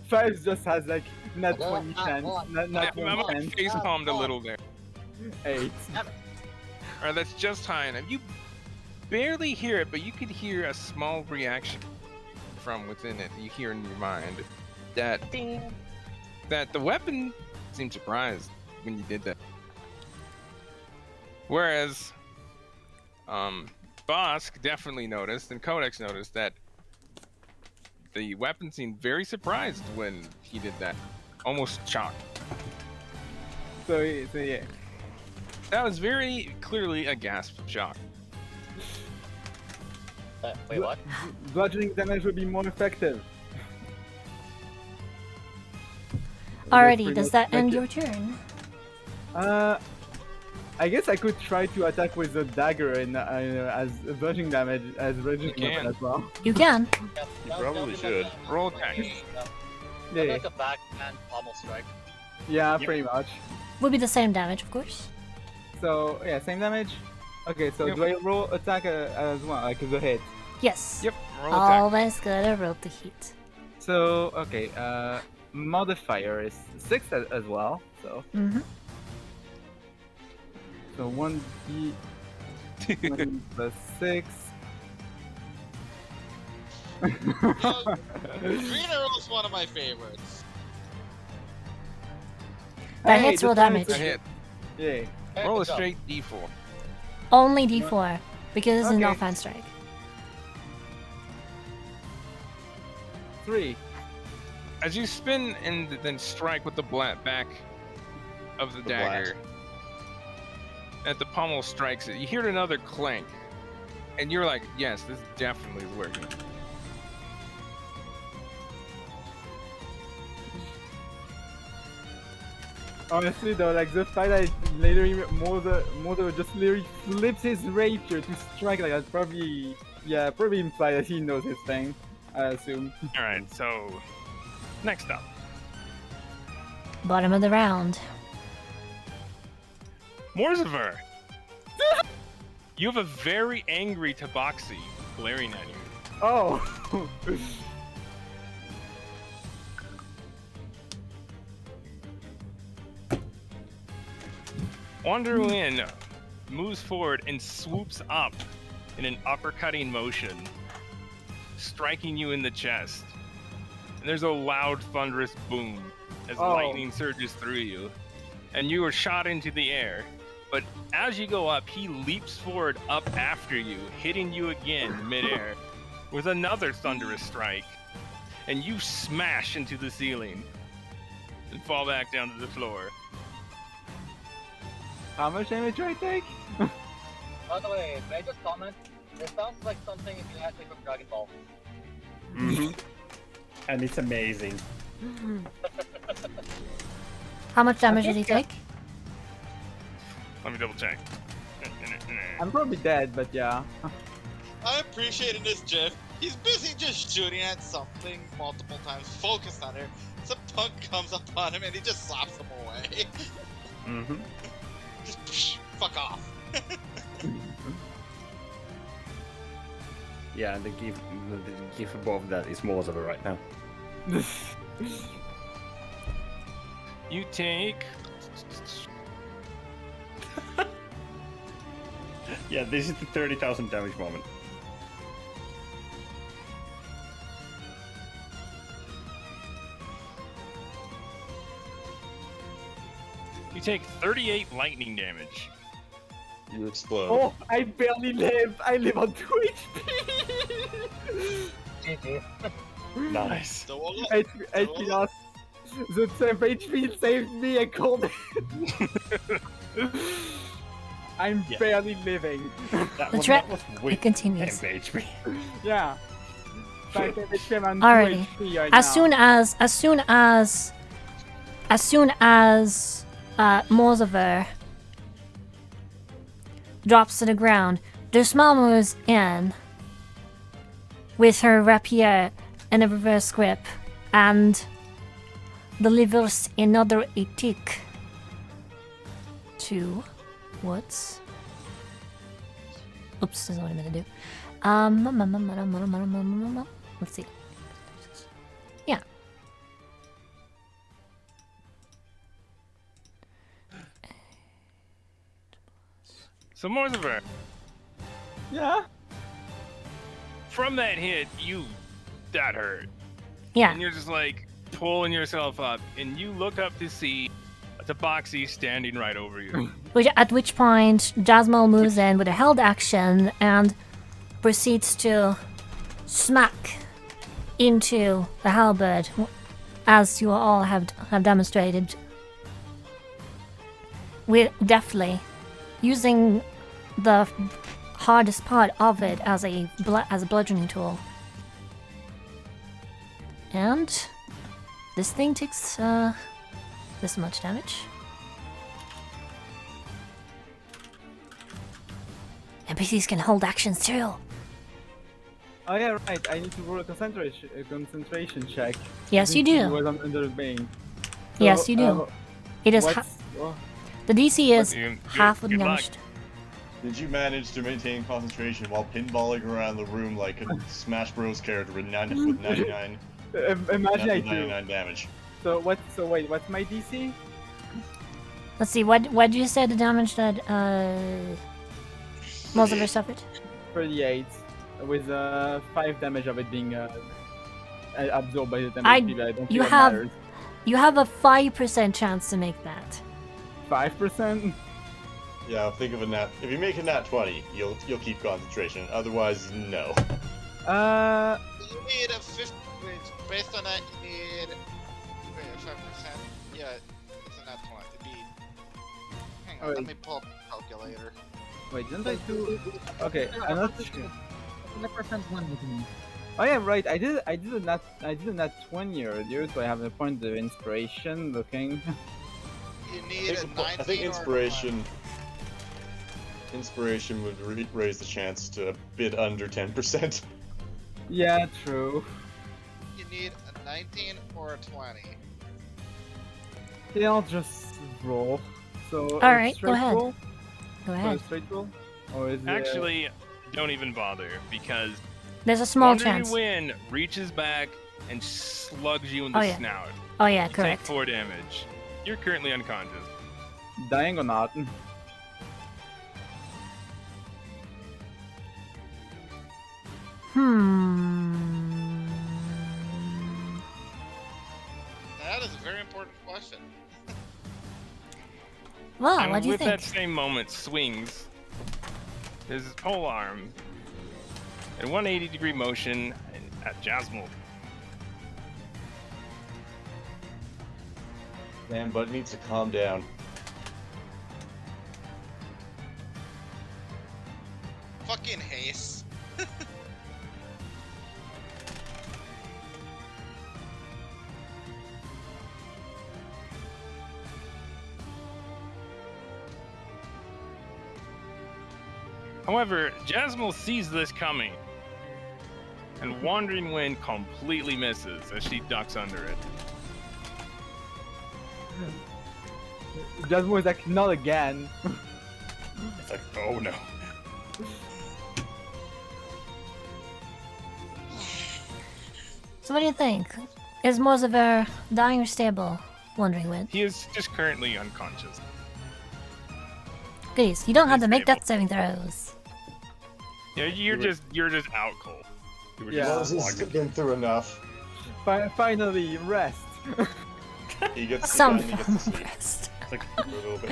5 just has like not Well, 20 not chance, one. not I'm 1 chance. face palmed a little there. 8. Alright, that's just high enough. You barely hear it, but you could hear a small reaction from within it. You hear in your mind that Ding. that the weapon seemed surprised when you did that. Whereas, Bosk definitely noticed, and Codex noticed that the weapon seemed very surprised when he did that. Almost shocked. So yeah. That was very clearly a gasp of shock. Wait, what? Bludgeoning damage would be more effective. Alrighty, pretty does much that end like your turn? I guess I could try to attack with a dagger and as bludgeoning damage as bludgeoning You can. weapon as well. You can. You probably should. Roll attack. Yeah, Like a backhand pommel strike. yeah, Yep. pretty much. Would be the same damage, of course. So yeah, same damage. Okay, so Yep. do I roll attack as well, like as a hit? Yes. Yep, roll attack. Always gotta roll the heat. So okay, modifier is 6 as well. So Mm-hmm. so 1d 1 plus 6. Green Arrow is one of my favorites. That Hey, hits roll this time damage. A hit. Yay. Hey, Roll a good job. straight d4. Only D4 because it's an Okay. offhand strike. 3. As you spin and then strike with the back of the dagger, at the pommel strikes it, you hear another clank, and you're like, "Yes, this definitely is working." Honestly though, like the fact that literally Mother just literally flips his rapier to strike like that probably imply that he knows his thing, I assume. All right, so next up, Bottom of the round. Morzaver. You have a very angry Tabaxi glaring at you. Oh! Wanderlin moves forward and swoops up in an uppercutting motion, striking you in the chest. And there's a loud, thunderous boom as Oh. lightning surges through you, and you are shot into the air. But as you go up, he leaps forward up after you, hitting you again midair with another thunderous strike, and you smash into the ceiling and fall back down to the floor. How much damage do I take? By the way, may I just comment? This sounds like something you had from Dragon Ball. Mm-hmm. And it's amazing. How much damage did he take? Let me double check. I'm probably dead, but yeah. I appreciate in this GIF, he's busy just shooting at something multiple times, focused on it. Some punk comes up on him and he just slaps him away. Mm-hmm. Just psh, fuck off. Yeah, and the gif above that is Morzaver right now. You take Yeah, this is the 30,000 damage moment. You take 38 lightning damage. You explode. Oh, I barely live! I live on 2 HP! GG. Nice. So what? HP lost. The temp HP saved me, I called it. I'm Yeah. barely living. That The was, tra- that was it with continues. 10 HP. Yeah. 5 HP, I'm on 2 Alrighty. HP right As now. soon as Morzaver drops to the ground, Dusmal moves in with her rapier and a reverse grip and delivers another etik to Woods. Oops, that's not what I meant to do. Let's see. Yeah. So Morzaver, Yeah? from that hit, that hurt. Yeah. And you're just like pulling yourself up, and you look up to see a Tabaxi standing right over you. At which point, Jasmine moves in with a held action and proceeds to smack into the halberd, as you all have demonstrated. Deftly, using the hardest part of it as a bludgeoning tool. And this thing takes this much damage. NPCs can hold actions too. Oh yeah, right. I need to roll a concentration check. Yes, you Since do. it was under the bane. Yes, you do. It is the DC is half of the good luck. damage. Did you manage to maintain concentration while pinballing around the room like a Smash Bros character with 99 Imagine I do. 99 damage? So wait, what's my DC? Let's see, what did you say the damage that Morzaver suffered? 38, with 5 damage of it being absorbed by the damage. I don't think you it have matters. you have a 5% chance to make that. 5%? Yeah, think of a nat. If you make a nat 20, you'll keep concentration. Otherwise, no. You need a 50. Wait, based on that, you need. Wait, 5%. Yeah, it's a nat 20. Hang on, let me pull up the calculator. Wait, didn't I do? Okay, I'm not sure. The percent one with me. Oh yeah, right. I did a nat 20 earlier, so I have a point of inspiration. Looking. You need a 19 I think inspiration would raise the chance to a bit under 10%. Yeah, true. You need a 19 or a 20. Yeah, I'll just roll. So. All right, straight go ahead. Roll? Go So ahead. straight roll? Or is it? Actually, don't even bother, because There's a small Wandering chance. Wind reaches back and slugs you in the Oh, yeah. snout. Oh yeah, You correct. take 4 damage. You're currently unconscious. Dying or not? That is a very important question. Well, And what do you with think? that same moment, swings his pole arm in 180-degree motion at Jasmine. Man, Bud needs to calm down. Fucking haste. However, Jasmine sees this coming, and Wandering Wind completely misses as she ducks under it. Jasmine was like, not again. It's like, oh no. So what do you think? Is Morzaver dying or stable? Wondering Wind. He is just currently unconscious. Goodies, you don't have He's to make stable. death saving throws. Yeah, you're just out cold. You were Yeah. Well, just he's slugged. been through enough. Finally, rest. He gets Some he gets form to of sleep rest. It's like, for a little bit.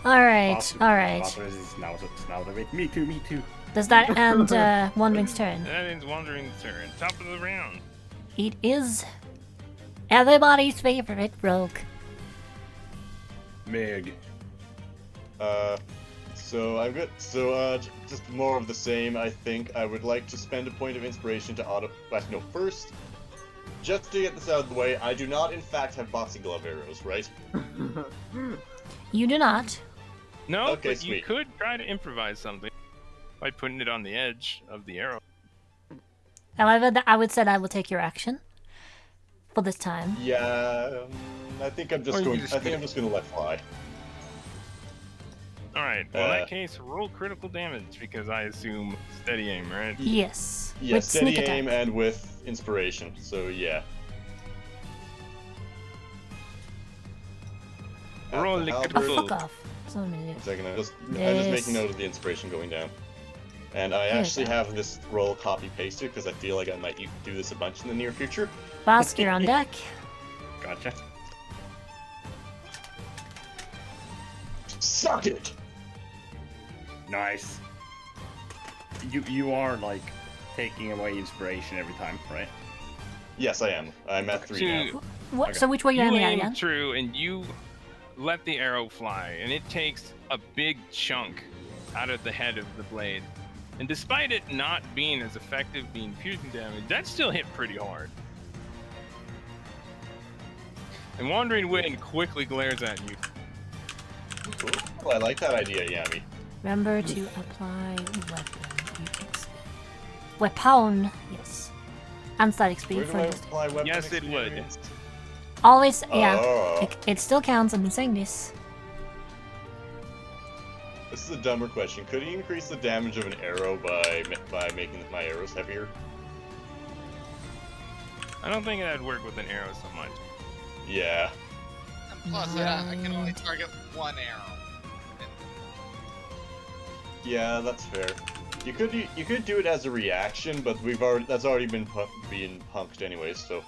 Alright, alright. Father is now the way. Me too, me too. Does that end Wandering's turn? That ends Wandering's turn. Top of the round. It is everybody's favorite rogue. Meg. So I'm good. So just more of the same. I think I would like to spend a point of inspiration to auto. No, first, just to get this out of the way, I do not, in fact, have boxing glove arrows, right? You do not. No, Okay, but you sweet. could try to improvise something by putting it on the edge of the arrow. However, I would say I will take your action for this time. Yeah, I think I'm just Or you going. just I think get- I'm just going to let fly. All right. Well, in that case, roll critical damage because I assume steady aim, right? Yes. Yeah, With steady sneak aim attack. and with inspiration. So yeah. Roll the Halberd. Oh, critical. fuck off. So many. 1 second, I'm just Yes. making note of the inspiration going down. And I Here we actually go. have this roll copy pasted because I feel like I might do this a bunch in the near future. Bosk, you're on deck. Gotcha. Suck it! Nice. You are like taking away inspiration every time, right? Yes, I am. I'm at 3 now. What? Okay. So which way you're You aiming at aim again? true, and you let the arrow fly, and it takes a big chunk out of the head of the blade. And despite it not being as effective being piercing damage, that still hit pretty hard. And Wandering Wind quickly glares at you. Ooh, I like that idea, Yami. Remember to apply weapon. Weapon, yes. And static speed Where do for I just apply weapon Yes, it would. experience? always. Yeah, Oh. it still counts. I've been saying this. This is a dumber question. Could he increase the damage of an arrow by making my arrows heavier? I don't think that'd work with an arrow so much. Yeah. And plus, I can only target one arrow. Yeah, that's fair. You could do it as a reaction, but that's already been being punked anyways. So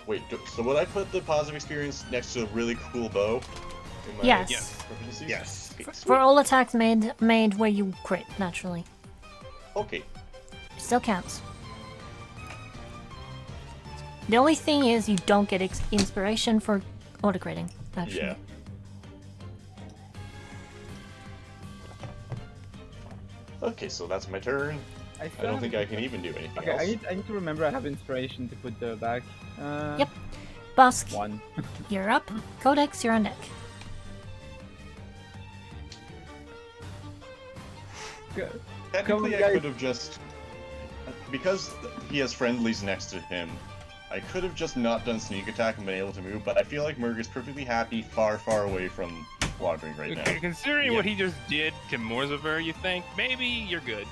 wait, so would I put the positive experience next to a really cool bow? In my Yes. proficiencies? Yes. For all attacks made where you crit naturally, Okay. it still counts. The only thing is you don't get inspiration for auto critting. Actually. Yeah. Okay, so that's my turn. I don't think I can even do anything Okay, else. I need to remember I have inspiration to put the back. Yep. Bosk, 1. you're up. Codex, you're on deck. Technically, I guys. could have just... Because he has friendlies next to him, I could have just not done sneak attack and been able to move, but I feel like Murg is perfectly happy far, far away from Wandering right now. Considering what he just did to Morzaver, you think maybe you're good.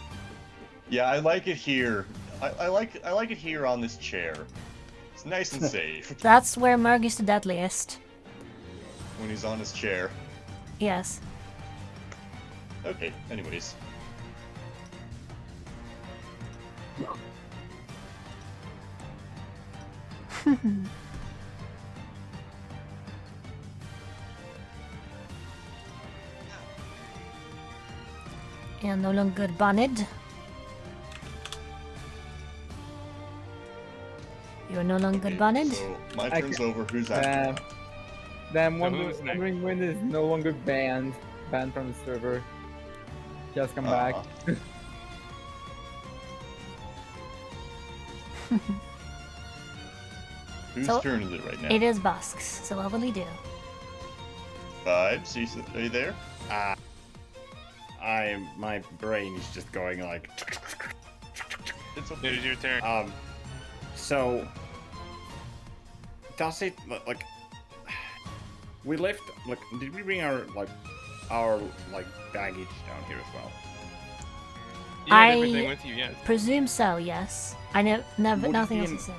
Yeah, I like it here. I like it here on this chair. It's nice and safe That's where Murg is the deadliest. when he's on his chair. Yes. Okay, anyways. And no longer banned. You're no longer Okay, banned. so my I turn's ca- over. Who's after? Then So who's next? Wandering Wind is no longer banned from the server. Just come back. Whose So, turn is it right now? It is Bosk's, so what will he do? Vibes, are you there? My brain is just going like. It's It okay. is your turn. So does it like we left like did we bring our baggage down here as well? You had I- everything with you, yes. Presume so, yes. I never, Would it nothing be else an- is said.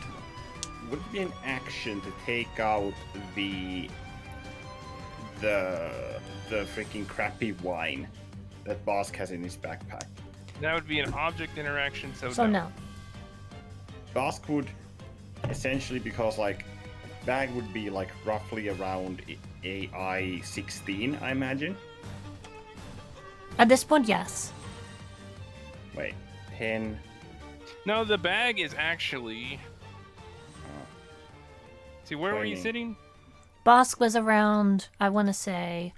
Would it be an action to take out the freaking crappy wine that Bosk has in his backpack? That would be an object interaction, So no. Bosk would essentially, because like bag would be like roughly around AI 16, I imagine. At this point, yes. Wait, 10. No, the bag is actually. See, where were you 20. sitting? Bosk was around, I want to say,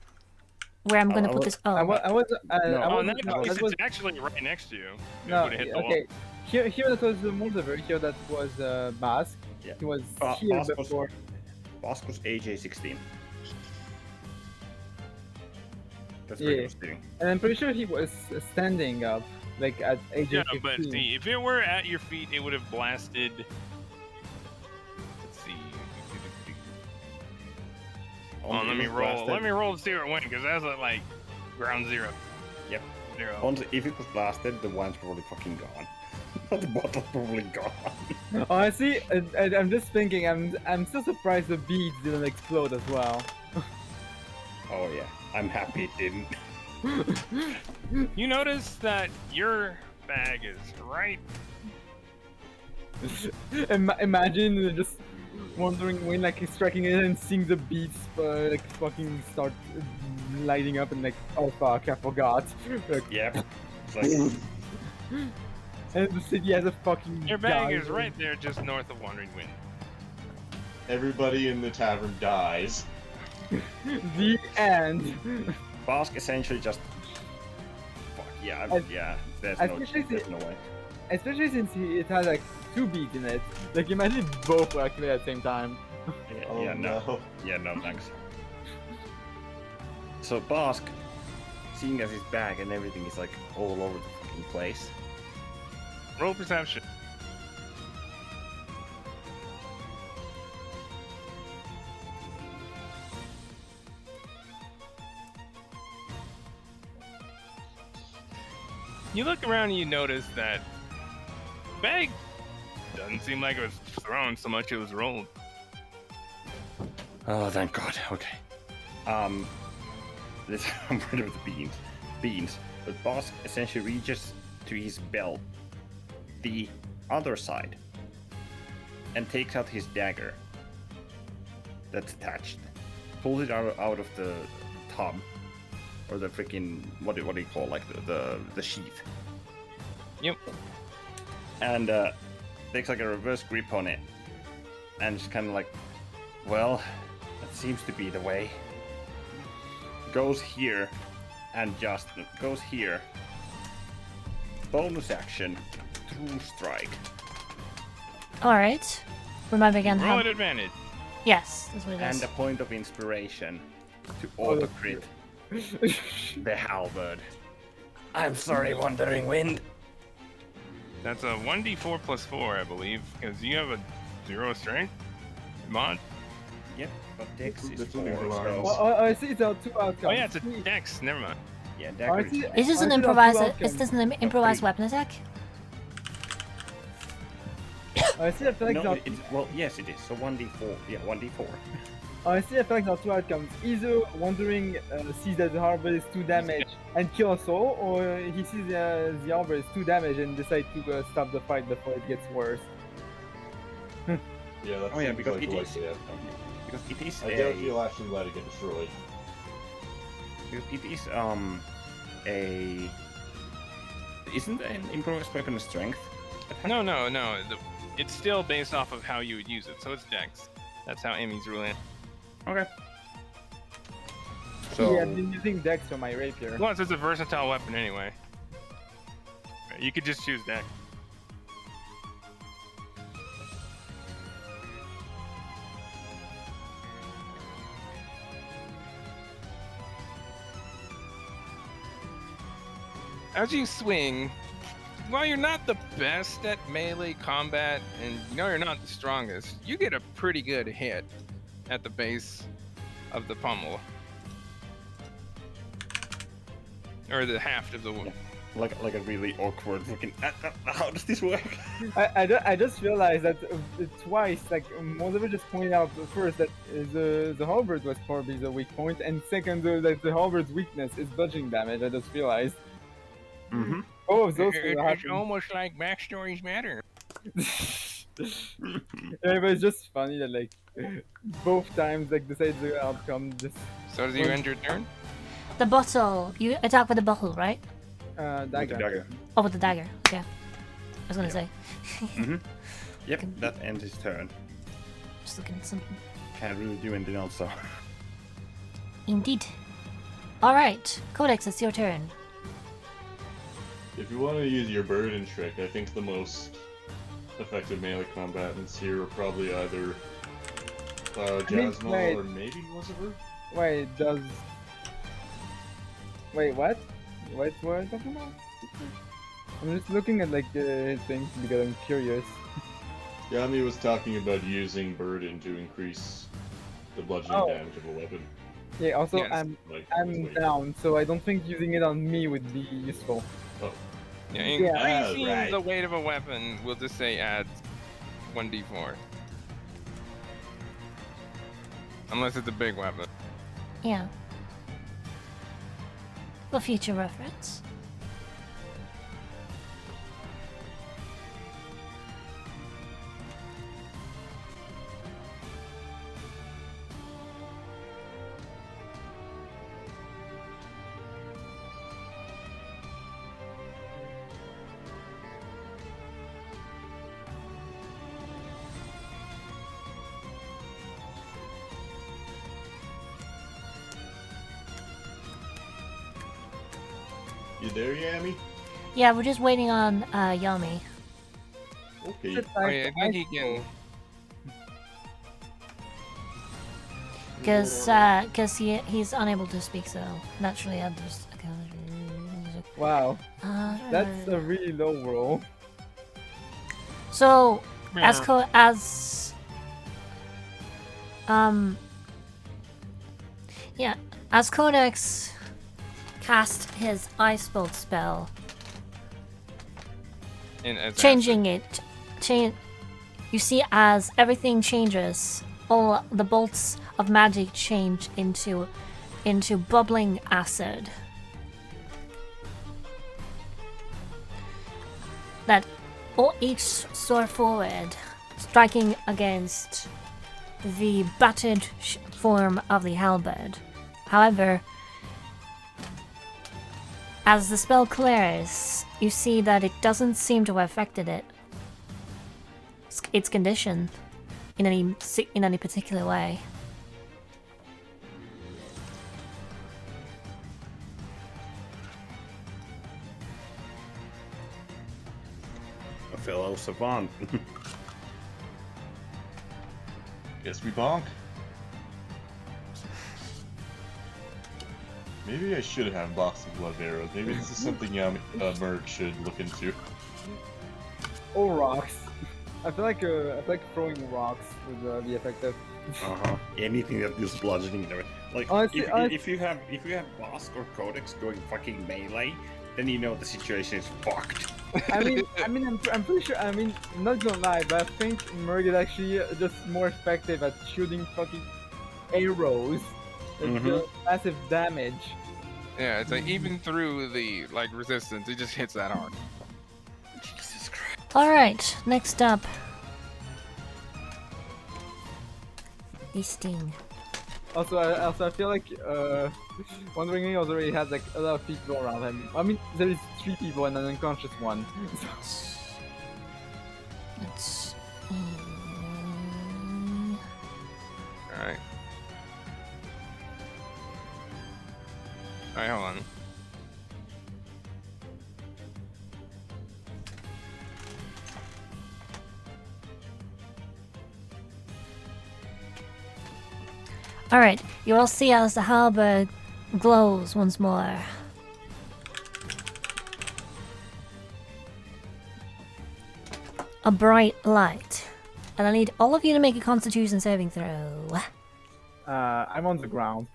where I'm gonna I put wa- this. I Oh, was, I was, No. I Oh, was, in that no, case, that was, it's actually right next to you. It no, would've hit the wall. okay. Here that was Moldover, here that was Basque. Yeah. He was Ba- here Basque was- before. Bosk was AJ16. That's where he Yeah. was sitting. And I'm pretty sure he was standing up, like at age Yeah, 15. but see, if it were at your feet, it would have blasted. Let's see. Oh, let me roll. Let me roll to see where it went, because that's at like ground zero. Yep. 0. Once, if it was blasted, the wine's probably fucking gone. The bottle's probably gone. Honestly, I'm just thinking, I'm still surprised the beads didn't explode as well. Oh yeah, I'm happy it didn't. You notice that your bag is right. Imagine just wondering when like he's striking it and seeing the beats like fucking start lighting up and like, oh fuck, I forgot. Like, Yep. It's like, and the city has a fucking Your bag guy is right there, just north of Wandering Wind. Everybody in the tavern dies. The end. Bosk essentially just. Fuck yeah, I- yeah. There's no way. Especially since it has like 2 beats in it. Like imagine both were activated at the same time. Yeah, Oh yeah, no. Yeah, no thanks. So Bosk, seeing as his bag and everything is like all over the fucking place. Roll perception. You look around and you notice that the bag doesn't seem like it was thrown so much it was rolled. Oh, thank God. Okay. Let's I'm rid of the beans. But Bosk essentially reaches to his belt, the other side, and takes out his dagger that's attached. Pulls it out of the tub, or the freaking what do you call like the sheath. Yep. And takes like a reverse grip on it, and just kind of like, well, that seems to be the way. Goes here, and just goes here. Bonus action, true strike. all right. Remind me again Roll how. at advantage. Yes, that's what it is. And a point of inspiration to Oh, auto crit the halberd. I'm sorry, Wandering Wind. That's a 1d4 plus 4, I believe, because you have a 0 strength mod. Yep, but Dex is This 4, will be so... I see it's a 2 outcomes. Oh yeah, it's a dex. Never mind. Yeah, dagger is see- fine. Is this an I still have improvised? two Is outcomes. this an improvised weapon attack? I see effects No, are well, yes it is, so 1d4. Yeah, 1d4. I see effects are 2 outcomes. Either Wandering sees that the harbor is 2 damage and kill us all, or he sees the harbor is 2 damage and decides to stop the fight before it gets worse. Yeah, that's Oh yeah, because it is... Yeah. Because it is I doubt he'll actually let it get destroyed. Because it is, a... Isn't an improvised weapon a strength? No. It's still based off of how you would use it, so it's dex. That's how Amy's ruling. Okay. So... Yeah, I've been using Dex for my rapier. Plus, it's a versatile weapon anyway. You could just choose dex. As you swing, while you're not the best at melee combat, and you know you're not the strongest, you get a pretty good hit at the base of the pommel. Or the haft of the wood. Like a really awkward looking... how does this work? I just realized that twice, like Moldover just pointed out first that the halberd was probably the weak point, and second that the halberd's weakness is bludgeoning damage. I just realized. Mm-hmm. Oh, those It's things happen. almost like backstories matter. Yeah, but it's just funny that like both times like decides the outcome just So does you end your turn? The bottle. You attack with the bottle, right? dagger. Dagger. Oh, with the dagger. Okay. I was gonna say. Mm-hmm. Yep, that ends his turn. Just looking at something. Can't really do anything else, so... Indeed. Alright, Codex, it's your turn. If you want to use your burden trick, I think the most effective melee combatants here are probably either Jasmine or maybe Elizabeth. Wait, does... Wait, what? What are you talking about? I'm just looking at like his things because I'm curious. Yami was talking about using burden to increase the bludgeoning damage of a weapon. Yeah, also Yes. I'm down, so I don't think using it on me would be useful. Oh. Yeah, Yeah. increasing Right. the weight of a weapon, we'll just say add 1d4. Unless it's a big weapon. Yeah. For future reference. You there, Yami? Yeah, we're just waiting on Yami. Okay. Oh, yeah, I think he can. Because he's unable to speak, so naturally I'll just... Wow, that's a really low roll. So, as Codex cast his Ice Bolt spell, And as changing it, you see as everything changes, all the bolts of magic change into bubbling acid. That each soar forward, striking against the battered form of the halberd. However, as the spell clears, you see that it doesn't seem to have affected its condition in any particular way. A fellow savant. Guess we bonk. Maybe I should have box of blood arrows. Maybe this is something Merc should look into. Or rocks. I feel like throwing rocks would be effective. Anything that deals bludgeoning. Like Honestly, if you have Bosk or Codex going fucking melee, then you know the situation is fucked. I'm pretty sure. I'm not gonna lie, but I think Merg is actually just more effective at shooting fucking arrows. That deal massive damage. Yeah, it's like even through the resistance, it just hits that hard. Jesus Christ. Alright, next up. The Sting. Also, I feel like Wandering Wing already has like a lot of people around him. I mean, there is 3 people and an unconscious one. Let's... Alright. Alright, hold on. Alright, you all see as the halberd glows once more. A bright light. And I need all of you to make a constitution saving throw. I'm on the ground.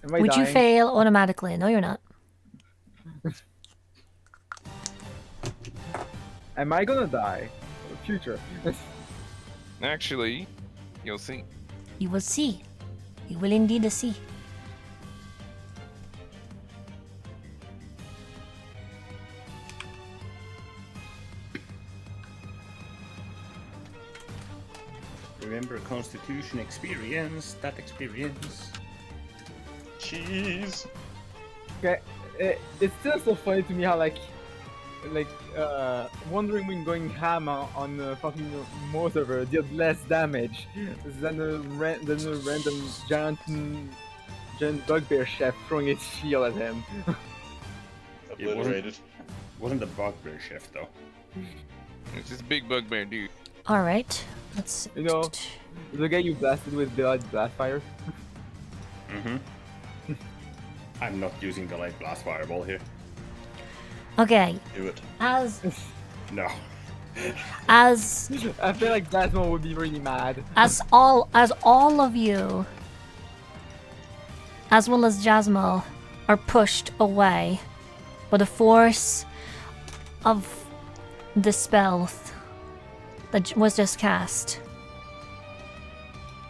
Am I Would you dying? fail automatically? No, you're not. Am I gonna die? Future. Actually, you'll see. You will see. You will indeed see. Remember Constitution experience, that experience. Cheese. Okay, it's still so funny to me how Wandering Wing going ham on fucking Moserver deals less damage than a random giant bugbear chef throwing his shield at him. Obliterated. Wasn't the bugbear chef though. It's this big bugbear dude. All right. Let's. You know, the guy you blasted with the light blast fire. Mm-hmm. I'm not using the light blast fireball here. Okay. Do it. As No. I feel like Jasmine would be really mad. as all of you, as well as Jasmine, are pushed away by the force of the spell that was just cast,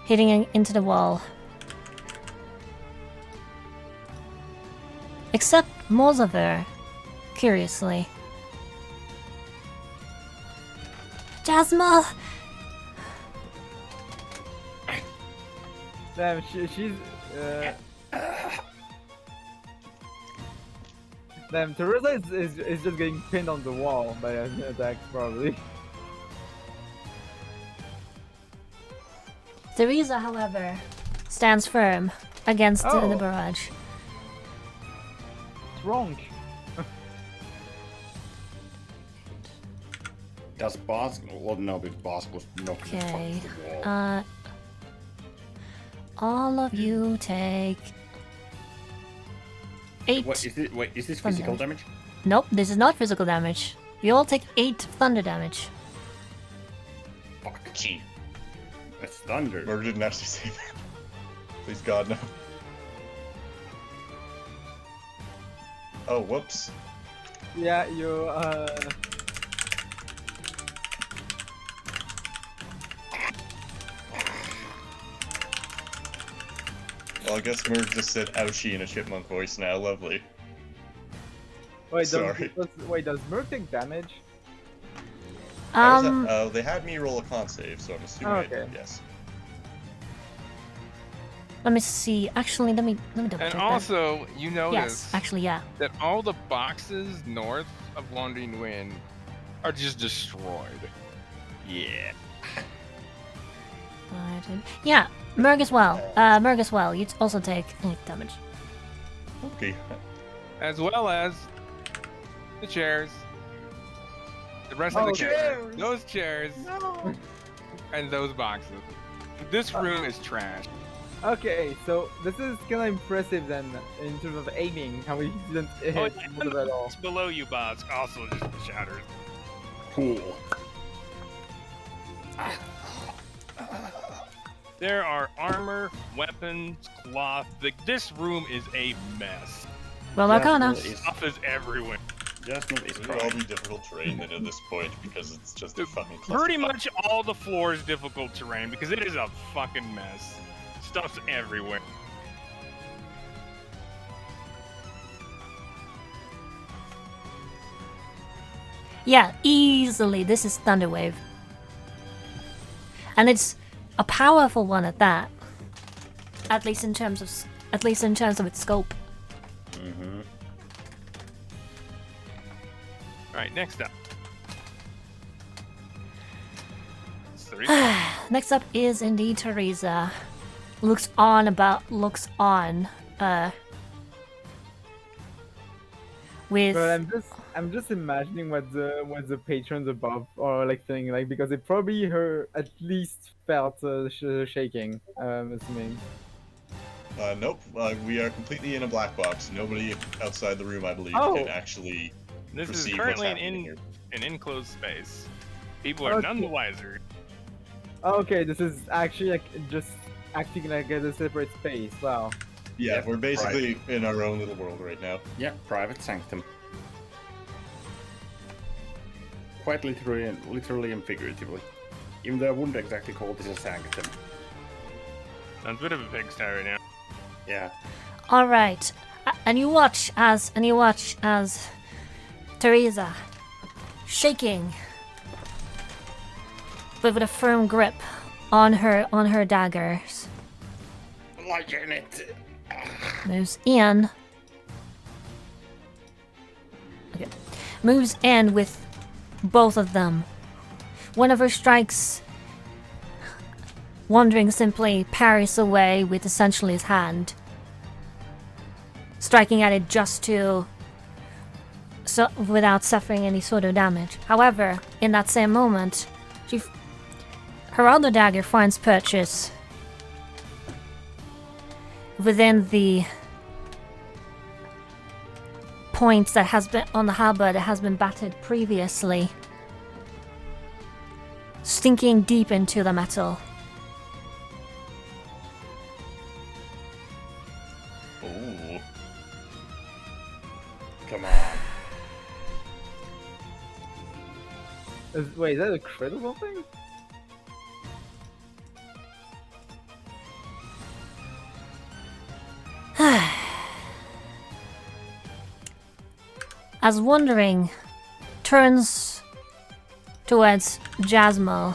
hitting into the wall. Except Mozaver, curiously. Jasmine! Damn, she's. Damn, Teresa is just getting pinned on the wall by an attack, probably. Theresa, however, stands firm against the Oh. barrage. What's wrong? Does Bosk? Well, no, because Bosk was knocked the fuck Okay. to the wall. All of you take 8. Wait, is this thunder physical damage? Nope, this is not physical damage. You all take 8 thunder damage. Fuck. Gee. That's thunder. Murder didn't actually say that. Please God, no. Oh, whoops. Yeah, you Well, I guess Murg just said ouchie in a chipmunk voice now. Lovely. Wait, Sorry. does Merc take damage? How was that? They had me roll a con save, so I'm assuming I did, Okay. yes. Let me see. Actually, let me double check And that. also, you notice Yes, actually, yeah. that all the boxes north of Wandering Wind are just destroyed. Yeah. Yeah, Merg as well. Merg as well. You also take 8 damage. Okay. As well as the chairs. The rest of Oh, the chairs. chairs! Those chairs. No. And those boxes. This room is trash. Okay, so this is kind of impressive then in terms of aiming. How he didn't hit Oh, Mother at all. it's below you, Bosk. Also just shattered. Cool. There are armor, weapons, cloth. This room is a mess. Well, Arcana. Stuff is everywhere. Jasmine is It would all be difficult terrain then at this point because it's just a fucking Pretty clusterfuck. much all the floor is difficult terrain because it is a fucking mess. Stuff's everywhere. Yeah, easily. This is Thunderwave. And it's a powerful one at that. At least in terms of its scope. Mm-hmm. Alright, next up. Next up is indeed Teresa. Looks on. With But I'm just imagining what the patrons above are like saying, like, because they probably at least felt shaking. Assuming. Nope. We are completely in a black box. Nobody outside the room, I believe, Oh. can actually This is perceive currently what's happening here. an enclosed space. People are Okay. none the wiser. Okay, this is actually like just acting like a separate space. Wow. Yeah, we're basically in our own little world right now. Yeah, private sanctum. Quite literally and figuratively. Even though I wouldn't exactly call this a sanctum. Sounds a bit of a pigsty right now. Yeah. all right, and you watch as Teresa, shaking, but with a firm grip on her daggers, Like in it. moves in. Okay, moves in with both of them. One of her strikes, Wandering simply parries away with essentially his hand, striking at it just to without suffering any sort of damage. However, in that same moment, her other dagger finds purchase within the points that has been on the halberd that has been battered previously, sinking deep into the metal. Ooh. Come on. Wait, is that a critical thing? As Wandering turns towards Jasmine,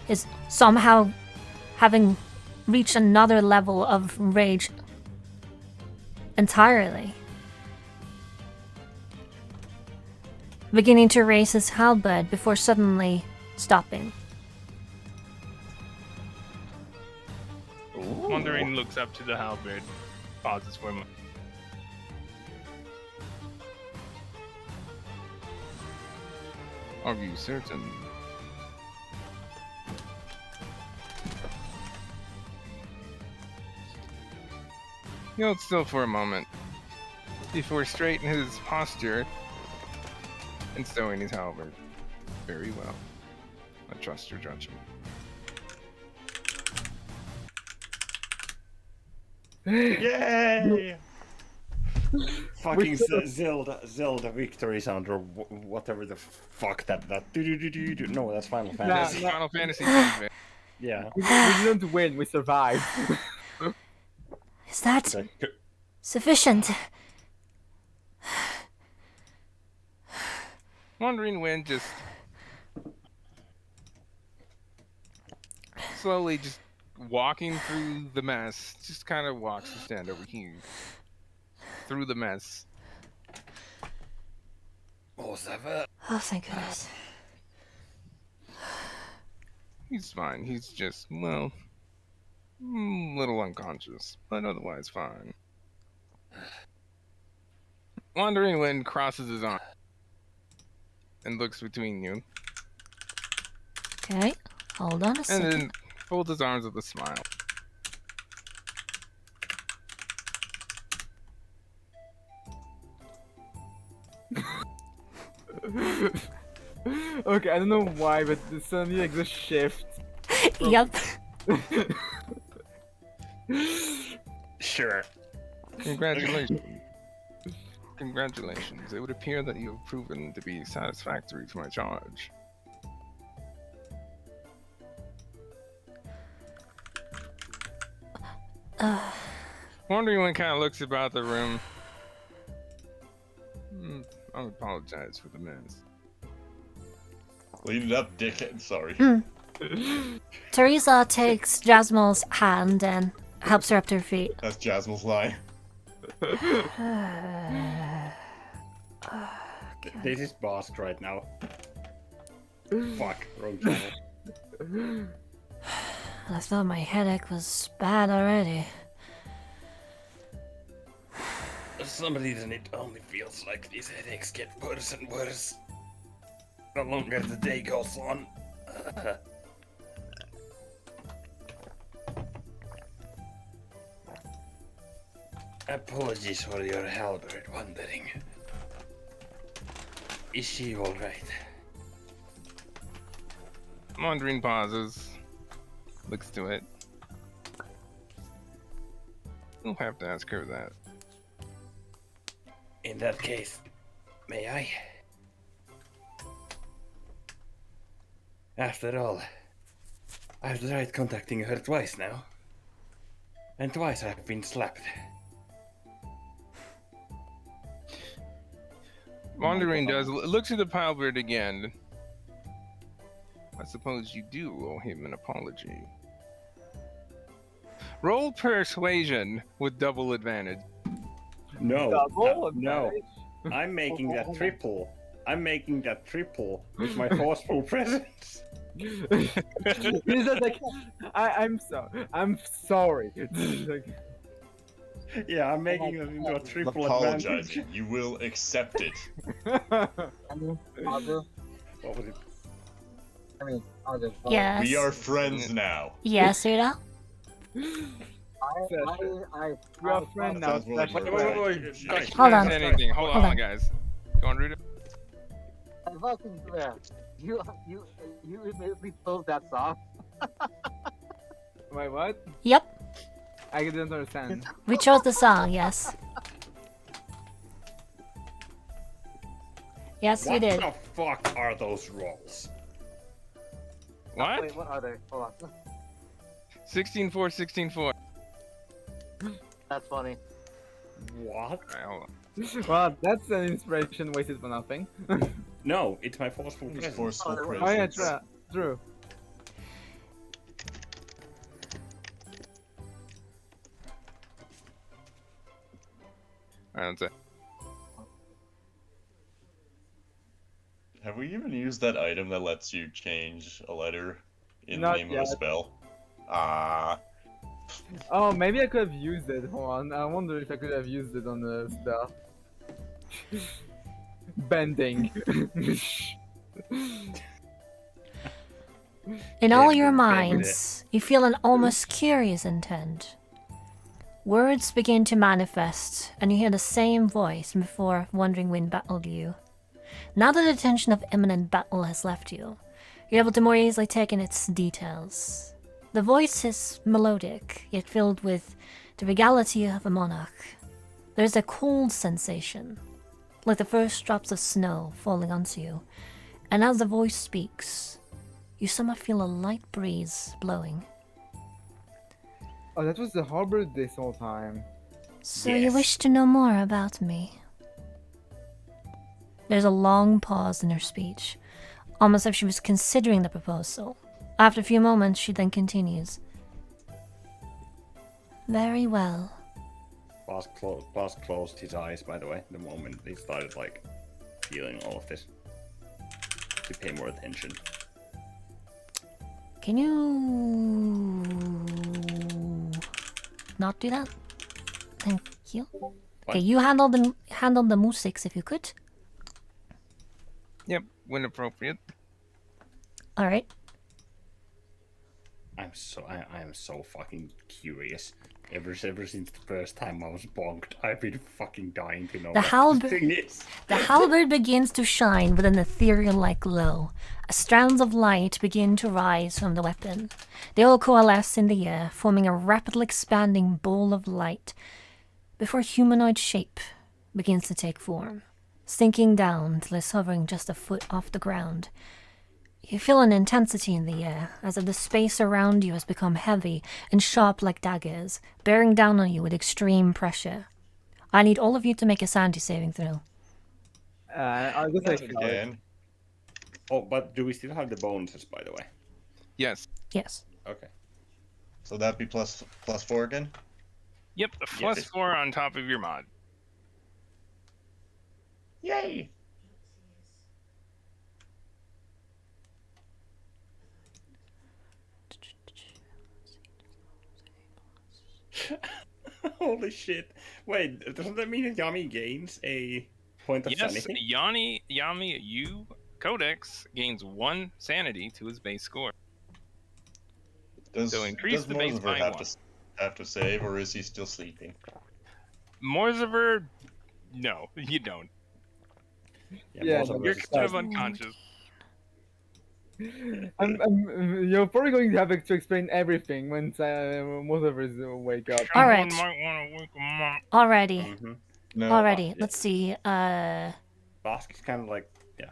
is somehow having reached another level of rage entirely. Beginning to raise his halberd before suddenly stopping. Wandering looks up to the halberd, pauses for a moment. Are you certain? He holds still for a moment before straightening his posture and stowing his halberd. Very well. I trust your judgment. Yay! Fucking Zelda victory sound or whatever the fuck that. No, that's Final Fantasy. Final Fantasy thing, man. Yeah. We didn't win, we survived. Is that sufficient? Wandering Wind just slowly just walking through the mess, just kind of walks to stand over here. Through the mess. Oh, thank goodness. He's fine. He's just, well, a little unconscious, but otherwise fine. Wandering Wind crosses his arm and looks between you. Okay, hold on a second. And then folds his arms with a smile. Okay, I don't know why, but suddenly like this shift. Yep. Sure. Congratulations. Congratulations. It would appear that you have proven to be satisfactory to my charge. Wondering when kind of looks about the room. I apologize for the mess. Clean it up, dickhead. Sorry. Teresa takes Jasmine's hand and helps her up to her feet. That's Jasmine's line. This is bossed right now. Fuck, wrong channel. I thought my headache was bad already. For some reason, it only feels like these headaches get worse and worse the longer the day goes on. Apologies for your halberd wandering. Is she alright? Wandering pauses, looks to it. You'll have to ask her that. In that case, may I? After all, I've tried contacting her twice now. And twice I've been slapped. Wandering looks at the halberd again. I suppose you do owe him an apology. Roll persuasion with double advantage. No. I'm making that triple. I'm making that triple with my forceful presence. He's just like, I'm sorry. Yeah, I'm making it into a triple advantage. Apologizing. You will accept it. I mean, Arthur. What was it? I mean, Arthur. Yes. We are friends now. Yes, Rita? We are friends now. Sounds more like Session. Murg. Guys, Hold on. Say anything. Hold Hold on, on. guys. Go on, Ruta. I fucking swear. You immediately chose that song. Wait, what? Yep. I didn't understand. We chose the song, yes. Yes, we What did. the fuck are those rolls? What? Wait, what are they? Hold on. 16-4, 16-4. That's funny. What? Alright, hold on. Well, that's an inspiration wasted for nothing. No, it's my forceful It's presence. forceful Oh, Oh yeah, presence. true. Alright, that's it. Have we even used that item that lets you change a letter in the Not name of yet. a spell? Ah. Oh, maybe I could have used it. Hold on. I wonder if I could have used it on the stuff. Bending. In all your Bend it. minds, you feel an almost curious intent. Words begin to manifest, and you hear the same voice from before Wandering Wind battled you. Now that the tension of imminent battle has left you, you're able to more easily take in its details. The voice is melodic, yet filled with the regality of a monarch. There's a cold sensation, like the first drops of snow falling onto you, and as the voice speaks, you somehow feel a light breeze blowing. Oh, that was the harbor this whole time. So Yes. you wish to know more about me? There's a long pause in her speech, almost as if she was considering the proposal. After a few moments, she then continues. Very well. Boss closed his eyes, by the way, the moment they started, like, feeling all of this. To pay more attention. Can you not do that? Thank you. Okay, you handle the musics if you could. Yep, when appropriate. All right. I am so fucking curious. Ever since the first time I was bonked, I've been fucking dying to know The what halberd- this thing is. The halberd begins to shine with an ethereal-like glow. Strands of light begin to rise from the weapon. They all coalesce in the air, forming a rapidly expanding ball of light before a humanoid shape begins to take form, sinking down till it's hovering just a foot off the ground. You feel an intensity in the air, as if the space around you has become heavy and sharp like daggers, bearing down on you with extreme pressure. I need all of you to make a sanity saving throw. I'll just Once like again. Oh, but do we still have the bonuses, by the way? Yes. Yes. Okay. So that'd be plus 4 again? Yep, a plus 4 on top of your mod. Yay! Holy shit. Wait, doesn't that mean that Yami gains a point of Yes, sanity? Yami U Codex gains 1 sanity to his base score. Does So increase the base Morziver by have 1. have to save, or is he still sleeping? Morziver, no, you don't. Yeah, most of You're us kind of is- unconscious. You're probably going to have to explain everything when most of us wake up. All right. Someone might want to wake him up. Alrighty. Mhm. No. Alrighty. yeah. Let's see. Bosk is kind of like, yeah.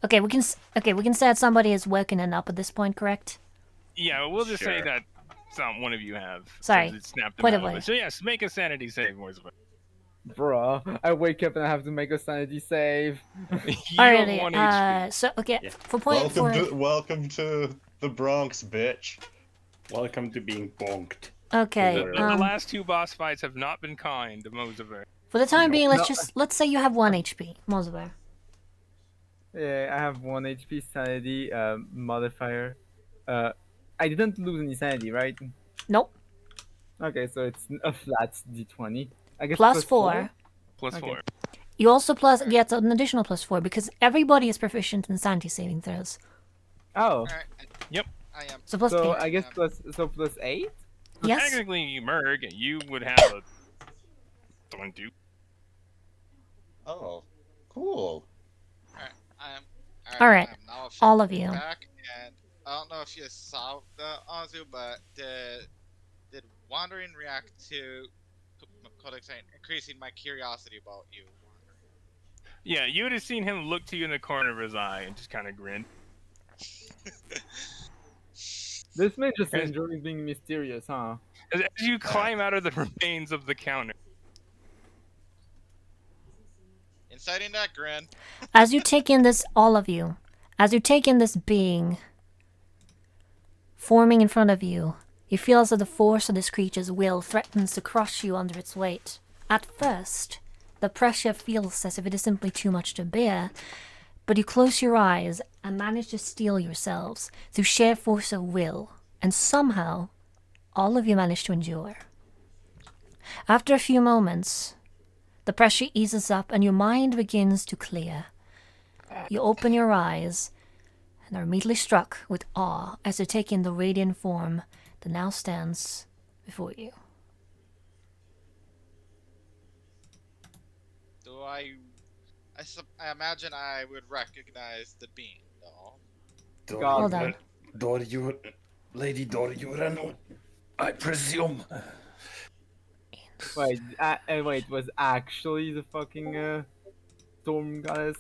Okay, we can say that somebody is woken and up at this point, correct? Yeah, we'll just say Sure. that one of you have. Sorry. Since it snapped them Point out of of order. it. So yes, make a sanity save, Morziver. Bruh, I wake up and I have to make a sanity save. You have 1 Alrighty. HP. So okay, Yeah. for point Welcome to the Bronx, bitch. Welcome to being bonked. Okay. The last 2 boss fights have not been kind to Morziver. For the time being, No. let's say you have 1 HP, Mozover. Yeah, I have 1 HP sanity modifier. I didn't lose any sanity, right? Nope. Okay, so it's a flat d20. I guess Plus +4. 4. Plus Okay. 4. You also get an additional plus 4 because everybody is proficient in sanity saving throws. Oh, Alright, Yep. I am. So plus so 8. I guess plus 8. So Yes? technically, Merg, you would have a 22. Oh, cool. Alright, I am. Alright, I am now all of officially you. back, and I don't know if you saw the Azu, but did wandering react to Codex saying increasing my curiosity about you, wandering? Yeah, you would have seen him look to you in the corner of his eye and just kind of grin. This man just As- enjoys being mysterious, huh? As you climb out of the remains of the counter. Inciting that grin. As you take in this, all of you, as you take in this being forming in front of you, you feel as though the force of this creature's will threatens to crush you under its weight. At first, the pressure feels as if it is simply too much to bear, but you close your eyes and manage to steel yourselves through sheer force of will, and somehow, all of you manage to endure. After a few moments, the pressure eases up and your mind begins to clear. You open your eyes and are immediately struck with awe as you take in the radiant form that now stands before you. Do I imagine I would recognize the being, though. Hold on. Lady Doryuran, I presume. Wait, wait, was actually the fucking storm goddess?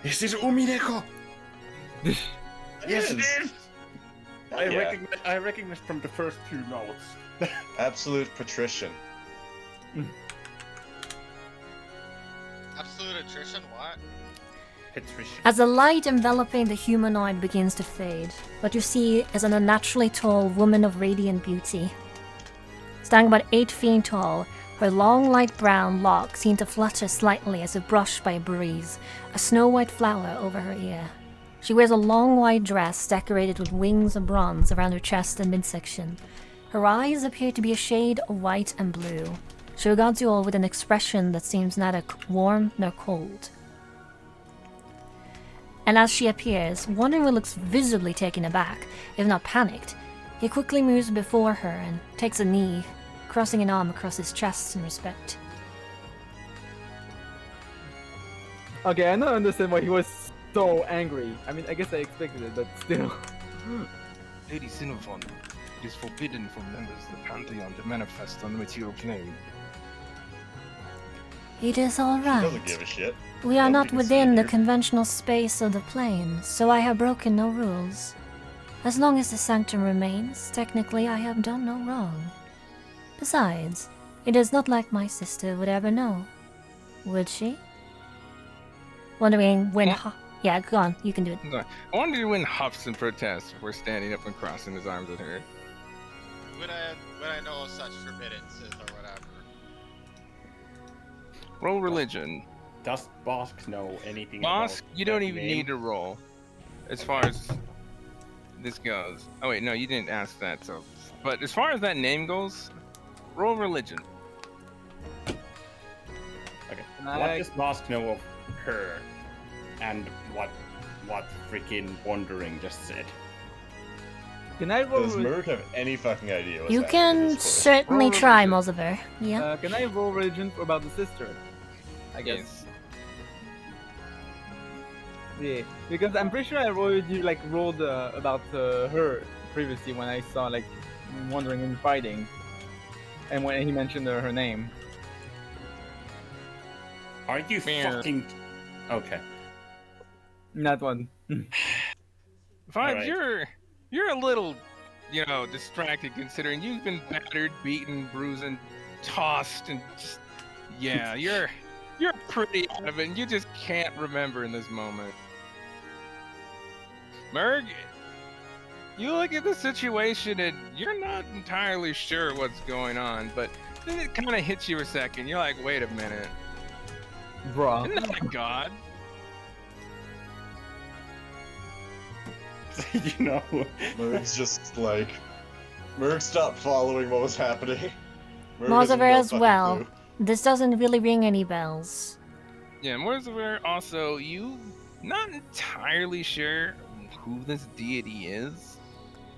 This is Umineko. Yes, it is. I recognize from the first two notes. Absolute patrician. Absolute attrition, what? Patrician. As the light enveloping the humanoid begins to fade, what you see is an unnaturally tall woman of radiant beauty. Standing about 8 feet tall, her long light brown locks seem to flutter slightly as if brushed by a breeze, a snow-white flower over her ear. She wears a long white dress decorated with wings of bronze around her chest and midsection. Her eyes appear to be a shade of white and blue. She regards you all with an expression that seems neither warm nor cold. And as she appears, Wandering looks visibly taken aback, if not panicked. He quickly moves before her and takes a knee, crossing an arm across his chest in respect. Okay, I don't understand why he was so angry. I mean, I guess I expected it, but still. Lady Sinopon, it is forbidden for members of the Pantheon to manifest on the material plane. It is all She doesn't right. give a shit. We are Nobody not can see within the you. conventional space of the plane, so I have broken no rules. As long as the sanctum remains, technically I have done no wrong. Besides, it is not like my sister would ever know. Would she? Wondering when... Yeah, go on, you can do it. I wonder when huffs and protests before standing up and crossing his arms at her. Would I know of such forbiddances or whatever? Roll religion. Does Bosk know anything Bosk, about you don't that even name? need to roll. As far as this goes. Oh wait, no, you didn't ask that, so... But as far as that name goes, roll religion. Okay. I- What does Bosk know of her? And what freaking Wandering just said? Can I roll? Does Merc have any fucking idea what's You happening in can this course? certainly Roll try, religion. Moziver. Yeah. Can I roll religion about the sister? I guess. Yeah, because I'm pretty sure I already rolled about her previously when I saw Wandering and fighting, and when he mentioned her name. Are you Meow. fucking... Okay. That one. Vibes, Alright. you're a little, distracted considering you've been battered, beaten, bruising, tossed, and just... Yeah, you're pretty out of it, and you just can't remember in this moment. Merg, you look at the situation and you're not entirely sure what's going on, but then it kind of hits you a second. You're like, wait a minute. Bruh. Isn't that a god? you know. Merg's just like... Merg stopped following what was happening. Merg has Mozaver no as fucking well. clue. This doesn't really ring any bells. Yeah, Morzaver, also, you not entirely sure who this deity is.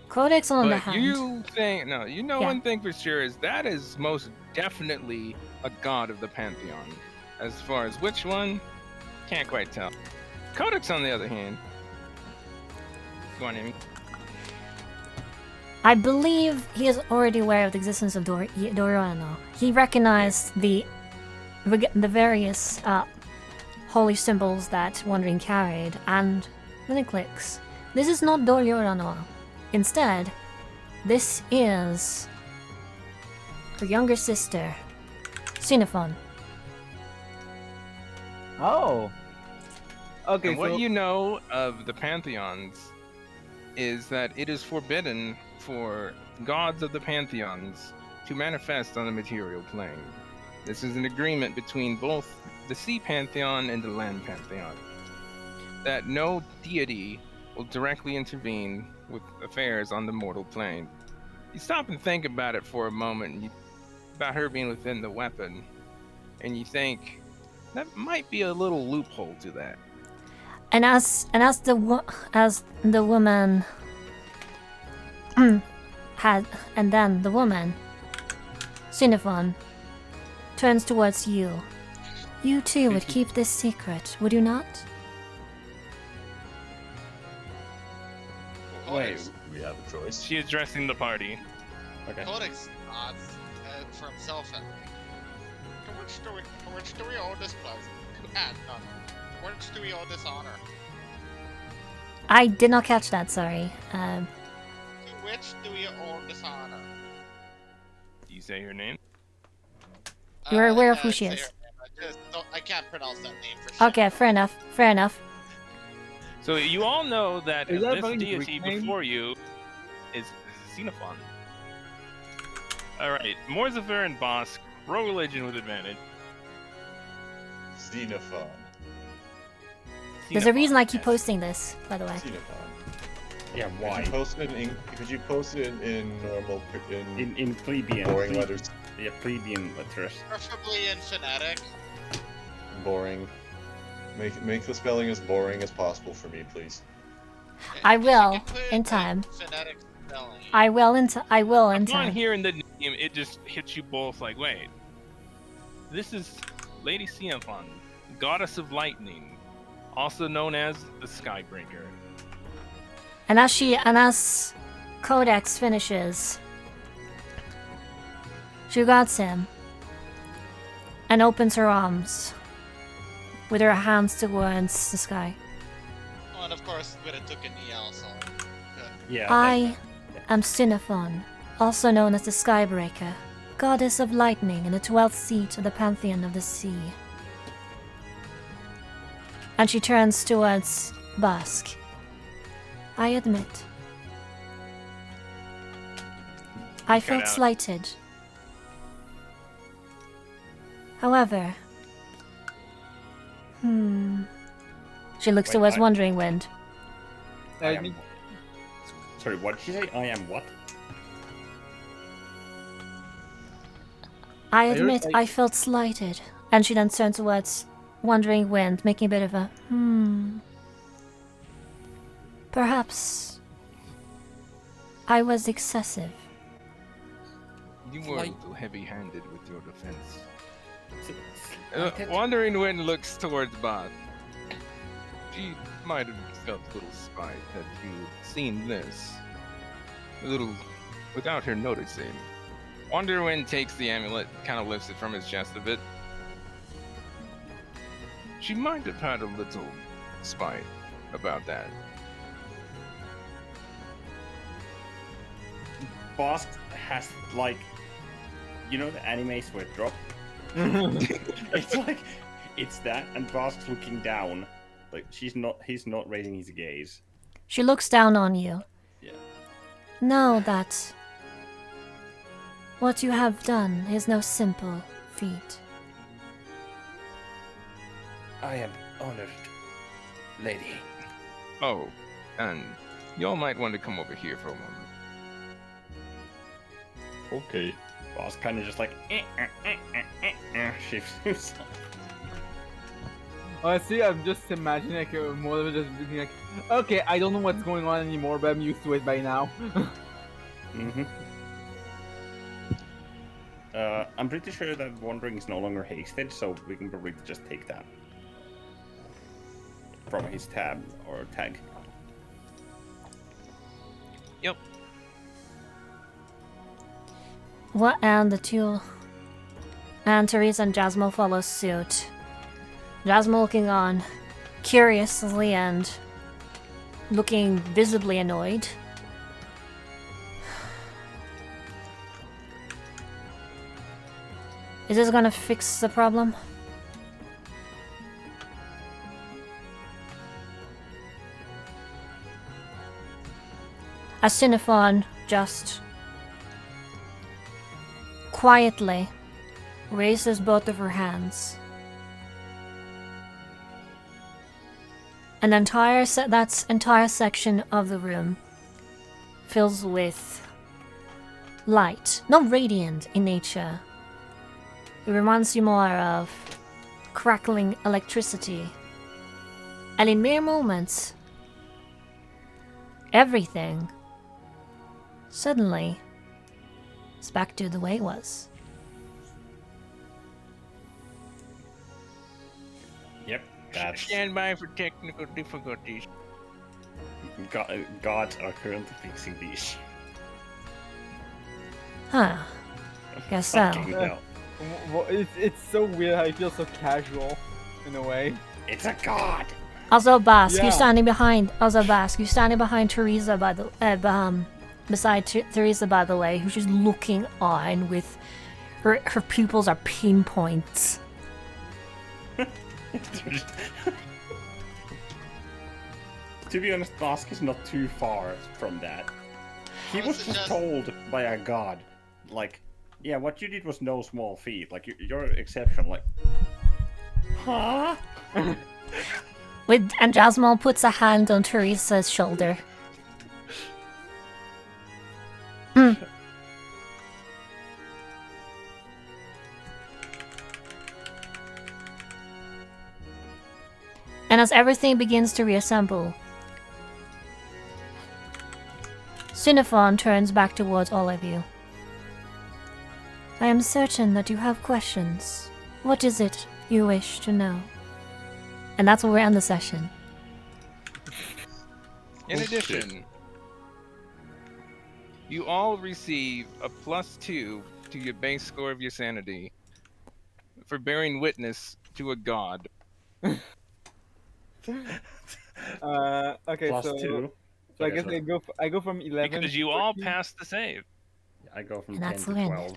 Codex on the But hand. you think, no, you know Yeah. one thing for sure is that is most definitely a god of the pantheon. As far as which one, can't quite tell. Codex, on the other hand, go on, Amy. I believe he is already aware of the existence of Doriano. He recognized the various holy symbols that Wandering carried, and then it clicks. This is not Doriano. Instead, this is her younger sister, Xenophon. Oh. Okay, And what so you know of the pantheons is that it is forbidden for gods of the pantheons to manifest on the material plane. This is an agreement between both the sea pantheon and the land pantheon, that no deity will directly intervene with affairs on the mortal plane. You stop and think about it for a moment, about her being within the weapon, and you think that might be a little loophole to that. And as the woman had, and then the woman, Xenophon, turns towards you. You too would keep this secret, would you not? Wait, we have a choice. She is addressing the party. Okay. Codex nods for himself and to which do we owe this pleasure? No. To which do we owe this honor? I did not catch that, sorry. To which do we owe this honor? Do you say her name? You're aware of who she is. I can't pronounce that name for sure. Okay, fair enough. Fair enough. So you all know that Is that this really deity Greek name? before you is Xenophon. Alright, Morzaver and Bosk, roll religion with advantage. Xenophon. There's a reason I keep yes. posting this, by the way. Xenophon. Yeah, why? Could you post it in normal, In plebeian. boring letters? Yeah, plebeian letters. Preferably in phonetic. Boring. Make the spelling as boring as possible for me, please. I If you will, can put it in time. Phonetic spelling. I will in Upon time. hearing the name, it just hits you both like, wait. This is Lady Xenophon, goddess of lightning, also known as the Skybreaker. And as Codex finishes, she guards him and opens her arms with her hands towards the sky. Oh, and of course, we took an EL, so. Yeah. I am Xenophon, also known as the Skybreaker, goddess of lightning and the 12th seat of the pantheon of the sea. And she turns towards Bosk. I admit, I felt out. slighted. However, she looks Wait, towards I- Wandering Wind. I am. Sorry, what did you say? I am what? I heard, admit like- I felt slighted. And she then turns towards Wandering Wind, making a bit of a Perhaps I was excessive. You were a Like- little heavy-handed with your defense. Slighted? Wandering Wind looks towards Bosk. She might have felt a little spite that you'd seen this. A little without her noticing. Wandering Wind takes the amulet, kind of lifts it from his chest a bit. She might have had a little spite about that. Bosk has like, you know the anime sweat drop? It's like, it's that, and Bosk's looking down. Like he's not raising his gaze. She looks down on you. Yeah. Know that what you have done is no simple feat. I am honored, lady. Oh, and Y'all might want to come over here for a moment. Okay. Boss kind of just like shifts himself. Honestly, I'm just imagining like more of it just being like, okay, I don't know what's going on anymore, but I'm used to it by now. Mm-hmm. I'm pretty sure that wandering is no longer hasted, so we can probably just take that from his tab or tag. Yep. What and the two and Therese and Jasmine follow suit. Jasmine looking on curiously and looking visibly annoyed. Is this gonna fix the problem? As Cinephon just quietly raises both of her hands. An entire entire section of the room fills with light, not radiant in nature. It reminds you more of crackling electricity. And in mere moments, everything suddenly is back to the way it was. Yep, that's Stand by for technical difficulties. gods are currently fixing these. Huh. Guess so. Fucking hell. Well, it's so weird how it feels so casual, in a way. It's a god. Also, Bask, Yeah. you're standing behind. Also, Bask, you're standing behind Teresa by the beside Teresa, by the way, who's just looking on with her pupils are pinpoints. To be honest, Bosk is not too far from that. He was This is just just- told by a god, like, yeah, what you did was no small feat. Like, you're exceptional. Like, huh? And Jasmine puts a hand on Teresa's shoulder. And as everything begins to reassemble, Cinephon turns back towards all of you. I am certain that you have questions. What is it you wish to know? And that's where we end the session. In addition, you all receive a +2 to your base score of your sanity for bearing witness to a god. Okay, Plus so 2. so I Okay, guess sorry. I go from 11 Because to you all 14. passed the save. I go from And 10 that's to when 12.